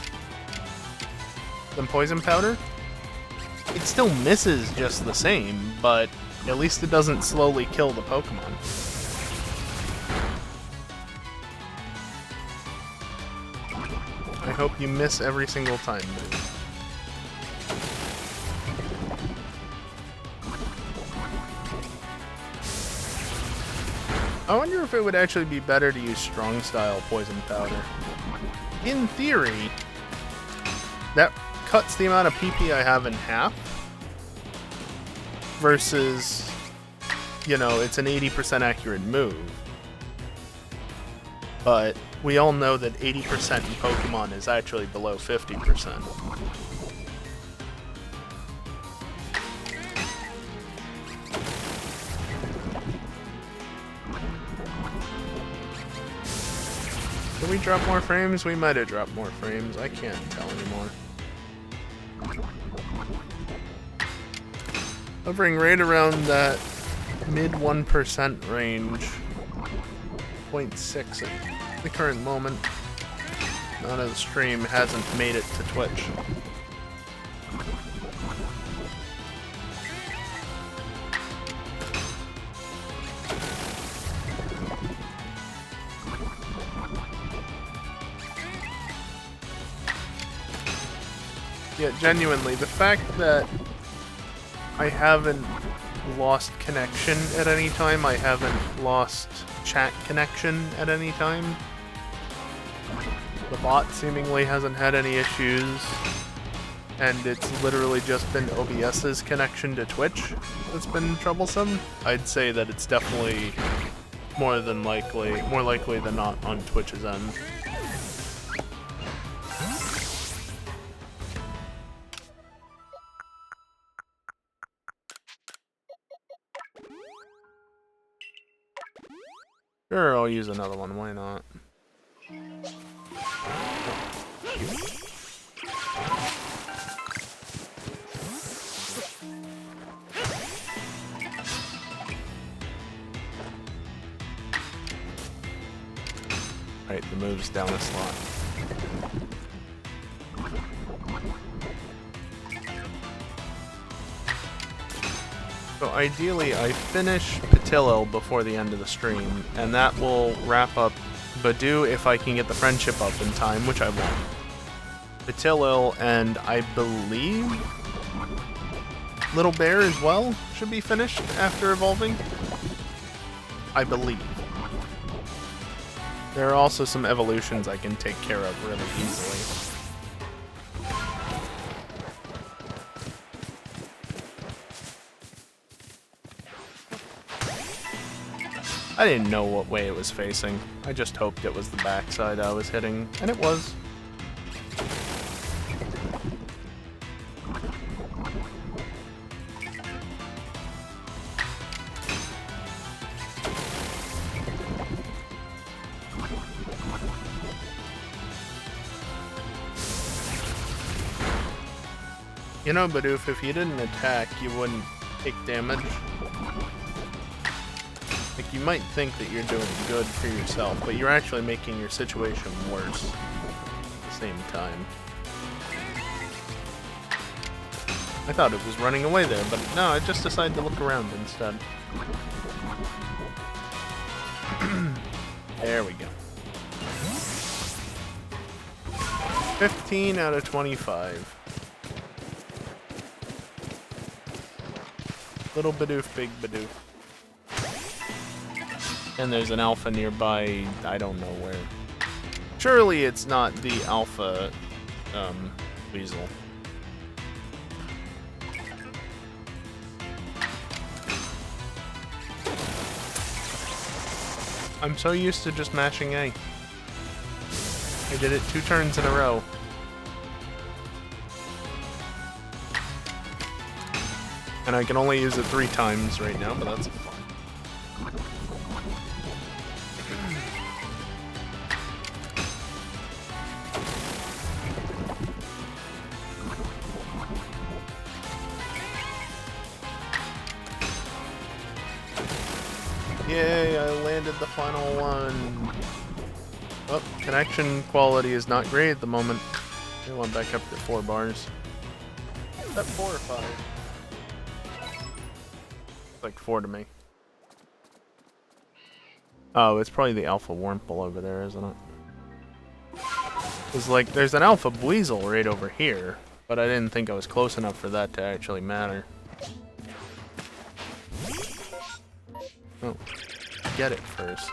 than Poison Powder. It still misses just the same, but at least it doesn't slowly kill the Pokemon. I hope you miss every single time, dude. I wonder if it would actually be better to use Strong Style Poison Powder. In theory, that cuts the amount of PP I have in half. Versus, you know, it's an 80% accurate move. But we all know that 80% in Pokemon is actually below 50%. Did we drop more frames? We might have dropped more frames. I can't tell anymore. Hovering right around that mid 1% range. 0.6 at the current moment. None of the stream hasn't made it to Twitch. Yeah, genuinely, the fact that I haven't lost connection at any time, I haven't lost chat connection at any time. The bot seemingly hasn't had any issues, and it's literally just been OBS's connection to Twitch that's been troublesome. I'd say that it's definitely more likely than not on Twitch's end. Sure, I'll use another one, why not? Right, the move's down a slot. So ideally, I finish Patillo before the end of the stream, and that will wrap up Badoo if I can get the friendship up in time, which I won't. Patillo and I believe Little Bear as well should be finished after evolving. I believe. There are also some evolutions I can take care of really easily. I didn't know what way it was facing. I just hoped it was the backside I was hitting, and it was. You know, Bidoof, if you didn't attack, you wouldn't take damage. Like, you might think that you're doing good for yourself, but you're actually making your situation worse at the same time. I thought it was running away there, but no, it just decided to look around instead. There we go. 15 out of 25. Little Bidoof, big Bidoof. And there's an alpha nearby, I don't know where. Surely it's not the alpha weasel. I'm so used to just mashing A. I did it 2 turns in a row. And I can only use it 3 times right now, but that's fine. Yay, I landed the final one. Oh, connection quality is not great at the moment. I went back up to 4 bars. Is that 4 or 5? It's like 4 to me. Oh, it's probably the alpha Wurmple over there, isn't it? It's like, there's an alpha Weasel right over here, but I didn't think I was close enough for that to actually matter. Oh, get it first.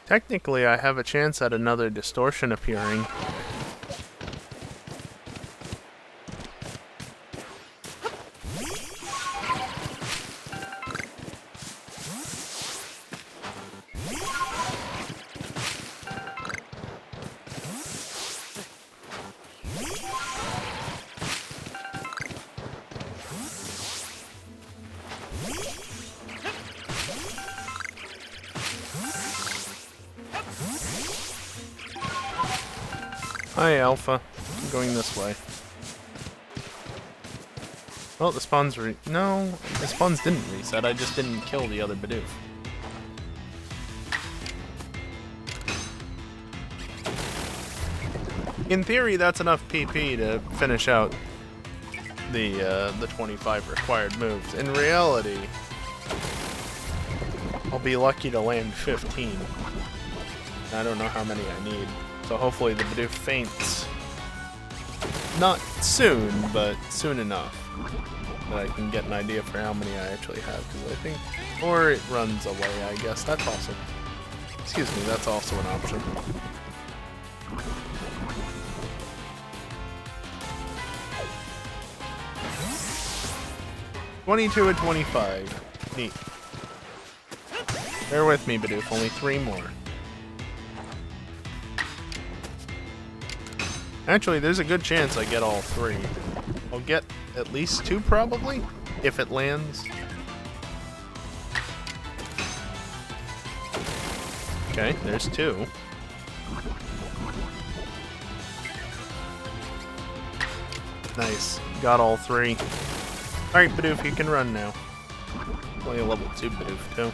Technically, I have a chance at another distortion appearing. Hi, Alpha. I'm going this way. Well, the spawns no, the spawns didn't reset. I just didn't kill the other Bidoof. In theory, that's enough PP to finish out the 25 required moves. In reality, I'll be lucky to land 15. I don't know how many I need. So hopefully the Bidoof faints. Not soon, but soon enough that I can get an idea for how many I actually have. Because I think, or it runs away. I guess that's also. Excuse me, that's also an option. $22 and 25. Neat. Bear with me, Bidoof. Only 3 more. Actually, there's a good chance I get all 3. I'll get at least 2 probably, if it lands. Okay, there's 2. Nice, got all 3. Alright, Bidoof, you can run now. Only a level 2 Bidoof, too.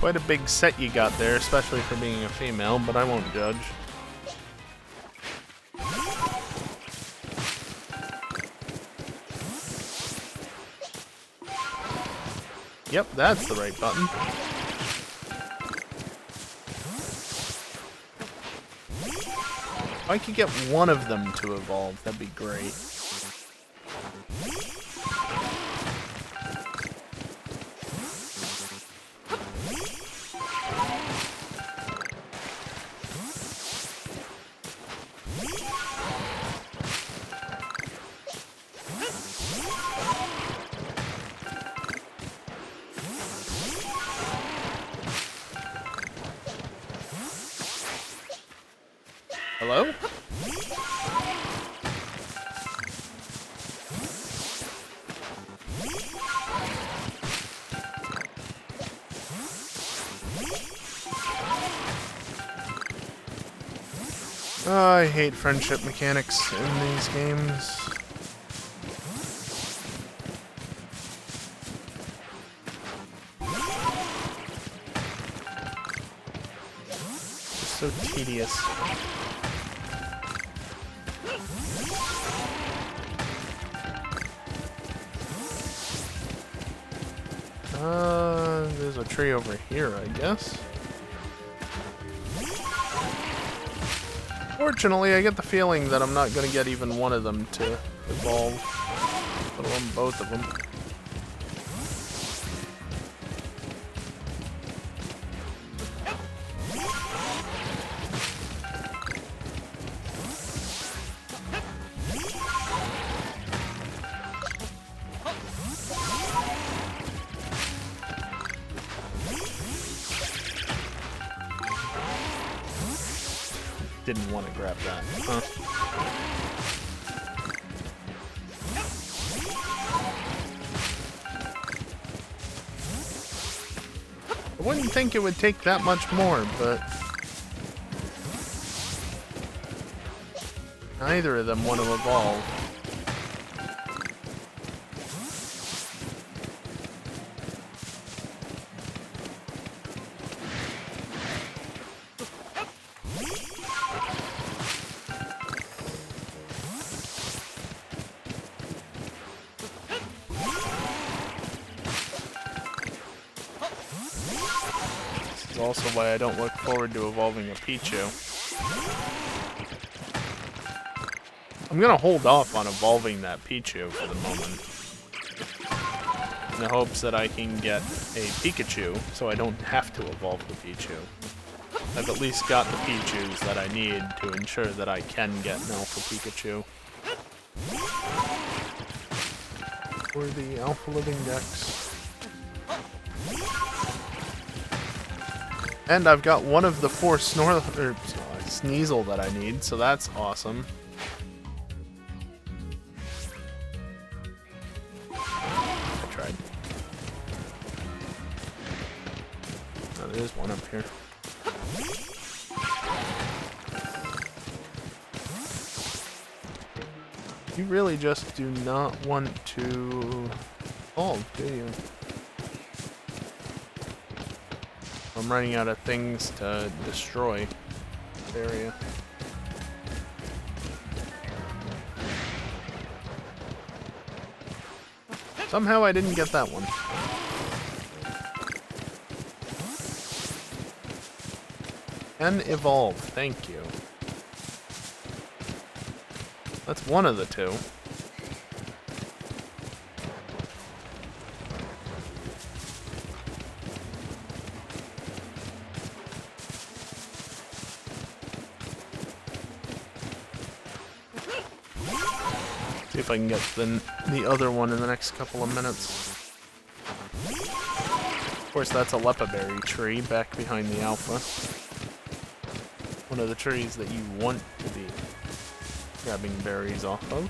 Quite a big set you got there, especially for being a female, but I won't judge. Yep, that's the right button. If I could get one of them to evolve, that'd be great. Hello? Oh, I hate friendship mechanics in these games. Just so tedious. There's a tree over here, I guess. Fortunately, I get the feeling that I'm not going to get even one of them to evolve, let alone both of them. Didn't want to grab that, huh? I wouldn't think it would take that much more, but neither of them want to evolve. Also why I don't look forward to evolving a Pichu. I'm gonna hold off on evolving that Pichu for the moment, in the hopes that I can get a Pikachu, so I don't have to evolve the Pichu. I've at least got the Pichus that I need to ensure that I can get an Alpha Pikachu. For the Alpha Living Dex. And I've got one of the 4 Sneasel that I need, so that's awesome. I tried. Oh, there's one up here. You really just do not want to evolve, do you? I'm running out of things to destroy this area. Somehow I didn't get that one. And evolve, thank you. That's one of the 2. See if I can get the other one in the next couple of minutes. Of course, that's a Lepaberry tree back behind the Alpha. One of the trees that you want to be grabbing berries off of.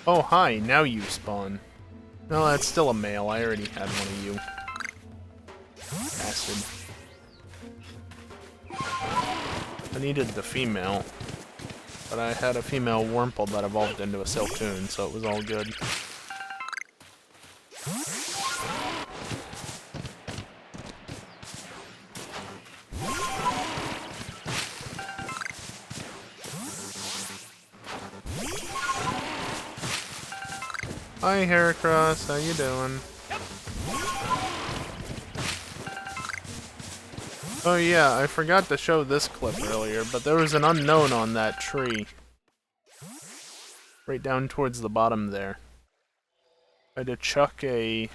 Oh, hi, now you spawn. No, that's still a male. I already had one of you. Bastard. I needed the female, but I had a female Wurmple that evolved into a Silcoon, so it was all good. Hi, Heracross, how you doing? Oh yeah, I forgot to show this clip earlier, but there was an unknown on that tree. Right down towards the bottom there. I had to chuck a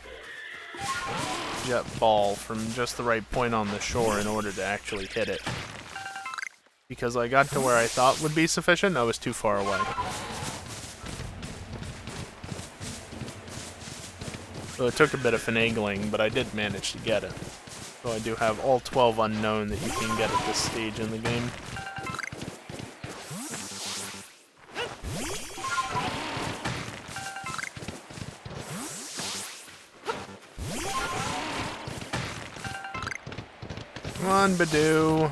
jet ball from just the right point on the shore in order to actually hit it. Because I got to where I thought would be sufficient, I was too far away. So it took a bit of finagling, but I did manage to get it. So I do have all 12 unknown that you can get at this stage in the game. Come on, Badoo.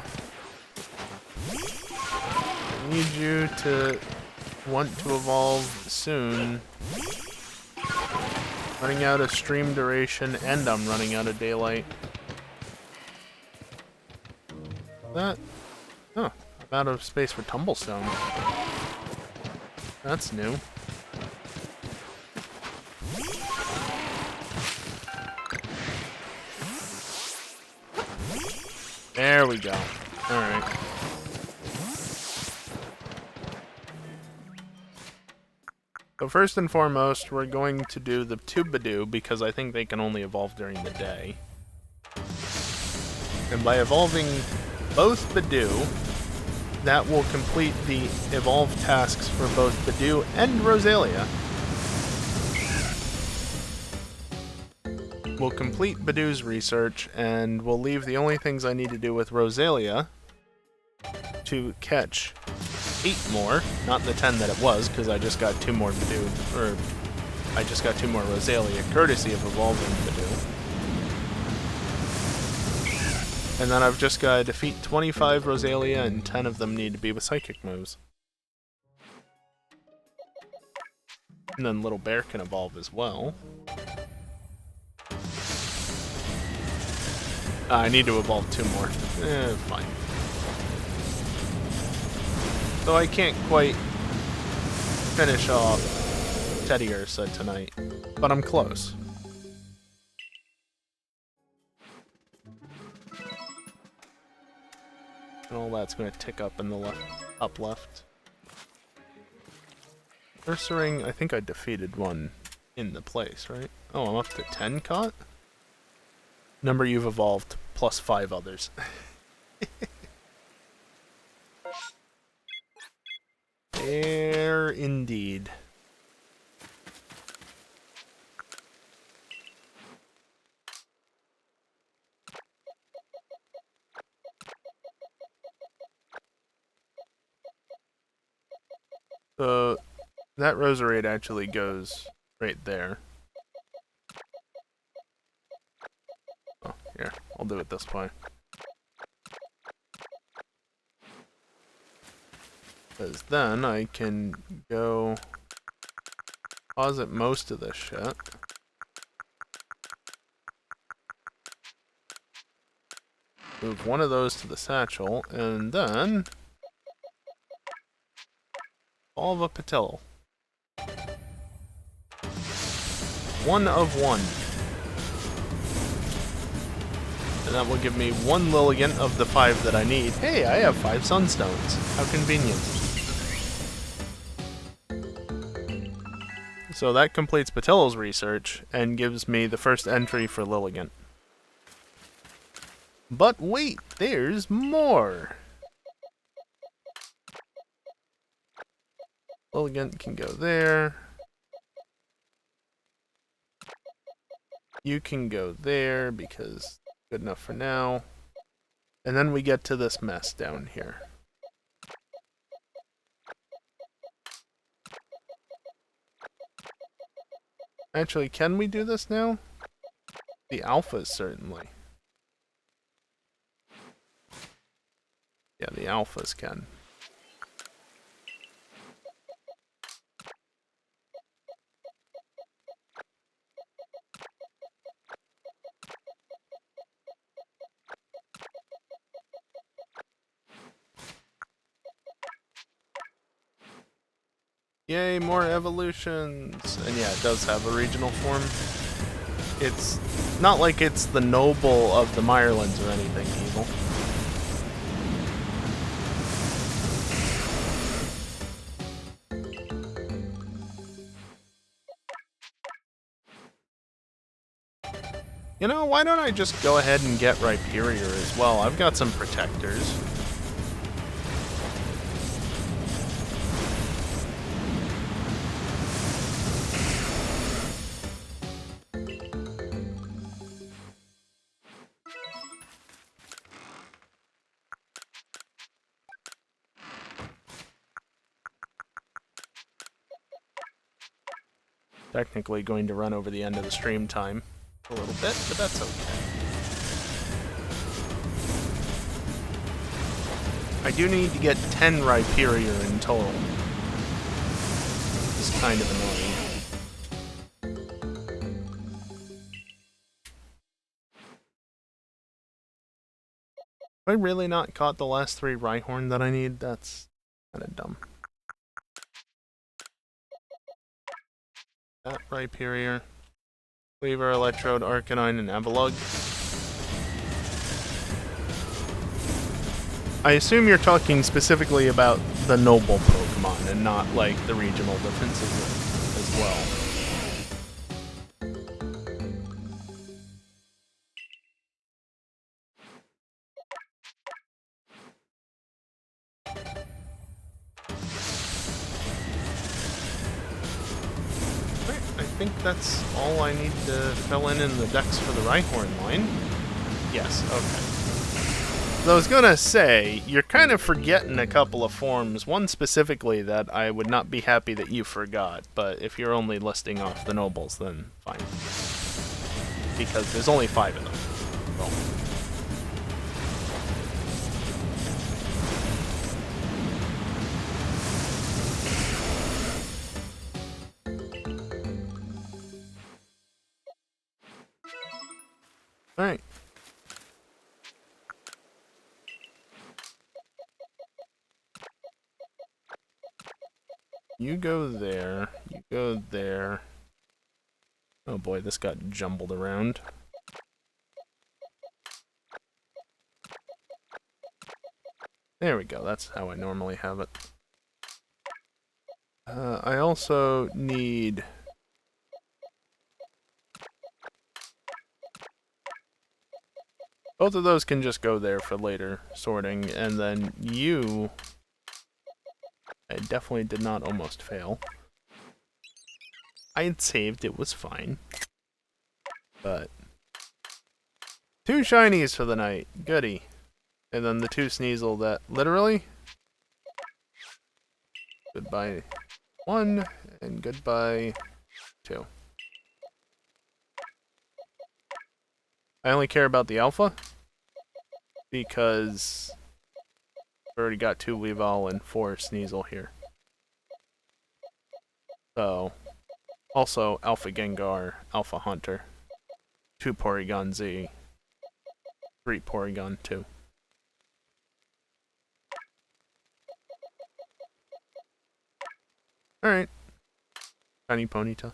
I need you to want to evolve soon. Running out of stream duration, and I'm running out of daylight. That? Oh, I'm out of space for Tumblestone. That's new. There we go. Alright. So first and foremost, we're going to do the two Badoo, because I think they can only evolve during the day. And by evolving both Badoo, that will complete the evolve tasks for both Badoo and Rosalia. We'll complete Badoo's research, and we'll leave the only things I need to do with Rosalia to catch 8 more, not the 10 that it was, because I just got 2 more Badoo, or I just got 2 more Rosalia, courtesy of evolving Badoo. And then I've just got to defeat 25 Rosalia, and 10 of them need to be with psychic moves. And then Little Bear can evolve as well. I need to evolve 2 more. Fine. So I can't quite finish off Teddy Ursa tonight, but I'm close. And all that's going to tick up in the up left. Ursaring, I think I defeated one in the place, right? Oh, I'm up to 10 caught? Number you've evolved, plus 5 others. There, indeed. So, that Roserade actually goes right there. Oh, here, I'll do it this way. Because then I can go deposit most of this shit. Move one of those to the satchel, and then evolve a Patil. 1 of 1. And that will give me 1 Lilligant of the 5 that I need. Hey, I have 5 Sunstones. How convenient. So that completes Patil's research, and gives me the first entry for Lilligant. But wait, there's more! Lilligant can go there. You can go there, because good enough for now. And then we get to this mess down here. Actually, can we do this now? The alphas, certainly. Yeah, the alphas can. Yay, more evolutions! And yeah, it does have a regional form. It's not like it's the noble of the Mirelands or anything evil. You know, why don't I just go ahead and get Rhyperior as well? I've got some protectors. technically going to run over the end of the stream time a little bit, but that's okay. I do need to get 10 Rhyperior in total. It's kind of annoying. Have I really not caught the last 3 Rhyhorn that I need? That's kind of dumb. That Rhyperior. Cleaver, Electrode, Arcanine, and Avalugg. I assume you're talking specifically about the noble Pokemon and not like the regional defenses as well. I think that's all I need to fill in the decks for the Rhyhorn line. Yes, okay. So I was gonna say, you're kind of forgetting a couple of forms, one specifically that I would not be happy that you forgot, but if you're only listing off the nobles, then fine. Because there's only 5 of them. So. Alright. You go there. You go there. Oh boy, this got jumbled around. There we go, that's how I normally have it. I also need... Both of those can just go there for later sorting, and then you... I definitely did not almost fail. I had saved, it was fine. But... 2 shinies for the night, goody. And then the 2 Sneasel that literally... Goodbye 1, and goodbye 2. I only care about the alpha, because I've already got 2 Weavile and 4 Sneasel here. So, also Alpha Gengar, Alpha Hunter, 2 Porygon Z, 3 Porygon 2. Alright. Tiny Ponyta.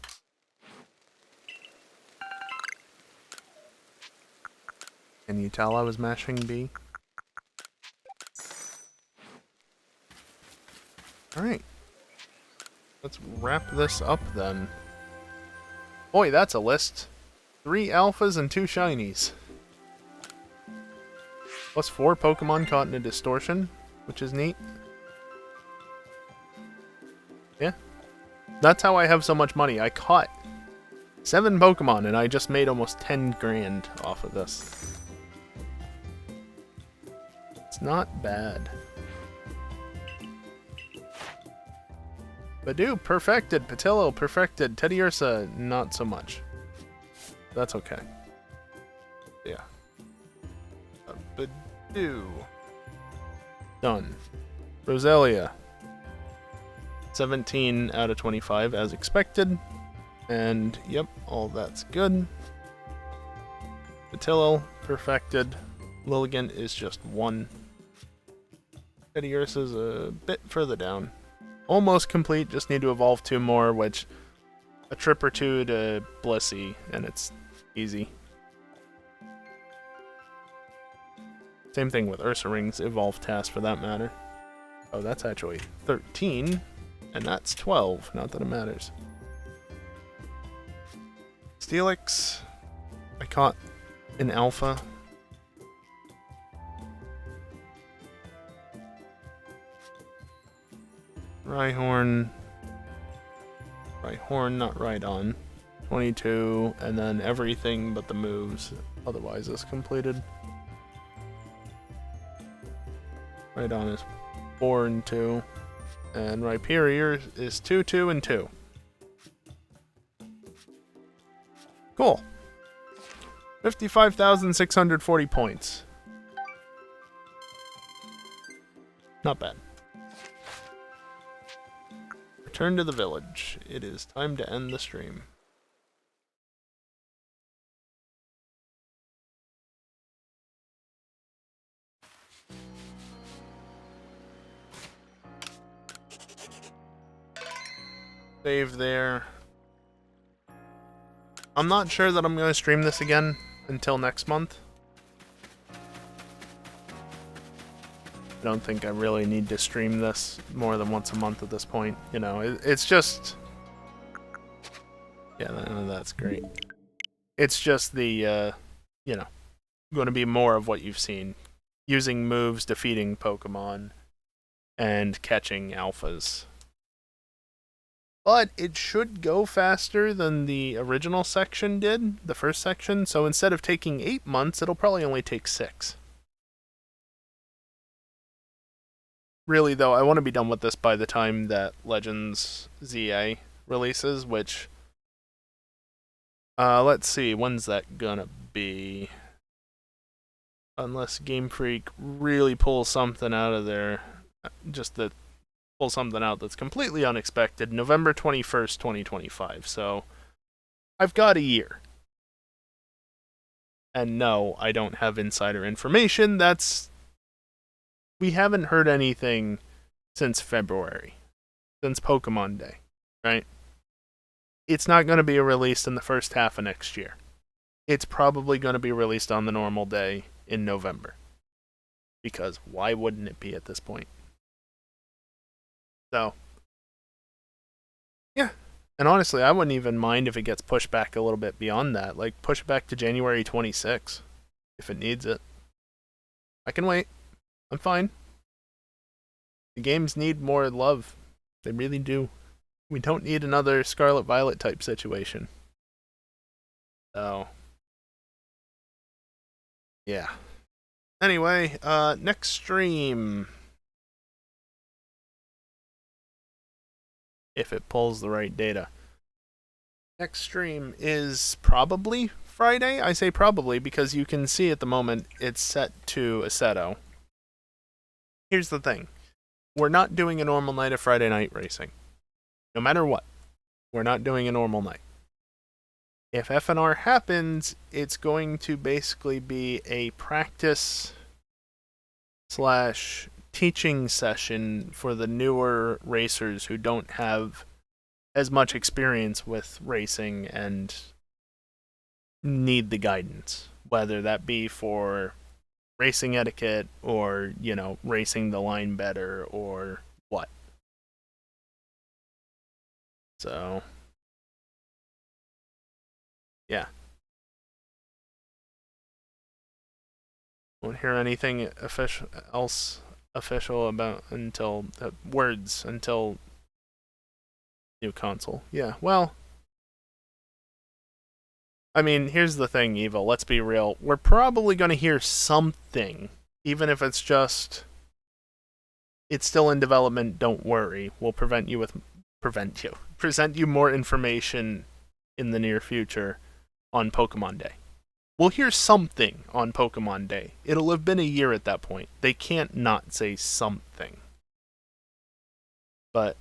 Can you tell I was mashing B? Alright. Let's wrap this up then. Boy, that's a list. 3 alphas and 2 shinies. Plus 4 Pokemon caught in a distortion, which is neat. Yeah. That's how I have so much money. I caught 7 Pokemon and I just made almost 10 grand off of this. It's not bad. Badoo, perfected. Patillo, perfected. Teddiursa, not so much. That's okay. Yeah. Badoo. Done. Roselia. 17 out of 25 as expected. And, yep, all that's good. Patillo, perfected. Lilligant is just 1. Teddiursa's a bit further down. Almost complete, just need to evolve 2 more, which a trip or 2 to Blissey, and it's easy. Same thing with Ursaring's evolve task for that matter. Oh, that's actually 13, and that's 12, not that it matters. Steelix, I caught an alpha. Rhyhorn, not Rhydon. 22, and then everything but the moves, otherwise is completed. Rhydon is 4 and 2, and Rhyperior is 2, 2, and 2. Cool. 55,640 points. Not bad. Return to the village. It is time to end the stream. Save there. I'm not sure that I'm going to stream this again until next month. I don't think I really need to stream this more than once a month at this point. You know, it's just... Yeah, that's great. It's just the, you know, going to be more of what you've seen. Using moves, defeating Pokemon, and catching alphas. But it should go faster than the original section did, the first section. So instead of taking 8 months, it'll probably only take 6. Really, though, I want to be done with this by the time that Legends ZA releases, which... let's see, when's that gonna be? Unless Game Freak really pulls something out of there. Just that... Pull something out that's completely unexpected. November 21st, 2025. So, I've got a year. And no, I don't have insider information. We haven't heard anything since February. Since Pokemon Day, right? It's not going to be released in the first half of next year. It's probably going to be released on the normal day in November. Because why wouldn't it be at this point? So, yeah. And honestly, I wouldn't even mind if it gets pushed back a little bit beyond that. Like, push it back to January 26th, if it needs it. I can wait. I'm fine. The games need more love. They really do. We don't need another Scarlet Violet type situation. So, yeah. Anyway, next stream. If it pulls the right data. Next stream is probably Friday. I say probably because you can see at the moment it's set to Aceto. Here's the thing. We're not doing a normal night of Friday night racing. No matter what. We're not doing a normal night. If FNR happens, it's going to basically be a practice / teaching session for the newer racers who don't have as much experience with racing and need the guidance, whether that be for racing etiquette or, you know, racing the line better or what. So, yeah. Won't hear anything official about until words until new console. Yeah, well, I mean, here's the thing, Evil. Let's be real. We're probably going to hear something, even if it's just it's still in development. Don't worry. We'll present you more information in the near future on Pokemon Day. We'll hear something on Pokemon Day. It'll have been a year at that point. They can't not say something. But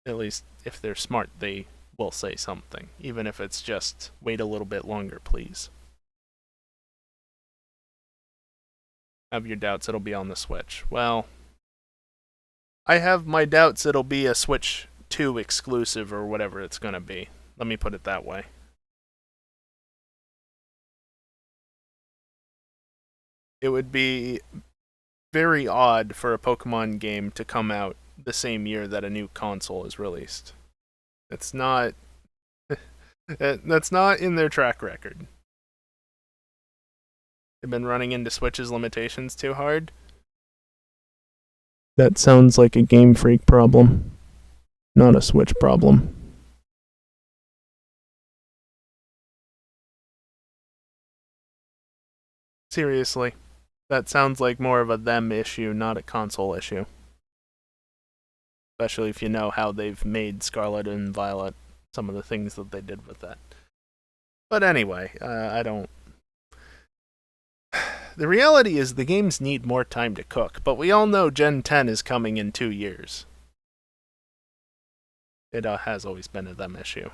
at least if they're smart, they will say something. Even if it's just, wait a little bit longer, please. Have your doubts it'll be on the Switch. Well, I have my doubts it'll be a Switch 2 exclusive or whatever it's going to be. Let me put it that way. It would be very odd for a Pokemon game to come out the same year that a new console is released. It's not... That's not in their track record. They've been running into Switch's limitations too hard. That sounds like a Game Freak problem, not a Switch problem. Seriously. That sounds like more of a them issue, not a console issue. Especially if you know how they've made Scarlet and Violet some of the things that they did with that. But anyway, I don't. The reality is the games need more time to cook, but we all know Gen 10 is coming in 2 years. It has always been a them issue.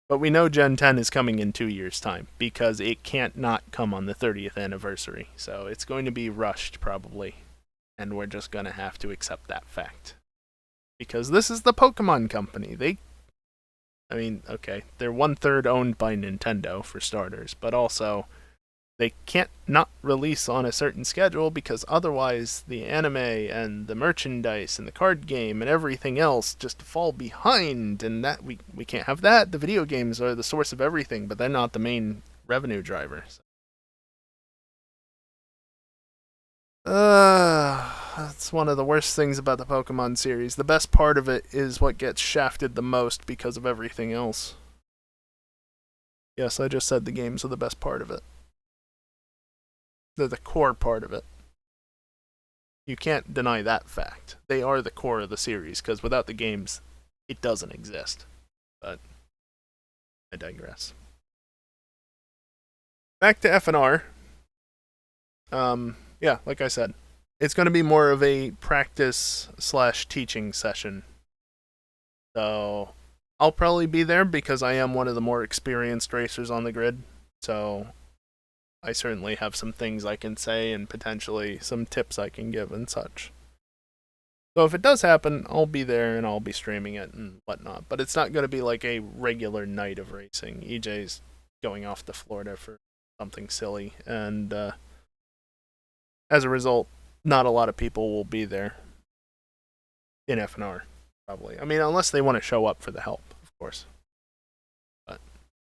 But we know Gen 10 is coming in 2 years' time, because it can't not come on the 30th anniversary. So it's going to be rushed, probably. And we're just going to have to accept that fact. Because this is the Pokemon Company. Okay, they're 1/3 owned by Nintendo, for starters, but also they can't not release on a certain schedule because otherwise the anime and the merchandise and the card game and everything else just fall behind, and that we can't have that. The video games are the source of everything, but they're not the main revenue driver. That's one of the worst things about the Pokemon series. The best part of it is what gets shafted the most because of everything else. Yes, I just said the games are the best part of it. They're the core part of it. You can't deny that fact. They are the core of the series, because without the games, it doesn't exist. But I digress. Back to FNR. Yeah, like I said, it's going to be more of a practice/teaching session. So I'll probably be there because I am one of the more experienced racers on the grid. So I certainly have some things I can say and potentially some tips I can give and such. So if it does happen, I'll be there and I'll be streaming it and whatnot. But it's not going to be like a regular night of racing. EJ's going off to Florida for something silly, and as a result, not a lot of people will be there in FNR, probably. I mean, unless they want to show up for the help, of course. But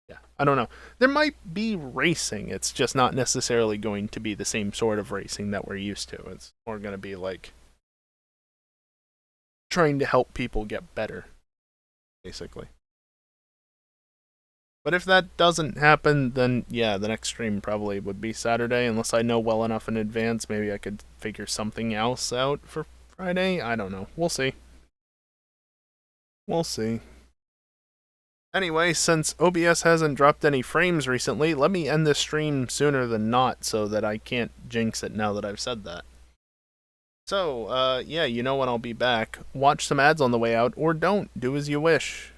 yeah, I don't know. There might be racing. It's just not necessarily going to be the same sort of racing that we're used to. It's more going to be like trying to help people get better, basically. But if that doesn't happen, then yeah, the next stream probably would be Saturday, unless I know well enough in advance. Maybe I could figure something else out for Friday. I don't know. We'll see. We'll see. Anyway, since OBS hasn't dropped any frames recently, let me end this stream sooner than not so that I can't jinx it now that I've said that. So, yeah, you know when I'll be back. Watch some ads on the way out, or don't. Do as you wish.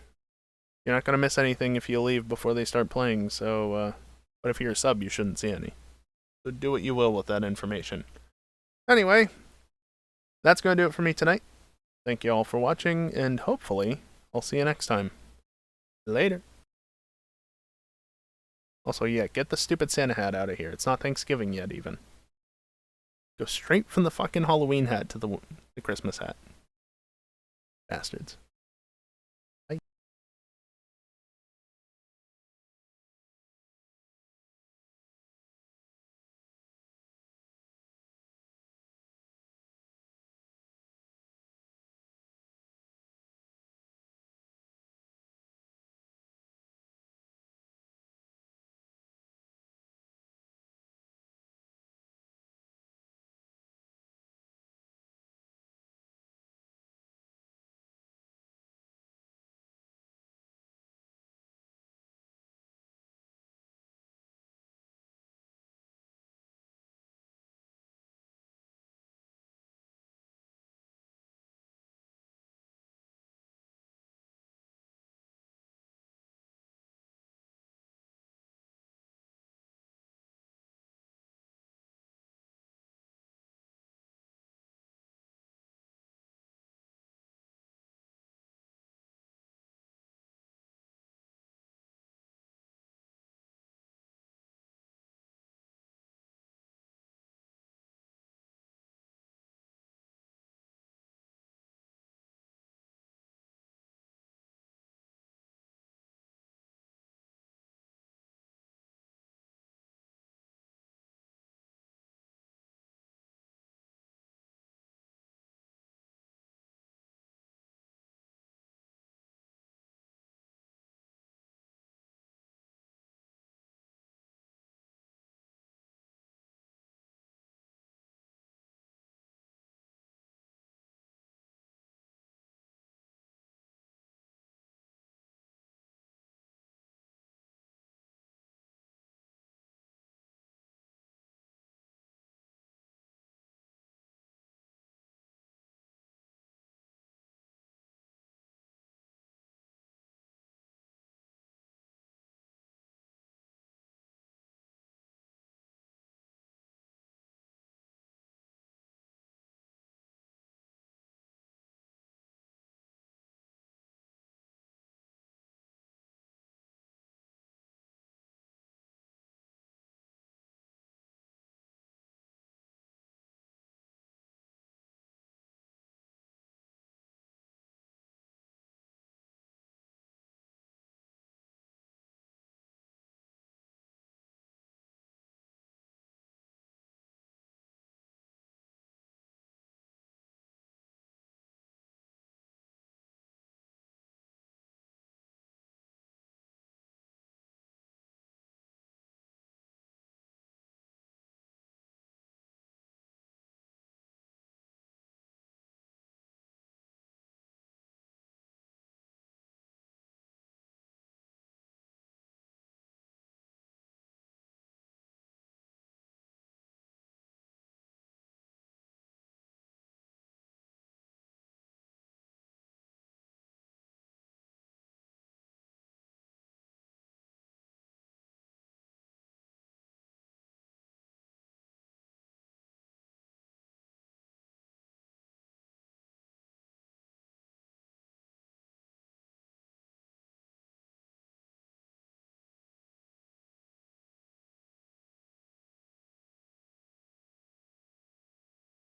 You're not going to miss anything if you leave before they start playing, so, but if you're a sub, you shouldn't see any. So do what you will with that information. Anyway, that's going to do it for me tonight. Thank you all for watching, and hopefully, I'll see you next time. Later. Also, yeah, get the stupid Santa hat out of here. It's not Thanksgiving yet, even. Go straight from the fucking Halloween hat to the Christmas hat. Bastards.